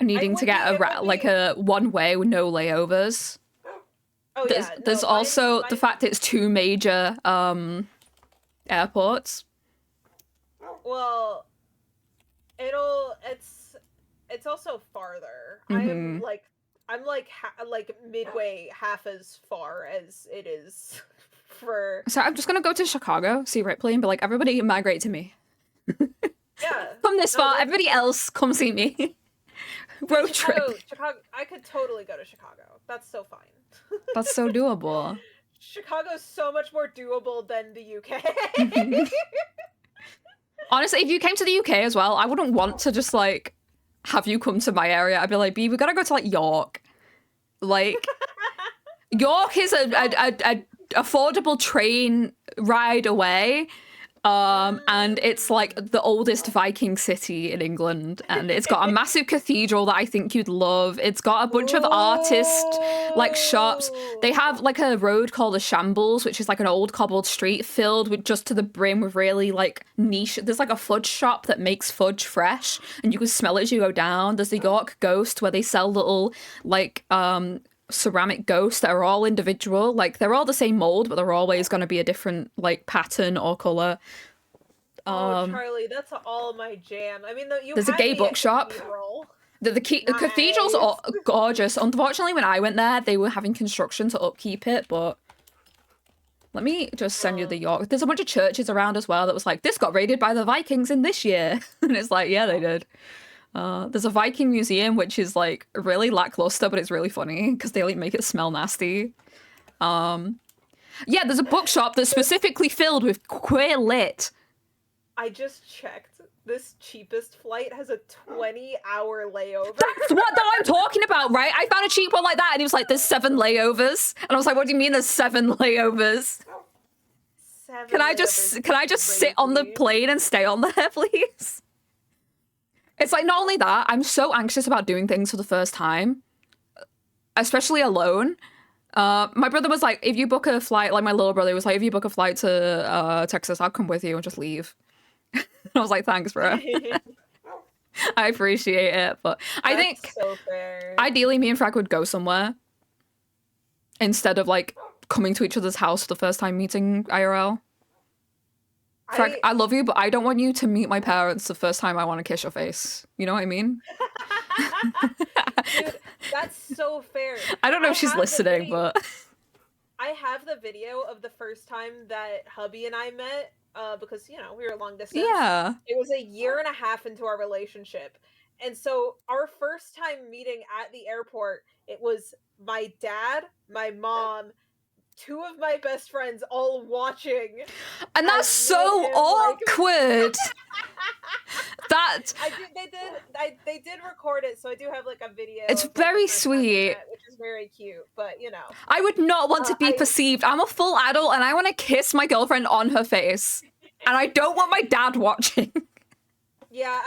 B: needing to get a one-way with no layovers.
A: Oh yeah.
B: There's also the fact it's two major airports.
A: Well, it's also farther. I'm like midway, half as far as it is for.
B: So I'm just gonna go to Chicago, see Ripley, and be like, everybody migrate to me.
A: Yeah.
B: Come this far, everybody else come see me. Road trip.
A: Chicago. I could totally go to Chicago. That's so fine.
B: That's so doable.
A: Chicago's so much more doable than the UK.
B: Honestly, if you came to the UK as well, I wouldn't want to just like have you come to my area. I'd be like, B, we gotta go to like York. Like, York is a affordable train ride away. And it's like the oldest Viking city in England, and it's got a massive cathedral that I think you'd love. It's got a bunch of artist like shops. They have like a road called the Shambles, which is like an old cobbled street filled with just to the brim with really like niche. There's like a fudge shop that makes fudge fresh, and you can smell it as you go down. There's the York Ghost where they sell little like ceramic ghosts that are all individual. Like they're all the same mold, but they're always going to be a different like pattern or color.
A: Oh, Charlie, that's all my jam. I mean,
B: there's a gay bookshop. The cathedral's are gorgeous. Unfortunately, when I went there, they were having construction to upkeep it, but let me just send you the York. There's a bunch of churches around as well that was like, this got raided by the Vikings in this year. And it's like, yeah, they did. There's a Viking museum, which is like really lackluster, but it's really funny because they like make it smell nasty. Yeah, there's a bookshop that's specifically filled with queer lit.
A: I just checked. This cheapest flight has a 20-hour layover.
B: That's what I'm talking about, right? I found a cheap one like that, and he was like, there's 7 layovers. And I was like, what do you mean there's 7 layovers? Can I just sit on the plane and stay on there, please? It's like, not only that, I'm so anxious about doing things for the first time, especially alone. My brother was like, if you book a flight, like my little brother was like, if you book a flight to Texas, I'll come with you and just leave. And I was like, thanks, bro. I appreciate it, but I think
A: so fair.
B: Ideally me and Frag would go somewhere instead of like coming to each other's house for the first time meeting IRL. Frag, I love you, but I don't want you to meet my parents the first time I want to kiss your face. You know what I mean?
A: Dude, that's so fair.
B: I don't know if she's listening, but...
A: I have the video of the first time that hubby and I met, because, you know, we were long distance.
B: Yeah.
A: It was a year and a half into our relationship. And so our first time meeting at the airport, it was my dad, my mom, 2 of my best friends all watching.
B: And that's so awkward.
A: They did record it, so I do have like a video.
B: It's very sweet.
A: Which is very cute, but you know.
B: I would not want to be perceived. I'm a full adult and I want to kiss my girlfriend on her face. And I don't want my dad watching.
A: Yeah,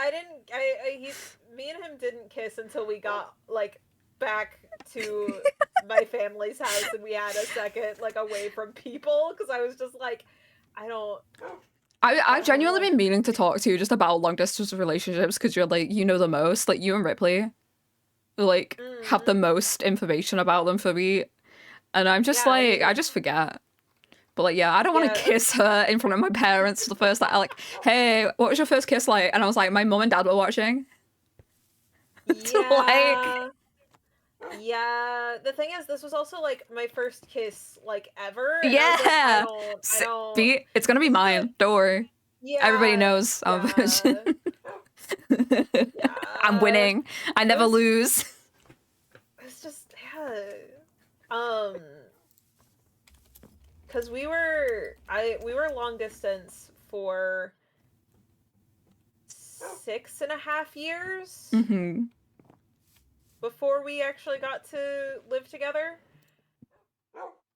A: me and him didn't kiss until we got like back to my family's house and we had a second like away from people because I was just like, I've
B: genuinely been meaning to talk to you just about long distance relationships because you're like, you know the most, like you and Ripley like have the most information about them for me, and I'm just I just forget. But like, yeah, I don't want to kiss her in front of my parents the first time. Like, hey, what was your first kiss like? And I was like, my mom and dad were watching.
A: Yeah, the thing is, this was also like my first kiss like ever.
B: Yeah, it's gonna be mine. Don't worry.
A: Yeah,
B: everybody knows I'm a virgin. I'm winning. I never lose.
A: It's just because we were long distance for 6.5 years.
B: Mm-hmm.
A: Before we actually got to live together.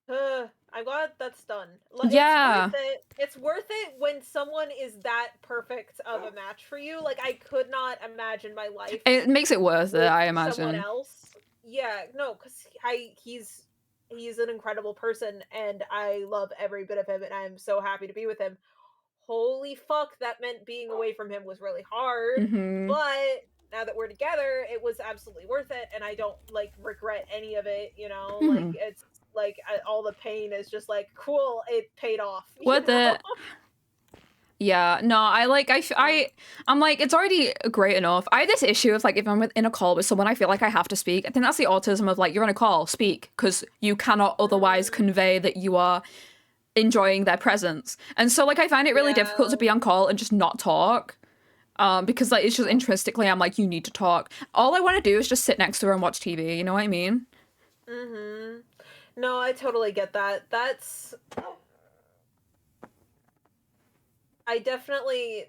A: I'm glad that's done.
B: Yeah.
A: It's worth it when someone is that perfect of a match for you. Like, I could not imagine my life.
B: It makes it worth it, I imagine.
A: Someone else. Yeah, no, because he's an incredible person, and I love every bit of him, and I'm so happy to be with him. Holy fuck, that meant being away from him was really hard, but... now that we're together, it was absolutely worth it, and I don't like regret any of it. You know, like it's like all the pain is just like cool. It paid off.
B: Worth it. Yeah, no, I'm like it's already great enough. I have this issue of like if I'm in a call with someone, I feel like I have to speak. I think that's the autism of like you're on a call, speak, because you cannot otherwise convey that you are enjoying their presence. And so like I find it really difficult to be on call and just not talk. Because like it's just intrinsically I'm like, you need to talk. All I want to do is just sit next to her and watch TV, you know what I mean?
A: No, I totally get that. I definitely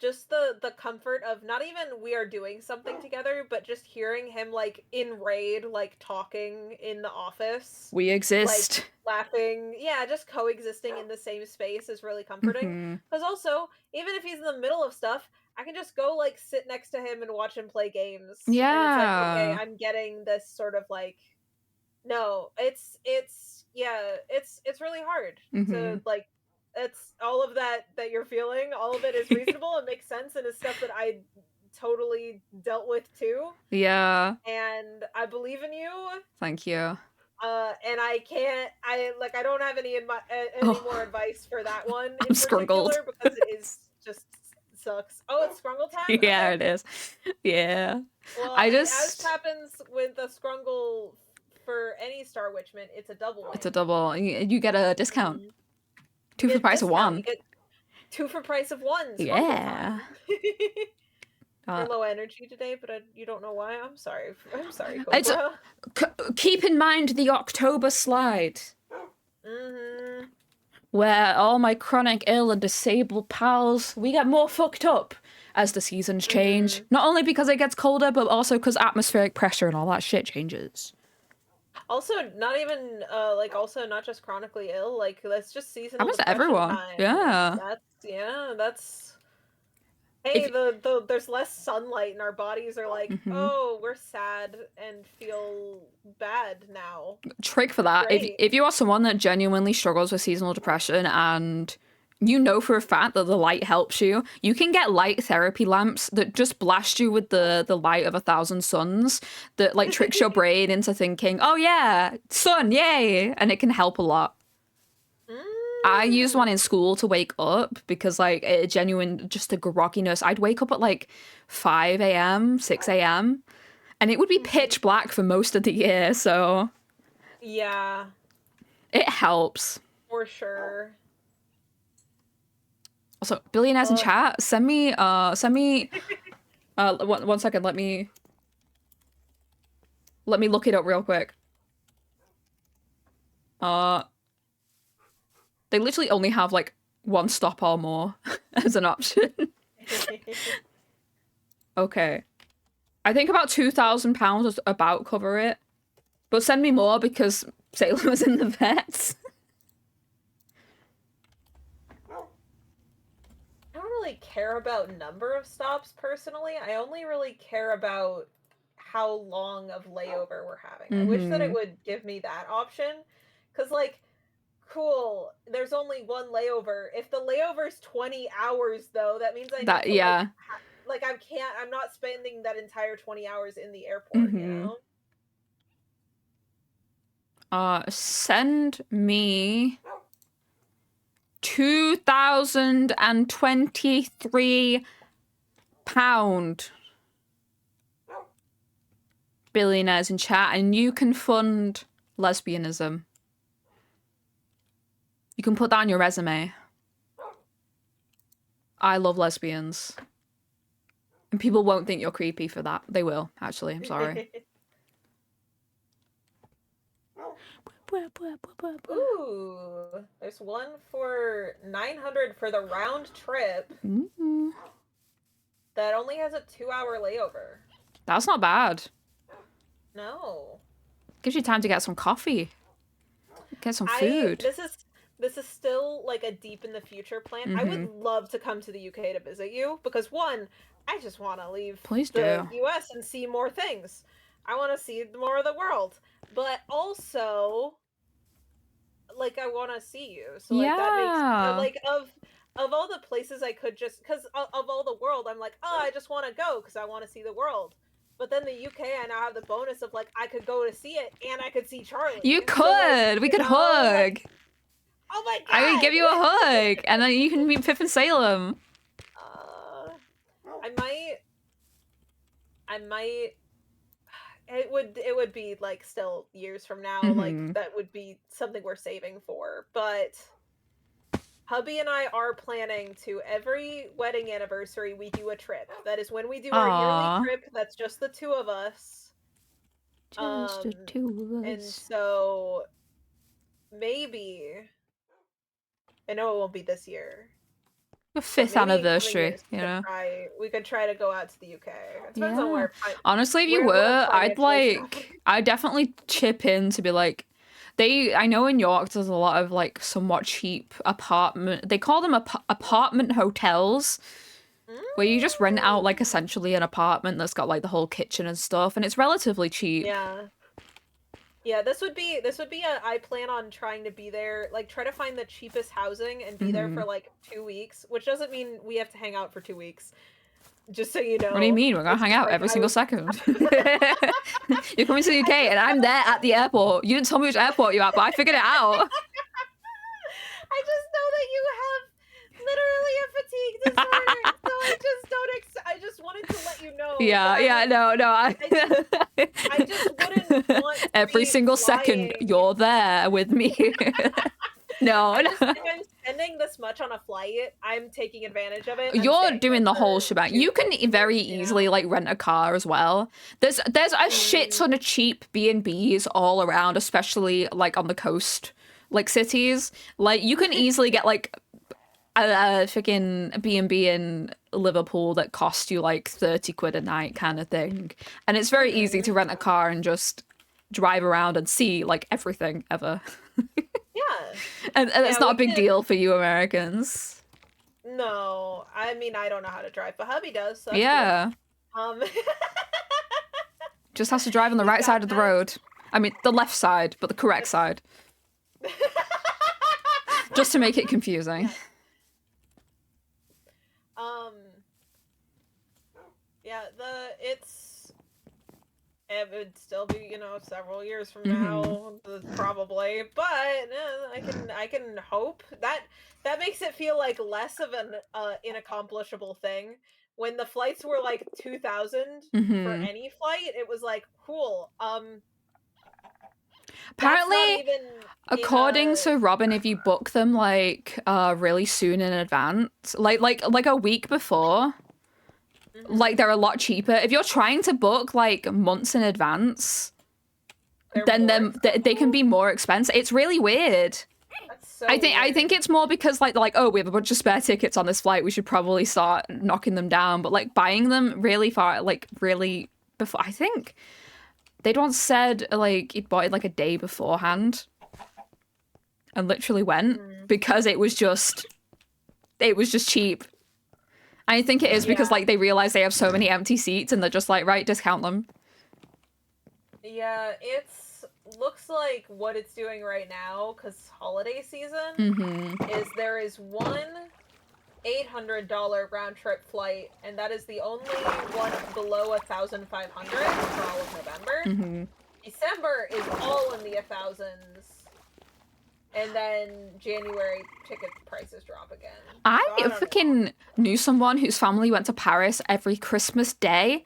A: just the comfort of not even we are doing something together, but just hearing him like in raid, like talking in the office,
B: We
A: like
B: exist.
A: laughing, yeah, just coexisting in the same space is really comforting. Because also, even if he's in the middle of stuff, I can just go like sit next to him and watch him play games. And it's like, okay,
B: Yeah.
A: I'm getting this sort of like no, it's really hard to like it's all of that you're feeling, all of it is reasonable and makes sense and is stuff that I totally dealt with too.
B: Yeah.
A: And I believe in you.
B: Thank you.
A: And I don't have any more advice for that one
B: I'm
A: in
B: scrungled.
A: particular because it is just sucks. Oh, it's scrungle time?
B: Yeah,
A: Okay.
B: it is. Yeah.
A: Well,
B: I
A: as
B: just...
A: happens with the scrungle for any starwitchment, it's a double win.
B: It's a double. You get a discount.
A: You
B: 2 for the
A: get
B: price of
A: discount. You
B: 1.
A: get 2 for price of 1. Scrungle
B: Yeah.
A: time. You're low energy today, but you don't know why. I'm sorry. I'm sorry,
B: It's,
A: Cobra.
B: keep in mind the October slide.
A: Mm-hmm.
B: Where all my chronic ill and disabled pals, we get more fucked up as the seasons change. Not only because it gets colder, but also because atmospheric pressure and all that shit changes.
A: Also, not even also not just chronically ill. Like that's just seasonal
B: Happens to
A: depression
B: everyone.
A: time.
B: Yeah.
A: That's hey,
B: If,
A: there's less sunlight and our bodies are like, oh, we're sad and feel bad now.
B: trick for that.
A: Great.
B: If you are someone that genuinely struggles with seasonal depression and you know for a fact that the light helps you, you can get light therapy lamps that just blast you with the light of 1,000 suns that like tricks your brain into thinking, oh yeah, sun, yay, and it can help a lot. I used one in school to wake up because like a genuine just a grogginess. I'd wake up at like 5 a.m., 6 a.m. and it would be pitch black for most of the year, so
A: yeah,
B: it helps.
A: for sure.
B: Also, billionaires in chat, send me one second, let me look it up real quick. They literally only have like one stop or more as an option. Okay. I think about £2,000 was about cover it. But send me more because Salem was in the vets.
A: I don't really care about number of stops personally. I only really care about how long of layover we're having. I wish that it would give me that option. Because, like, cool, there's only one layover. If the layover's 20 hours, though, that means I need to,
B: yeah.
A: I'm not spending that entire 20 hours in the airport, you know?
B: Send me £2,023 billionaires in chat, and you can fund lesbianism. You can put that on your resume. I love lesbians. And people won't think you're creepy for that. They will, actually. I'm sorry.
A: Ooh, there's one for 900 for the round trip. That only has a 2-hour layover.
B: That's not bad.
A: No.
B: Gives you time to get some coffee. Get some food.
A: This is still like a deep in the future plan. I would love to come to the UK to visit you because one, I just want to leave the US and see more things. I want to see more of the world. But also like I want to see you. So like that makes like of all the places I could just cuz of all the world I'm like, "Oh, I just want to go cuz I want to see the world." But then the UK, I now have the bonus of like I could go to see it and I could see Charlie.
B: You could.
A: So, like,
B: we could hug.
A: Like, oh my god!
B: I would give you a hug, and then you can meet Pip and Salem.
A: I might. It would be like still years from now. Like that would be something we're saving for. But hubby and I are planning to every wedding anniversary we do a trip. That is when we do our yearly trip. That's just the two of us.
B: Just the two of us.
A: And so maybe I know it won't be this year,
B: A
A: But
B: 5th
A: maybe in coming
B: anniversary,
A: years
B: you know?
A: we could try to go out to the UK. It depends on
B: Yeah.
A: where
B: Honestly, if you
A: where we're
B: were,
A: financially strapped.
B: I'd definitely chip in to be like, I know in York there's a lot of like somewhat cheap they call them apartment hotels, where you just rent out like essentially an apartment that's got like the whole kitchen and stuff, and it's relatively cheap.
A: Yeah. Yeah, this would be I plan on trying to be there, like try to find the cheapest housing and be there for like 2 weeks, which doesn't mean we have to hang out for 2 weeks. Just so you
B: What do you
A: know.
B: mean? We're gonna
A: It's
B: hang
A: just
B: out
A: like
B: every
A: I
B: single
A: would
B: second. You're coming to the UK
A: I just
B: and I'm
A: know
B: there at the airport. You didn't tell me which airport you're at, but I figured it out.
A: I just know that you have literally a fatigue disorder. So I just wanted to let you know
B: Yeah,
A: that
B: yeah, no,
A: I just wouldn't want to
B: every
A: be
B: single second
A: flying.
B: you're there with me. No,
A: I just
B: no.
A: if I'm spending this much on a flight, I'm taking advantage of it. I'm
B: You're
A: staying there
B: doing the whole
A: for
B: shebang.
A: 2
B: You can
A: weeks,
B: very
A: you
B: easily
A: know?
B: like rent a car as well. There's a shit ton of cheap B&Bs all around, especially like on the coast, like cities. Like you can easily get like a freaking B&B in Liverpool that costs you like 30 quid a night kind of thing. And it's very easy to rent a car and just drive around and see like everything ever.
A: Yeah.
B: And it's
A: Yeah,
B: not
A: we
B: a big
A: can
B: deal for you Americans.
A: No, I mean, I don't know how to drive, but hubby does, so that's cool.
B: Yeah.
A: Um,
B: Just has to drive on the
A: he's
B: right
A: got
B: side of the
A: that.
B: road. I mean, the left side, but the correct side. Just to make it confusing.
A: Yeah. Um, yeah, it would still be, several years from now, probably, but I can hope that makes it feel like less of an inaccomplishable thing. When the flights were like 2,000 for any flight, it was like cool. That's not
B: Apparently,
A: even in
B: according to Robin, if you book them like really soon in advance, like a week before, like they're a lot cheaper. If you're trying to book like months in advance, then they can be more expensive. It's really weird.
A: That's so
B: I think it's more because like they're like, oh, we have a bunch of spare tickets on this flight. We should probably start knocking them down. But like buying them really far, like really before, I think they'd once said like he'd bought it like a day beforehand, and literally went because it was just cheap. I think it is because like they realize they have so many empty seats and they're just like, right, discount them.
A: Yeah, looks like what it's doing right now, because holiday season, is there is one $800 round trip flight, and that is the only one below 1,500 for all of November. December is all in the 1000s. And then January ticket prices drop again.
B: I freaking knew someone whose family went to Paris every Christmas day.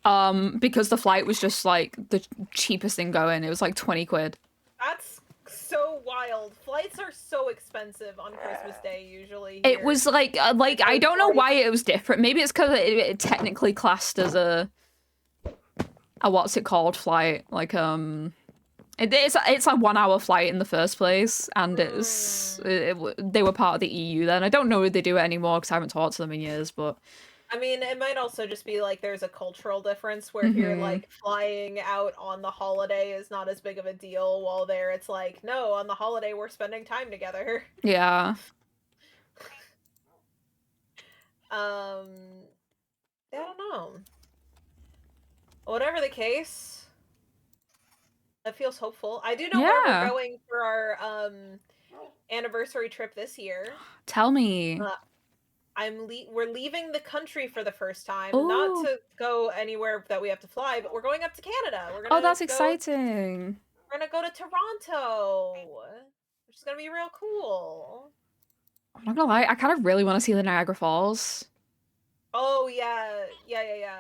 B: Because the flight was just like the cheapest thing going. It was like 20 quid.
A: That's so wild. Flights are so expensive on Christmas Day usually.
B: It was like I don't know why it was different. Maybe it's because it technically classed as a what's it called flight. Like it's a 1 hour flight in the first place, and they were part of the EU then. I don't know if they do it anymore because I haven't talked to them in years, but
A: I mean, it might also just be like there's a cultural difference where here like flying out on the holiday is not as big of a deal, while there it's like, no, on the holiday we're spending time together.
B: Yeah.
A: I don't know. Whatever the case, that feels hopeful. I do know where we're going for our anniversary trip this year.
B: Tell me.
A: We're leaving the country for the first time. Ooh. Not to go anywhere that we have to fly, but we're going up to Canada.
B: That's exciting.
A: We're gonna go to Toronto, which is gonna be real cool.
B: I'm not gonna lie, I kind of really want to see the Niagara Falls.
A: Oh yeah.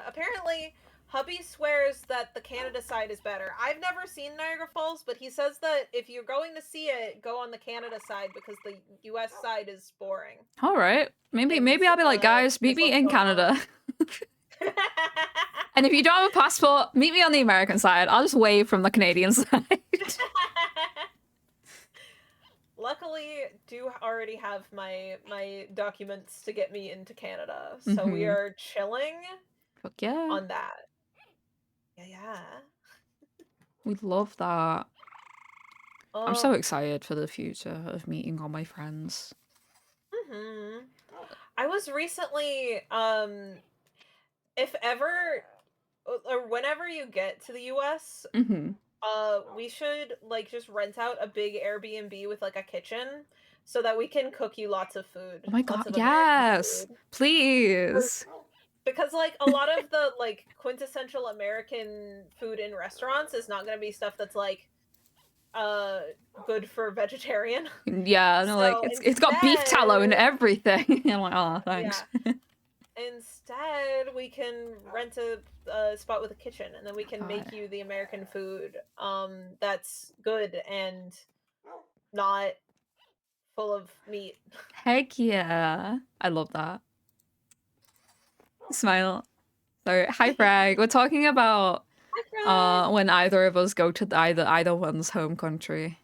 A: Apparently, hubby swears that the Canada side is better. I've never seen Niagara Falls, but he says that if you're going to see it, go on the Canada side because the US side is boring.
B: All right. Maybe I'll be like, guys, meet me in Canada. And if you don't have a passport, meet me on the American side. I'll just wave from the Canadian side.
A: luckily do already have my documents to get me into Canada, so we are chilling
B: Fuck yeah.
A: on that. Yeah.
B: We love that. I'm
A: Oh.
B: so excited for the future of meeting all my friends.
A: I was recently, if ever or whenever you get to the US, we should like just rent out a big Airbnb with like a kitchen so that we can cook you lots of food.
B: Oh my
A: Lots
B: god,
A: of
B: yes!
A: food.
B: Please!
A: Because like a lot of the like quintessential American food in restaurants is not gonna be stuff that's like good for vegetarian.
B: Yeah, no, like it's got beef tallow and everything. I'm like, oh, thanks.
A: Yeah. Instead, we can rent a spot with a kitchen, and then we can make you the American food that's good and not full of meat.
B: Heck yeah. I love that. Smile. So, hi Frag. We're talking about when either of us go to either one's home country.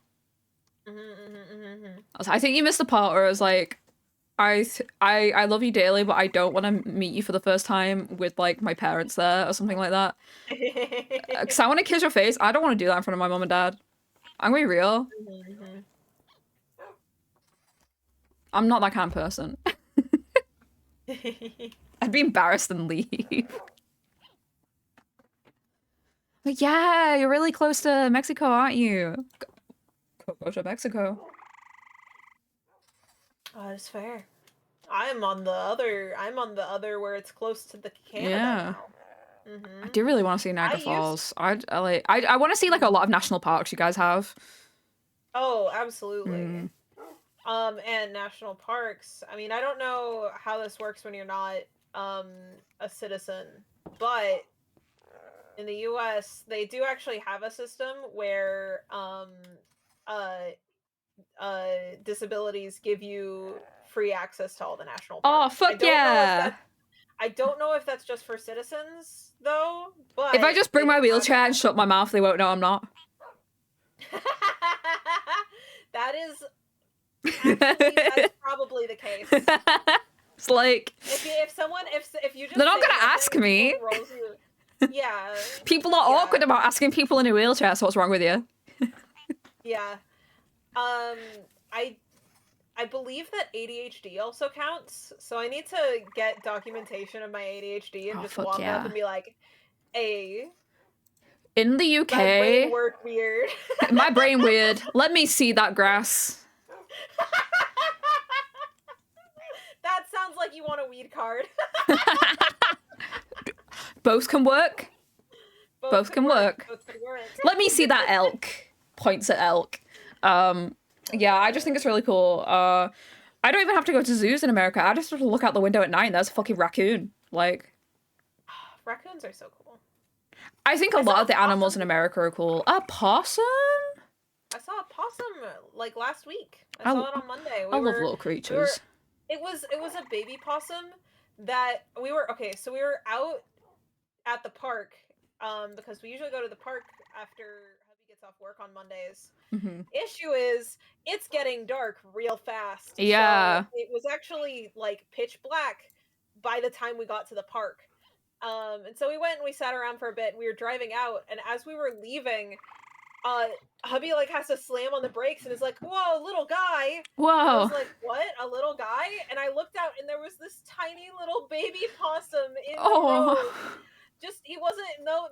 B: I think you missed the part where I was like, I love you dearly, but I don't want to meet you for the first time with like my parents there or something like that. Because I want to kiss your face. I don't want to do that in front of my mom and dad. I'm gonna be real. I'm not that kind of person. I'd be embarrassed and leave. But yeah, you're really close to Mexico, aren't you? Go to Mexico.
A: Oh, that's fair. I'm on the other where it's close to the Canada now.
B: I do really want to see Niagara Falls. I want to see like a lot of national parks you guys have.
A: Oh, absolutely. And national parks. I mean, I don't know how this works when you're not a citizen, but in the US, they do actually have a system where disabilities give you free access to all the national parks.
B: Oh, fuck yeah.
A: I don't know if that's just for citizens, though, but...
B: If I just bring my wheelchair and shut my mouth, they won't know I'm not.
A: That's probably the case.
B: It's like...
A: If you just...
B: They're not gonna ask me.
A: Yeah.
B: People are awkward about asking people in a wheelchair, so what's wrong with you?
A: Yeah. I believe that ADHD also counts, so I need to get documentation of my ADHD and just walk up and be like, "Hey,
B: in the UK,
A: my brain worked weird.
B: My brain weird. Let me see that grass."
A: That sounds like you want a weed card.
B: Both can work. Both can work.
A: Both can work.
B: Let me see that elk. Points at elk. Yeah, I just think it's really cool. I don't even have to go to zoos in America. I just have to look out the window at night and there's a fucking raccoon. Like,
A: raccoons are so cool.
B: I think a lot of the animals in America are cool. A possum?
A: I saw a possum like last week. I saw it on Monday.
B: I love little creatures.
A: It was a baby possum that we were out at the park because we usually go to the park after hubby gets off work on Mondays. Issue is it's getting dark real fast.
B: Yeah.
A: So it was actually like pitch black by the time we got to the park. And so we went and we sat around for a bit. We were driving out, and as we were leaving, hubby like has to slam on the brakes and is like, "Whoa, little guy!"
B: Whoa!
A: And I was like, "What? A little guy?" And I looked out, and there was this tiny little baby possum in the road. Just he wasn't no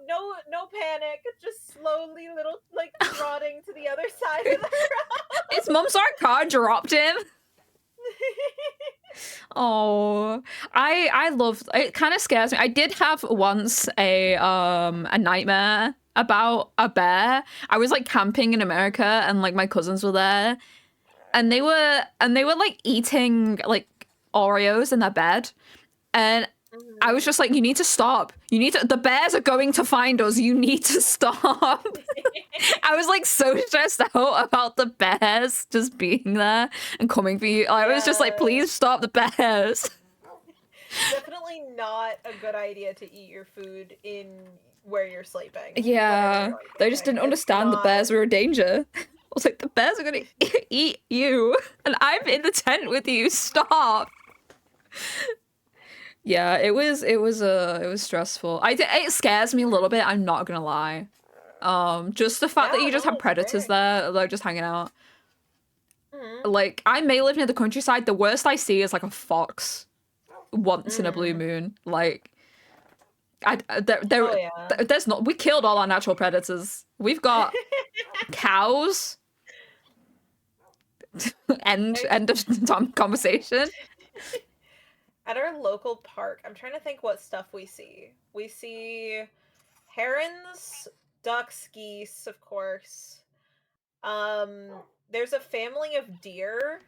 A: panic, just slowly little like trotting to the other side of the road.
B: His mom's car dropped him. Oh, I love it. Kind of scares me. I did have once a nightmare about a bear. I was like camping in America and like my cousins were there and they were like eating like Oreos in their bed, and I was just like, you need to stop. The bears are going to find us. You need to stop. I was like so stressed out about the bears just being there and coming for you. I was just like, please stop the bears.
A: Definitely not a good idea to eat your food in where you're sleeping.
B: Yeah, they just didn't understand the bears were a danger. was like, the bears are gonna eat you, and I'm in the tent with you. Stop. Yeah, it was stressful. It scares me a little bit. I'm not gonna lie. Just the fact that you just have predators there, like just hanging out. Like, I may live near the countryside. The worst I see is like a fox once in a blue moon. Like, there's not. We killed all our natural predators. We've got cows. End of conversation.
A: At our local park, I'm trying to think what stuff we see. We see herons, ducks, geese, of course. There's a family of deer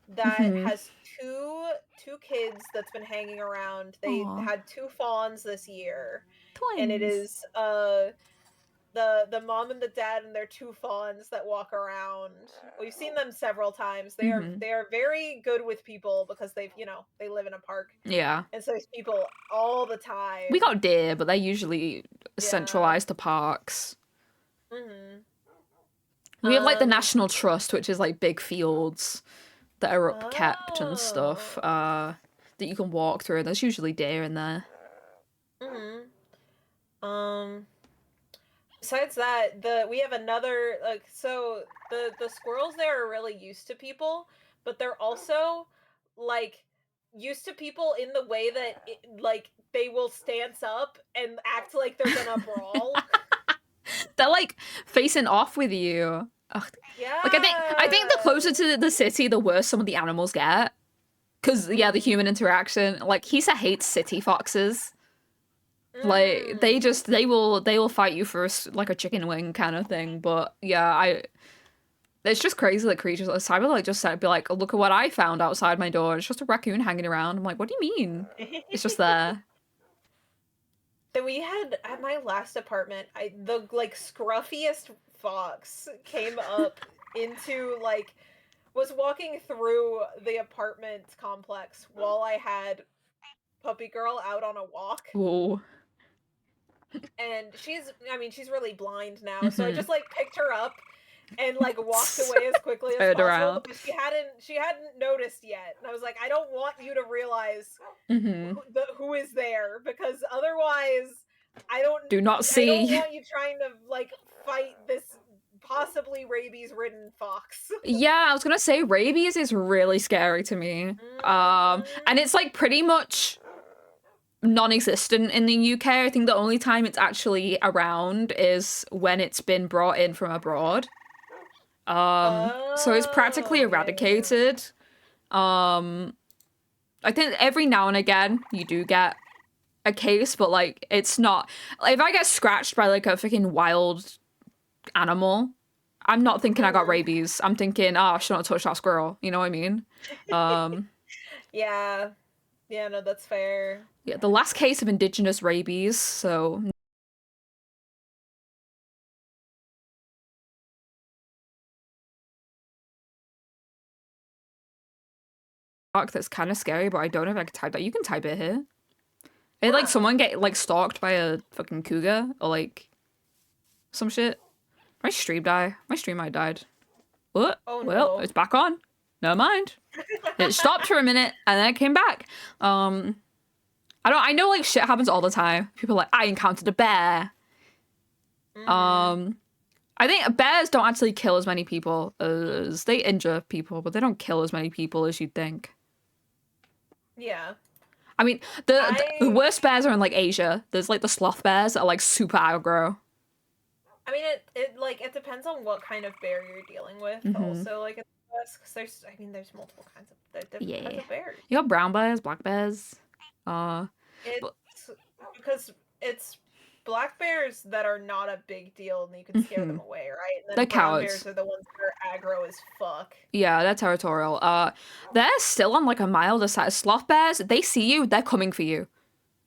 A: that has two kids that's been hanging around. They had 2 fawns this year.
B: Twins.
A: And it is the mom and the dad and their 2 fawns that walk around. We've seen them several times. They are very good with people because they live in a park.
B: Yeah.
A: And so there's people all the time.
B: We got deer, but they're usually centralized to parks. We have like the National Trust, which is like big fields that are upkept and stuff that you can walk through. There's usually deer in there.
A: Besides that, we have another so the squirrels there are really used to people, but they're also like used to people in the way that like they will stance up and act like they're gonna brawl.
B: They're like facing off with you. Ugh.
A: Yeah.
B: Like I think the closer to the city, the worse some of the animals get. Cause the human interaction. Like Hisa hates city foxes. Like they will fight you for like a chicken wing kind of thing. But yeah, it's just crazy that creatures like Cyber like just said be like, look at what I found outside my door. It's just a raccoon hanging around. I'm like, what do you mean? It's just there.
A: Then we had at my last apartment, the like scruffiest fox came up into like was walking through the apartment complex while I had Puppy Girl out on a walk.
B: Whoa.
A: And she's really blind now, so I just like picked her up and like walked away as quickly as possible
B: around.
A: because she hadn't noticed yet, and I was like, I don't want you to realize who is there, because otherwise I don't want you trying to like fight this possibly rabies-ridden fox.
B: Yeah, I was gonna say rabies is really scary to me. And it's like pretty much non-existent in the UK. I think the only time it's actually around is when it's been brought in from abroad. So it's practically eradicated. I think every now and again you do get a case, but like it's not. If I get scratched by like a freaking wild animal, I'm not thinking I got rabies. I'm thinking, I should not touch that squirrel. You know what I mean?
A: Yeah. Yeah, no, that's fair.
B: Yeah, the last case of indigenous rabies, so... That's kind of scary, but I don't know if I can type that. You can type it here. Did like someone get like stalked by a fucking cougar or like some shit? My stream died. My stream might died. What?
A: Oh,
B: well,
A: no.
B: It's back on. Never mind. It stopped for a minute and then it came back. I know like shit happens all the time. People are like, I encountered a bear. I think bears don't actually kill as many people as they injure people, but they don't kill as many people as you'd think.
A: Yeah.
B: I mean, the worst bears are in like Asia. There's like the sloth bears that are like super aggro.
A: I mean, it depends on what kind of bear you're dealing with. Also, like, because there's multiple kinds of different kinds of bears.
B: You got brown bears, black bears.
A: Because it's black bears that are not a big deal and you can scare them away, right? And then
B: the
A: brown
B: cowards.
A: bears are the ones that are aggro as fuck.
B: Yeah, they're territorial. They're still on like a milder side. Sloth bears, they see you, they're coming for you.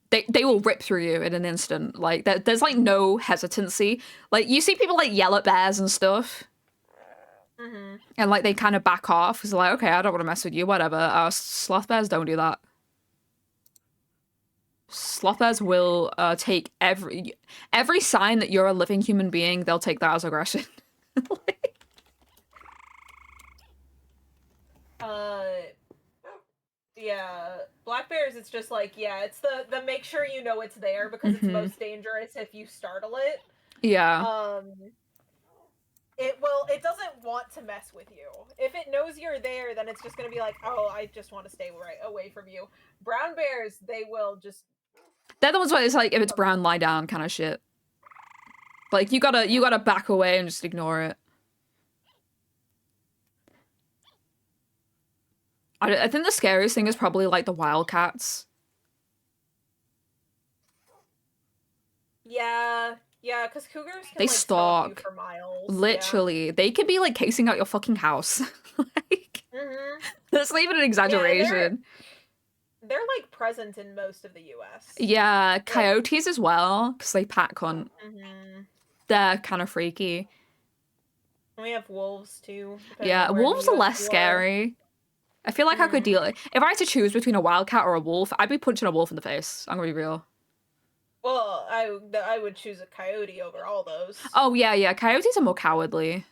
B: They will rip through you in an instant. Like there's like no hesitancy. Like you see people like yell at bears and stuff. And like they kind of back off because like, okay, I don't want to mess with you, whatever. Sloth bears don't do that. Sloth bears will take every sign that you're a living human being, they'll take that as aggression.
A: Yeah, black bears, it's just like, yeah, it's the make sure you know it's there because it's most dangerous if you startle it.
B: Yeah.
A: It doesn't want to mess with you. If it knows you're there, then it's just gonna be like, oh, I just want to stay right away from you. Brown bears, they will just...
B: They're the ones where it's like, if it's brown, lie down kind of shit. Like, you gotta back away and just ignore it. I think the scariest thing is probably, like, the wildcats.
A: Yeah, because cougars can,
B: they
A: like,
B: stalk
A: stalk you for miles.
B: literally.
A: Yeah.
B: They could be, like, casing out your fucking house. Like, that's not even an exaggeration.
A: Yeah, they're, like, present in most of the U.S.
B: Yeah, coyotes as well, because they pack hunt. They're kind of freaky.
A: We have wolves, too.
B: Yeah, wolves are less scary. I feel like I could deal... If I had to choose between a wildcat or a wolf, I'd be punching a wolf in the face. I'm gonna be real.
A: Well, I would choose a coyote over all those.
B: Oh, yeah. Coyotes are more cowardly.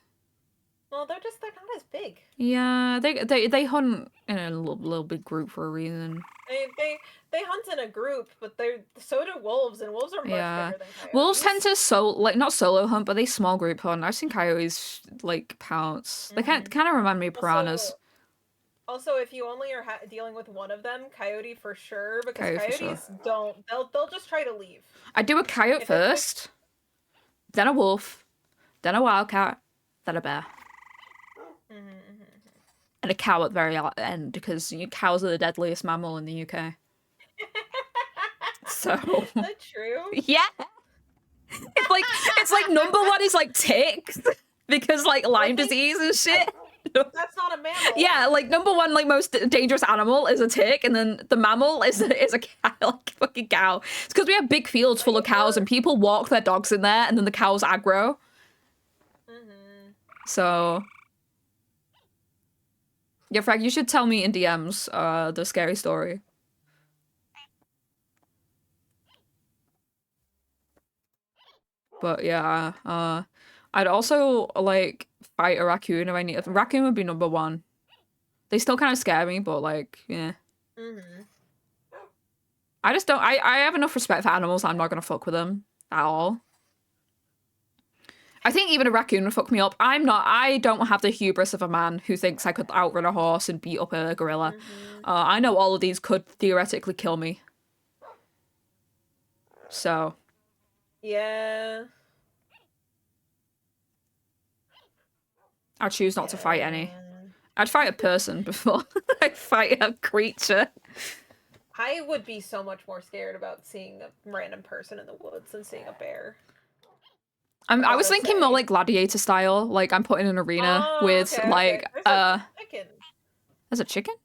A: Well, they're not as big.
B: Yeah, they hunt in a little big group for a reason.
A: They hunt in a group, but so do wolves, and wolves are much bigger than coyotes.
B: Wolves tend to not solo hunt, but they small group hunt. I've seen coyotes like pounce. They kind of remind me of piranhas.
A: Also, if you only are dealing with one of them, coyote for sure, because coyotes don't. They'll just try to leave.
B: I do a coyote first, then a wolf, then a wildcat, then a bear. And a cow at the very end, because cows are the deadliest mammal in the UK. So.
A: Is that true?
B: Yeah. It's like number one is like ticks, because like Lyme disease and shit.
A: That's not a mammal.
B: Yeah, like number one, like most dangerous animal is a tick, and then the mammal is a cow, like fucking cow. It's because we have big fields full of cows, and people walk their dogs in there, and then the cows aggro. So. Yeah, Frag, you should tell me in DMs the scary story. But yeah, I'd also like fight a raccoon if I need. Raccoon would be number one. They still kind of scare me, but like, yeah. I just don't. I have enough respect for animals. I'm not gonna fuck with them at all. I think even a raccoon would fuck me up. I don't have the hubris of a man who thinks I could outrun a horse and beat up a gorilla. I know all of these could theoretically kill me. So.
A: Yeah.
B: I'd choose not to fight any. I'd fight a person before I fight a creature.
A: I would be so much more scared about seeing a random person in the woods than seeing a bear.
B: I was thinking more like gladiator style. Like I'm put in an arena with like
A: There's a chicken.
B: There's a chicken?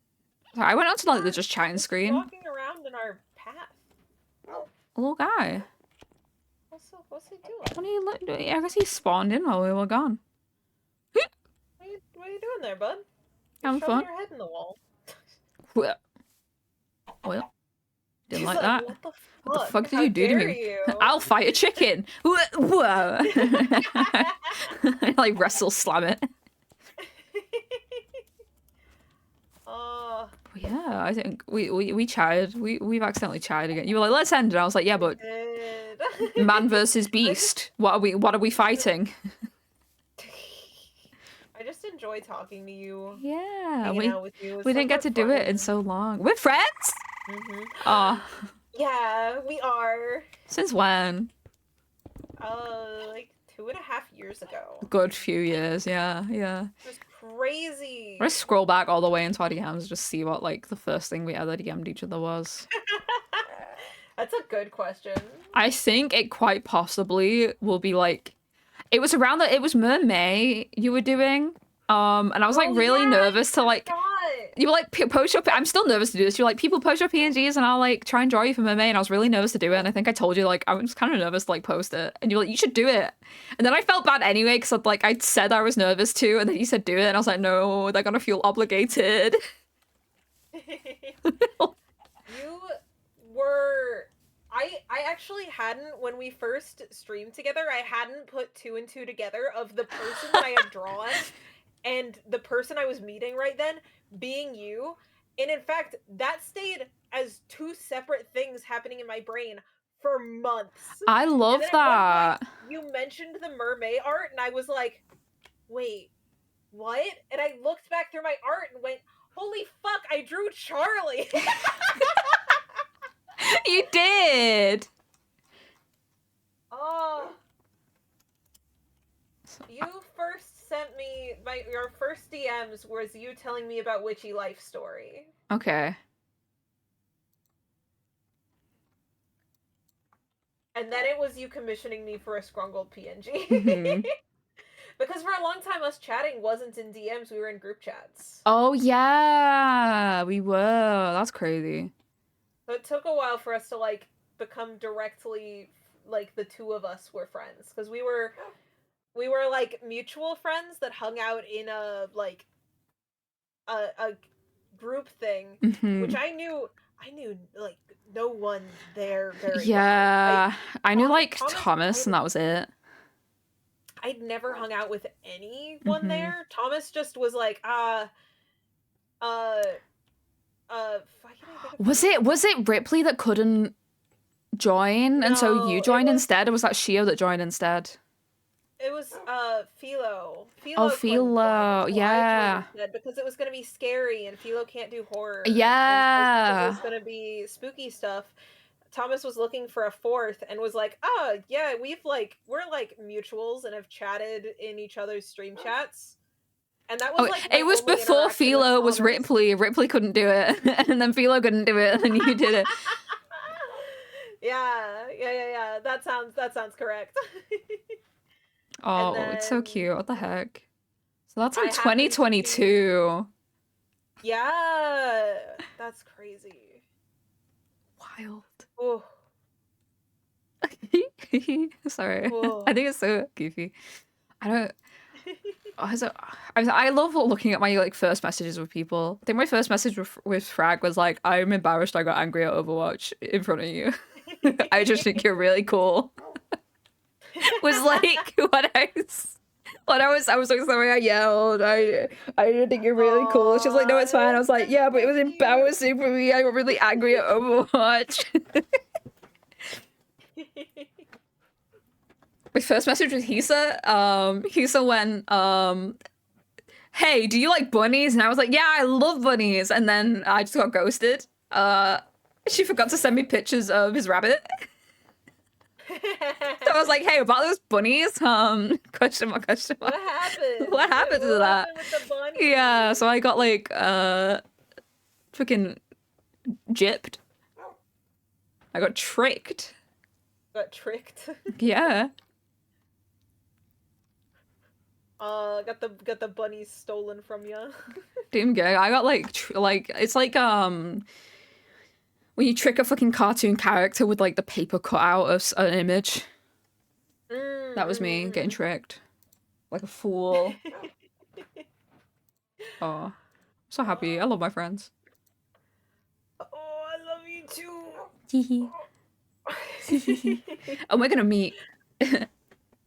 B: Sorry, I went on to like the just chatting screen.
A: Walking around in our path.
B: A little guy.
A: What's he doing?
B: What are you doing? I guess he spawned in while we were gone.
A: What are you doing there, bud?
B: Having fun.
A: Your head in the wall.
B: Well, didn't like that.
A: What
B: the fuck did you do to me? I'll fight a chicken. Whoa. I like wrestle slam it. Yeah, I think we chatted. We've accidentally chatted again. You were like, let's end, and I was like, yeah, but man versus beast. What are we fighting?
A: I just enjoy talking to you.
B: Yeah,
A: out with you.
B: We didn't get to do it in so long. We're friends. Oh.
A: Yeah, we are.
B: Since when?
A: Like 2.5 years ago.
B: A good few years, yeah.
A: It was crazy.
B: I'm gonna scroll back all the way into our DMs just see what like the first thing we ever DM'd each other was.
A: That's a good question.
B: I think it quite possibly will be like, it was May you were doing, and I was like really nervous to like. You were like, post your... I'm still nervous to do this. You're like, people post your PNGs and I'll like try and draw you for Mermaid. And I was really nervous to do it. And I think I told you like, I was kind of nervous to like post it. And you were like, you should do it. And then I felt bad anyway because I'd said I was nervous too. And then you said do it. And I was like, no, they're going to feel obligated.
A: You were... I actually hadn't, when we first streamed together, I hadn't put 2 and 2 together of the person that I had drawn and the person I was meeting right then being you. And in fact, that stayed as two separate things happening in my brain for months.
B: I love
A: and then at one
B: that.
A: point, you mentioned the mermaid art, and I was like, wait, what? And I looked back through my art and went, holy fuck, I drew Charlie.
B: You did.
A: Oh. You first sent me your first DMs was you telling me about Witchy Life Story.
B: Okay.
A: And then it was you commissioning me for a Scrungled PNG. Because for a long time, us chatting wasn't in DMs, we were in group chats.
B: Oh, yeah, we were. That's crazy.
A: So it took a while for us to, like, become directly, like, the two of us were friends. Because we were, like, mutual friends that hung out in a, like, a group thing, which I knew, like, no one there very well.
B: I knew, like, Thomas, and that was it.
A: I'd never hung out with anyone there. Thomas just was like,
B: was it Ripley that couldn't join,
A: no,
B: and so you joined instead, or was that Shio that joined instead?
A: It was Philo.
B: Oh, Philo, yeah.
A: Because it was gonna be scary, and Philo can't do horror.
B: Yeah.
A: It was gonna be spooky stuff. Thomas was looking for a fourth and was like, oh, yeah, we're like mutuals and have chatted in each other's stream chats. And that was like
B: it was before Philo was Ripley. Ripley couldn't do it. And then Philo couldn't do it, and then you did it.
A: Yeah. That sounds correct.
B: Oh, it's so cute. What the heck? So that's in 2022.
A: Yeah. That's crazy.
B: Wild.
A: Oh.
B: Sorry. Oh. I think it's so goofy. I love looking at my like first messages with people. I think my first message with Frag was like, I'm embarrassed I got angry at Overwatch in front of you. I just think you're really cool. Was like what I was like, sorry, I yelled. I didn't think you're really cool. She was like, no, it's fine. I was like, yeah, but it was embarrassing for me. I got really angry at Overwatch. My first message with Hisa, Hisa went, hey, do you like bunnies? And I was like, yeah, I love bunnies. And then I just got ghosted. She forgot to send me pictures of his rabbit. So I was like, hey, about those bunnies, question mark.
A: What happened?
B: What happened to that?
A: Happened with the bunnies?
B: Yeah, so I got like, freaking gypped. I got tricked.
A: Got tricked?
B: Yeah.
A: Got the bunnies stolen from you.
B: Damn gay. I got like, it's like, when you trick a fucking cartoon character with like the paper cut out of an image. That was me getting tricked. Like a fool. Oh, I'm so happy. I love my friends.
A: Oh, I love you too.
B: And we're gonna meet.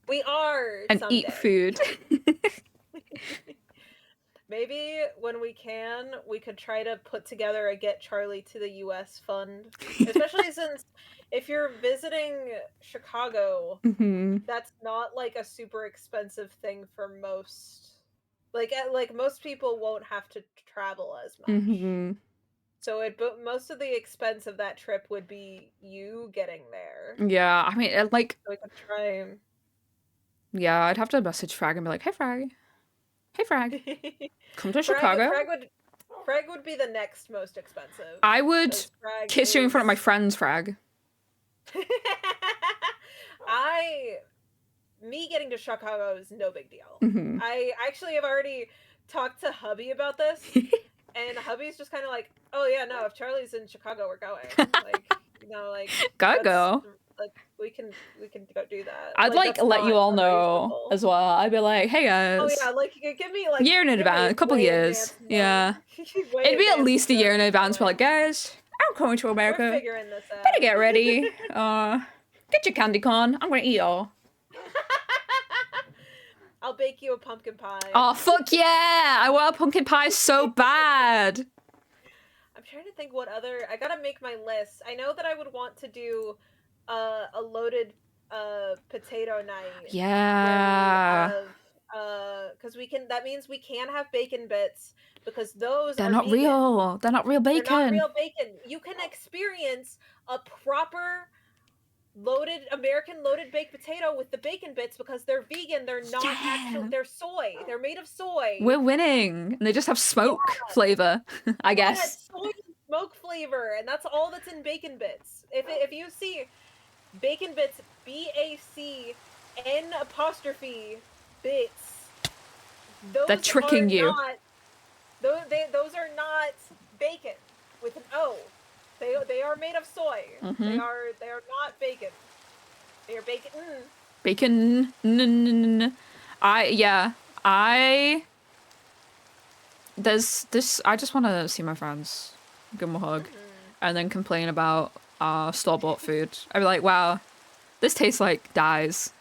A: We are.
B: And
A: someday.
B: Eat food.
A: Maybe when we can, we could try to put together a Get Charlie to the US fund. Especially since if you're visiting Chicago, that's not like a super expensive thing for most. Like most people won't have to travel as much. So most of the expense of that trip would be you getting there.
B: Yeah, I mean, like...
A: So we could try...
B: Yeah, I'd have to message Frag and be like, hey, Frag. Hey, Frag. Come to Chicago.
A: Frag would be the next most expensive.
B: I would kiss you in front of my friends, Frag.
A: Me getting to Chicago is no big deal. I actually have already talked to hubby about this, and hubby's just kind of like, oh yeah, no, if Charlie's in Chicago, we're going. Like, you know, like...
B: Gotta go.
A: Like, we can go do that.
B: I'd like let you all know as well. I'd be like, hey guys.
A: Oh yeah, like give me like
B: year in advance, a couple years. Yeah. It'd be at least a year in advance. We're like, guys, I'm coming to America.
A: We're figuring this out.
B: Better get ready. Get your candy corn. I'm gonna eat all.
A: I'll bake you a pumpkin pie.
B: Oh, fuck yeah! I want a pumpkin pie so bad!
A: I'm trying to think what other... I gotta make my list. I know that I would want to do a loaded potato night.
B: Yeah.
A: Where we have... because we can... That means we can have bacon bits, because those
B: They're
A: are
B: not
A: vegan.
B: real. They're not real bacon.
A: They're not real bacon. You can experience a proper American loaded baked potato with the bacon bits because they're vegan. They're not actually... They're soy. They're made of soy.
B: We're winning. And they just have smoke flavor, I guess.
A: Yeah, it's soy and smoke flavor, and that's all that's in bacon bits. If you see bacon bits, BACN apostrophe bits, those
B: They're tricking you.
A: Those are not bacon with an O. They are made of soy.
B: Mm-hmm.
A: They are not bacon. They are bacon.
B: Bacon. There's this. I just want to see my friends, give them a hug, and then complain about store-bought food. I'd be like, wow, this tastes like dyes.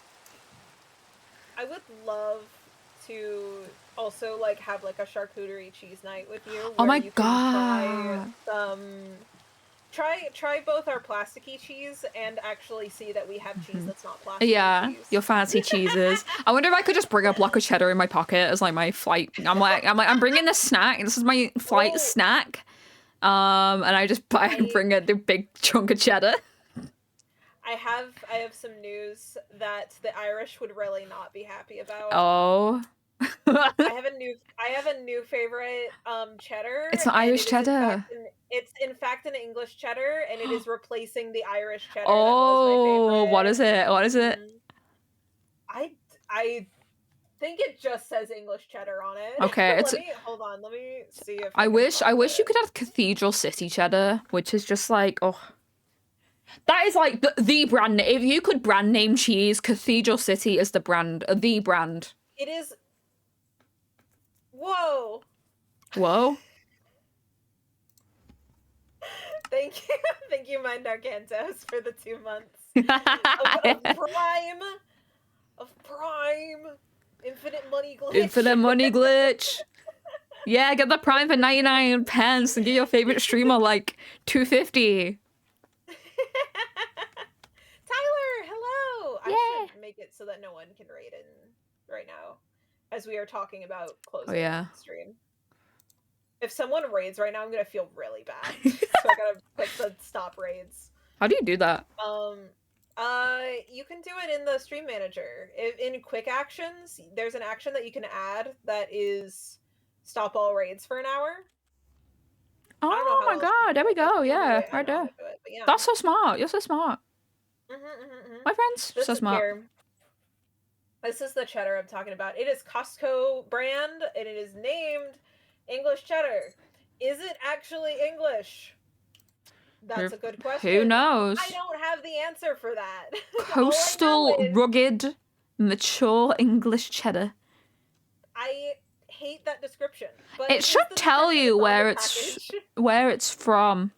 A: I would love to also like have like a charcuterie cheese night with you.
B: Oh my
A: you
B: god!
A: Try both our plasticky cheese and actually see that we have cheese that's not plastic.
B: Yeah,
A: cheese.
B: your fancy cheeses. I wonder if I could just bring a block of cheddar in my pocket as like my flight. I'm bringing this snack. This is my flight snack. And I just bring the big chunk of cheddar.
A: I have some news that the Irish would really not be happy about.
B: Oh.
A: I have a new favorite cheddar.
B: It's an Irish cheddar.
A: It's in fact an English cheddar, and it is replacing the Irish cheddar.
B: Oh,
A: that was my favorite.
B: what is it? What is it?
A: I think it just says English cheddar on it.
B: Okay,
A: hold on. Let me see if
B: I wish you could have Cathedral City cheddar, which is just like, oh, that is like the brand. If you could brand name cheese, Cathedral City is the brand. The brand.
A: It is. Whoa. Thank you, Mind Arcantos, for the 2 months of prime infinite money glitch.
B: Infinite money glitch. Yeah, get the prime for 99 pence and get your favorite streamer like 250.
A: Tyler, hello.
B: Yeah.
A: I should make it so that no one can raid in right now, as we are talking about closing the stream. If someone raids right now, I'm gonna feel really bad. So I gotta click the stop raids.
B: How do you do that?
A: You can do it in the stream manager. In quick actions, there's an action that you can add that is stop all raids for an hour.
B: Oh my god, there we go. Yeah, right there. That's so smart. You're so smart. My friend's so smart.
A: This is the cheddar I'm talking about. It is Costco brand, and it is named English cheddar. Is it actually English? That's a good question.
B: Who knows?
A: I don't have the answer for that.
B: Coastal, rugged, mature English cheddar.
A: I hate that description. But
B: it should tell you where it's from.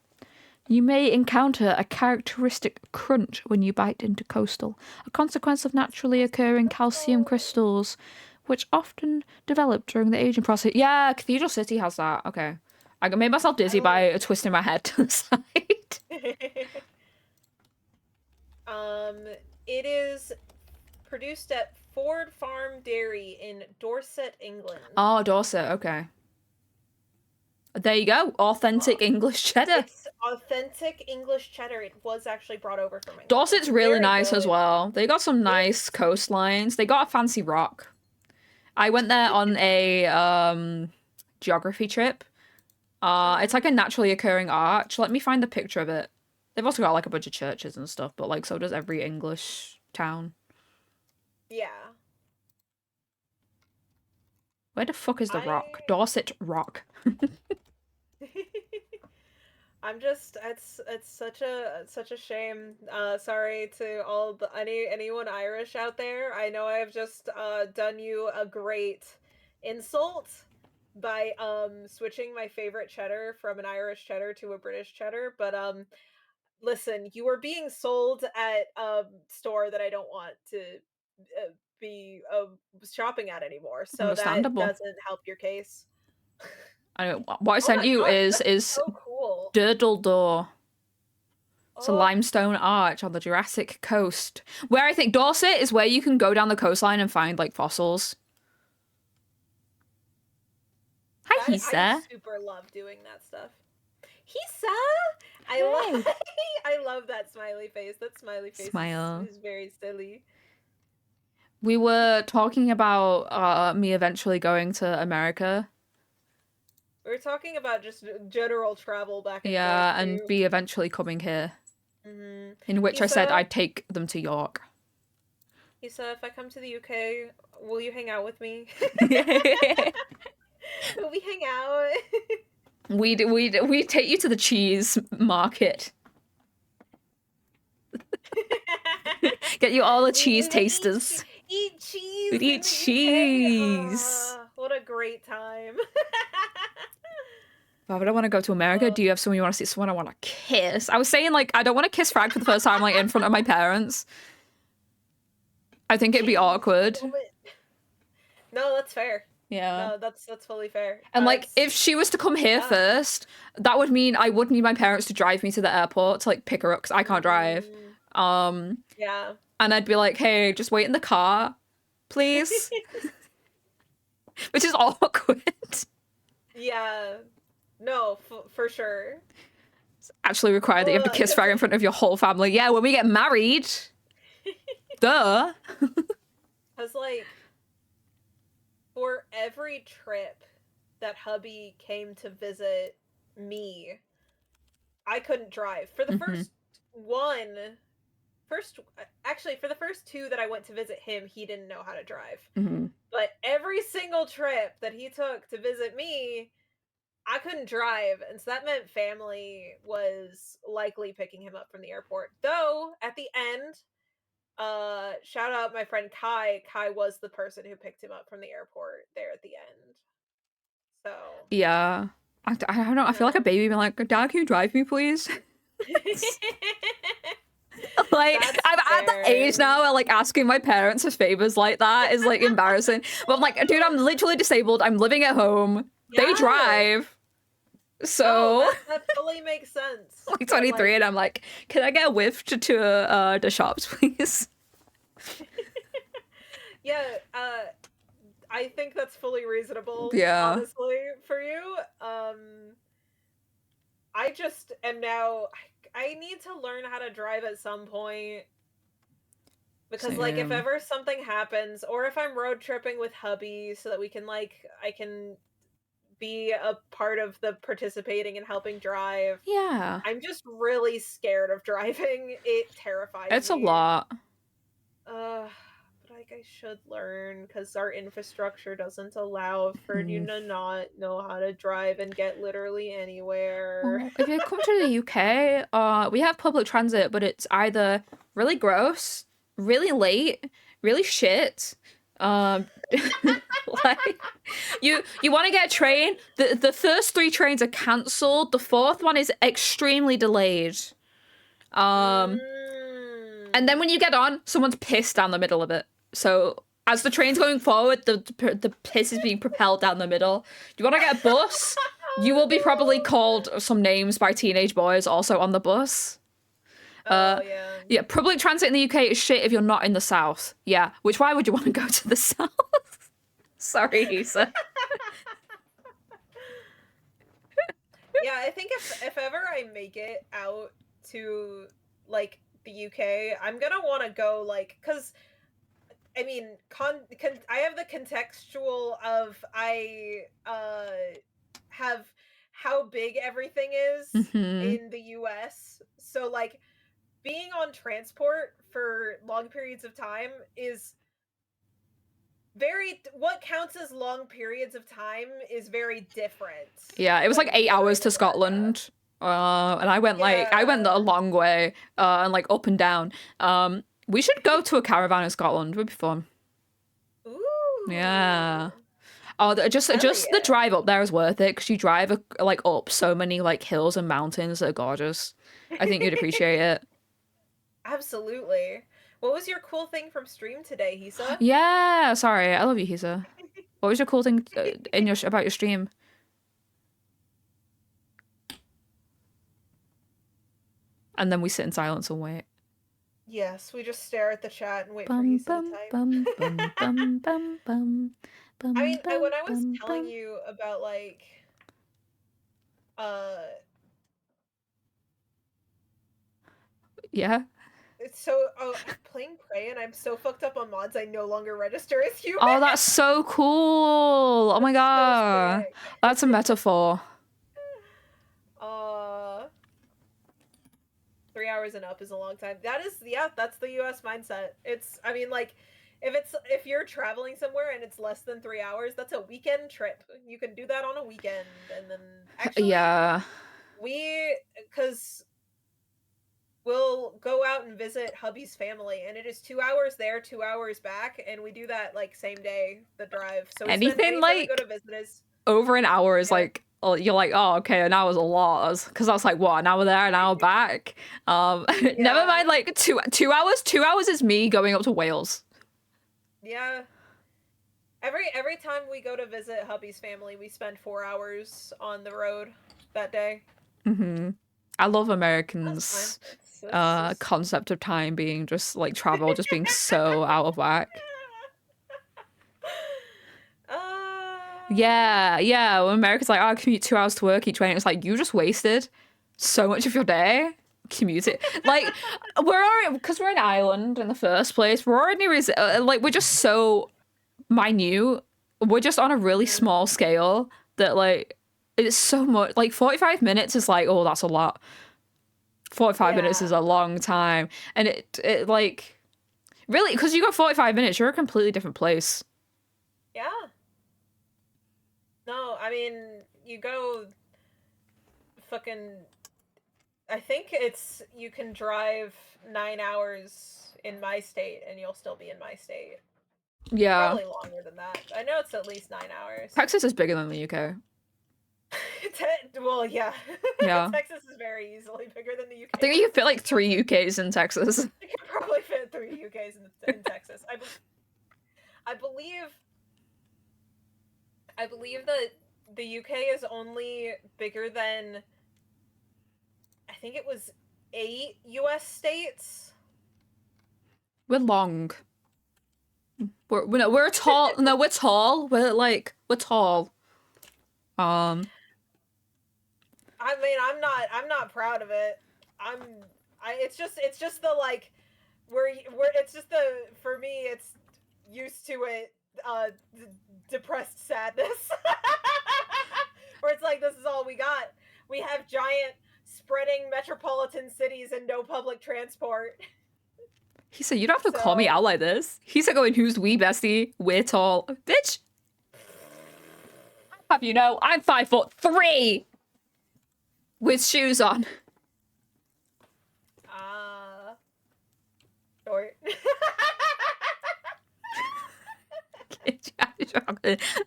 B: You may encounter a characteristic crunch when you bite into Coastal, a consequence of naturally occurring calcium crystals, which often develop during the aging process. Yeah, Cathedral City has that. Okay. I made myself dizzy by twisting my head to the side.
A: It is produced at Ford Farm Dairy in Dorset, England.
B: Oh, Dorset, okay. There you go. Authentic English cheddar.
A: It's authentic English cheddar. It was actually brought over from England.
B: Dorset's really nice as well. They got some nice coastlines. They got a fancy rock. I went there on a geography trip. It's like a naturally occurring arch. Let me find the picture of it. They've also got like a bunch of churches and stuff, but like so does every English town.
A: Yeah.
B: Where the fuck is the rock? Dorset Rock.
A: I'm just it's such a shame. Sorry to all anyone Irish out there. I know I have just done you a great insult by switching my favorite cheddar from an Irish cheddar to a British cheddar, but listen, you are being sold at a store that I don't want to be shopping at anymore. So that
B: Understandable.
A: doesn't help your case.
B: I know, what I
A: Oh
B: sent
A: my
B: you
A: gosh,
B: is
A: that's so cool.
B: Durdle Door. It's a
A: Oh,
B: limestone arch on the Jurassic coast. Where I think Dorset is where you can go down the coastline and find like fossils. Hi,
A: I
B: Hisa.
A: super love doing that stuff. Hisa, I
B: Hey.
A: love I love that smiley face. That smiley face
B: Smile.
A: is very silly.
B: We were talking about me eventually going to America.
A: We're talking about just general travel back and forth.
B: Yeah, and be eventually coming here.
A: Mm-hmm.
B: In which I said
A: Hisa,
B: I'd take them to York.
A: Hisa, if I come to the UK, will you hang out with me? Will we hang out?
B: We'd take you to the cheese market. Get you all the cheese tasters.
A: Eat cheese.
B: We'd eat cheese.
A: What a great time.
B: Bob, I don't want to go to America. Do you have someone you want to see? Someone I want to kiss? I was saying, like, I don't want to kiss Frag for the first time, like, in front of my parents. I think it'd be awkward.
A: No, that's fair.
B: Yeah.
A: No, that's fully fair.
B: And, like, if she was to come here first, that would mean I would need my parents to drive me to the airport to, like, pick her up, because I can't drive.
A: Yeah.
B: And I'd be like, hey, just wait in the car, please. Which is awkward.
A: Yeah. No, for sure.
B: It's actually required that you have to kiss Frag in front of your whole family. Yeah, when we get married. Duh.
A: Because, like, for every trip that hubby came to visit me, I couldn't drive. For the for the first two that I went to visit him, he didn't know how to drive. But every single trip that he took to visit me, I couldn't drive, and so that meant family was likely picking him up from the airport. Though, at the end, shout out my friend Kai. Kai was the person who picked him up from the airport there at the end. So.
B: Yeah. I don't know. I feel like a baby being like, Dad, can you drive me, please? Like, I'm at the age now where, like, asking my parents for favors like that is, like, embarrassing. But I'm like, dude, I'm literally disabled. I'm living at home. Yeah. They drive. So
A: that fully makes sense.
B: Like 23, and I'm like, can I get a whiff to the shops, please?
A: Yeah, I think that's fully reasonable.
B: Yeah,
A: honestly, for you. I just am now. I need to learn how to drive at some point. Because, like, if ever something happens, or if I'm road tripping with hubby so that we can, like, I can be a part of the participating and helping drive.
B: Yeah.
A: I'm just really scared of driving. It terrifies me.
B: It's a lot.
A: But, like, I should learn, because our infrastructure doesn't allow for you to not know how to drive and get literally anywhere.
B: Well, if you come to the UK, we have public transit, but it's either really gross, really late, really shit. Like, you want to get a train, the first 3 trains are cancelled, the 4th one is extremely delayed. And then when you get on, someone's pissed down the middle of it. So as the train's going forward, the piss is being propelled down the middle. You want to get a bus? You will be probably called some names by teenage boys also on the bus. Yeah, public transit in the UK is shit if you're not in the south. Yeah, why would you want to go to the south? Sorry, Issa.
A: Yeah, I think if ever I make it out to, like, the UK, I'm gonna want to go, like, because I mean, I have the contextual of I have how big everything is in the US. So, like, being on transport for long periods of time is what counts as long periods of time is very different.
B: Yeah, it was like 8 hours to Scotland. And I went I went a long way, and like up and down. We should go to a caravan in Scotland. It would be fun.
A: Ooh.
B: Yeah. Oh, just the drive up there is worth it, because you drive like up so many like hills and mountains that are gorgeous. I think you'd appreciate it.
A: Absolutely. What was your cool thing from stream today, Hisa?
B: Yeah, sorry. I love you, Hisa. What was your cool thing in your about your stream? And then we sit in silence and wait.
A: Yes, we just stare at the chat and wait for
B: Bum
A: Hisa to
B: bum
A: type.
B: bum bum bum bum bum
A: I mean,
B: bum
A: when I was
B: bum
A: telling
B: bum.
A: you about like,
B: Yeah.
A: it's so I'm playing Prey and I'm so fucked up on mods I no longer register as human.
B: Oh, that's so cool. Oh my
A: That's so
B: god.
A: sick.
B: That's a metaphor.
A: 3 hours and up is a long time. That is, yeah, that's the US mindset. It's, I mean, like, if you're traveling somewhere and it's less than 3 hours, that's a weekend trip. You can do that on a weekend. And then actually,
B: Yeah.
A: because we'll go out and visit hubby's family, and it is 2 hours there, 2 hours back, and we do that like same day, the drive. So we spend,
B: Anything
A: anytime we go
B: like
A: to visit is
B: over an hour is
A: yeah.
B: like, oh, you're like, oh, okay, an hour's a lot. Because I was like, what, an hour there, an hour back? Never mind, like, two hours? 2 hours is me going up to Wales.
A: Yeah. Every time we go to visit hubby's family, we spend 4 hours on the road that day.
B: Mm-hmm. I love Americans' concept of time being just like travel, just being so out of whack. Yeah. When America's like, oh, I commute 2 hours to work each way, and it's like, you just wasted so much of your day commuting. Like, because we're an island in the first place, we're already like, we're just so minute. We're just on a really small scale that like it's so much. Like 45 minutes is like, oh, that's a lot. 45 minutes is a long time, and it like really, because you got 45 minutes, you're a completely different place.
A: Yeah. No, I mean, you go fucking, I think it's, you can drive 9 hours in my state and you'll still be in my state.
B: Yeah.
A: Probably longer than that. I know it's at least 9 hours.
B: Texas is bigger than the UK.
A: Well, yeah.
B: Yeah.
A: Texas is very easily bigger than the UK.
B: I think you could fit like 3 UKs in Texas.
A: You could probably fit 3 UKs in Texas. I believe that the UK is only bigger than, I think it was 8 US states.
B: We're long. We're tall. No, we're tall. We're tall.
A: I mean, I'm not proud of it. It's just the like, it's just the, for me, it's used to it, depressed sadness. Where it's like, this is all we got. We have giant spreading metropolitan cities and no public transport.
B: He said, you don't have to call me out like this. He's like going, who's we, bestie? We're tall. Bitch! Have you know, I'm 5'3" with shoes on.
A: Short.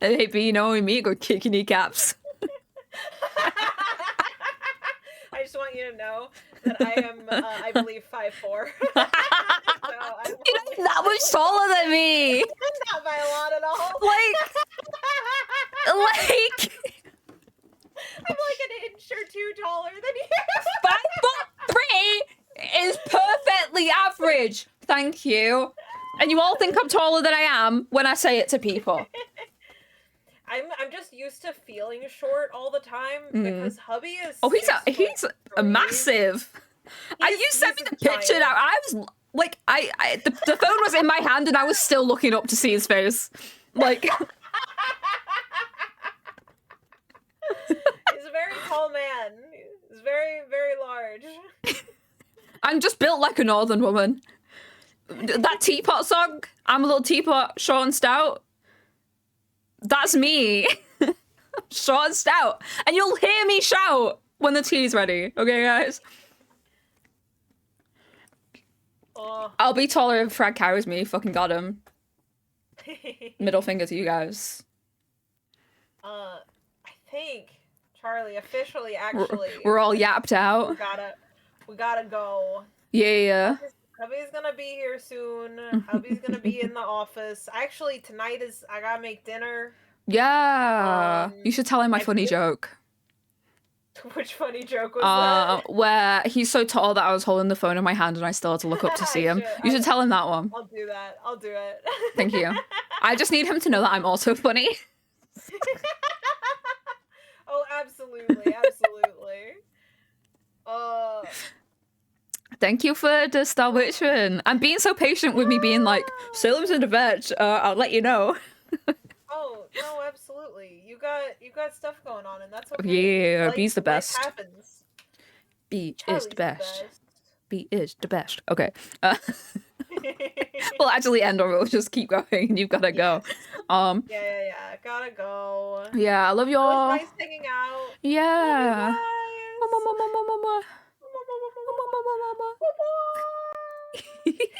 B: Hey, but you know me, go kick your kneecaps.
A: I just want you to know that I am, I believe, 5'4". So
B: you're not that much taller than me.
A: Not by a lot at all.
B: Like.
A: I'm like an inch or two taller than you.
B: 5'3" is perfectly average. Thank you. And you all think I'm taller than I am when I say it to people.
A: I'm just used to feeling short all the time because hubby is.
B: Oh, he's a massive. You sent me the picture. Now I was like, the phone was in my hand and I was still looking up to see his face. Like,
A: he's a very tall man. He's very, very large.
B: I'm just built like a northern woman. That teapot song, I'm a little teapot, short and stout. That's me. Short and stout. And you'll hear me shout when the tea's ready. Okay, guys? I'll be taller if Frag carries me. Fucking got him. Middle finger to you guys.
A: I think, Charlie, officially, actually...
B: We're all yapped out.
A: We gotta go.
B: Yeah.
A: Hubby's gonna be here soon. Hubby's gonna be in the office. Actually, tonight I gotta make dinner.
B: Yeah. You should tell him my funny joke.
A: Which funny joke was that?
B: Where he's so tall that I was holding the phone in my hand and I still had to look up to see him. You should tell him that one.
A: I'll do that. I'll do it.
B: Thank you. I just need him to know that I'm also funny.
A: Oh, absolutely, absolutely.
B: Thank you for the starwitchment and being so patient with me being like, Salem's in the veg, I'll let you know.
A: Oh, no, absolutely. You got stuff going on and that's okay.
B: Yeah, B's the best.
A: Life happens.
B: B is the best. B is the best. Okay. We'll actually end or we'll just keep going. You've gotta go.
A: Yeah. Gotta go.
B: Yeah, I love y'all.
A: It was nice hanging out.
B: Yeah.
A: Love you guys.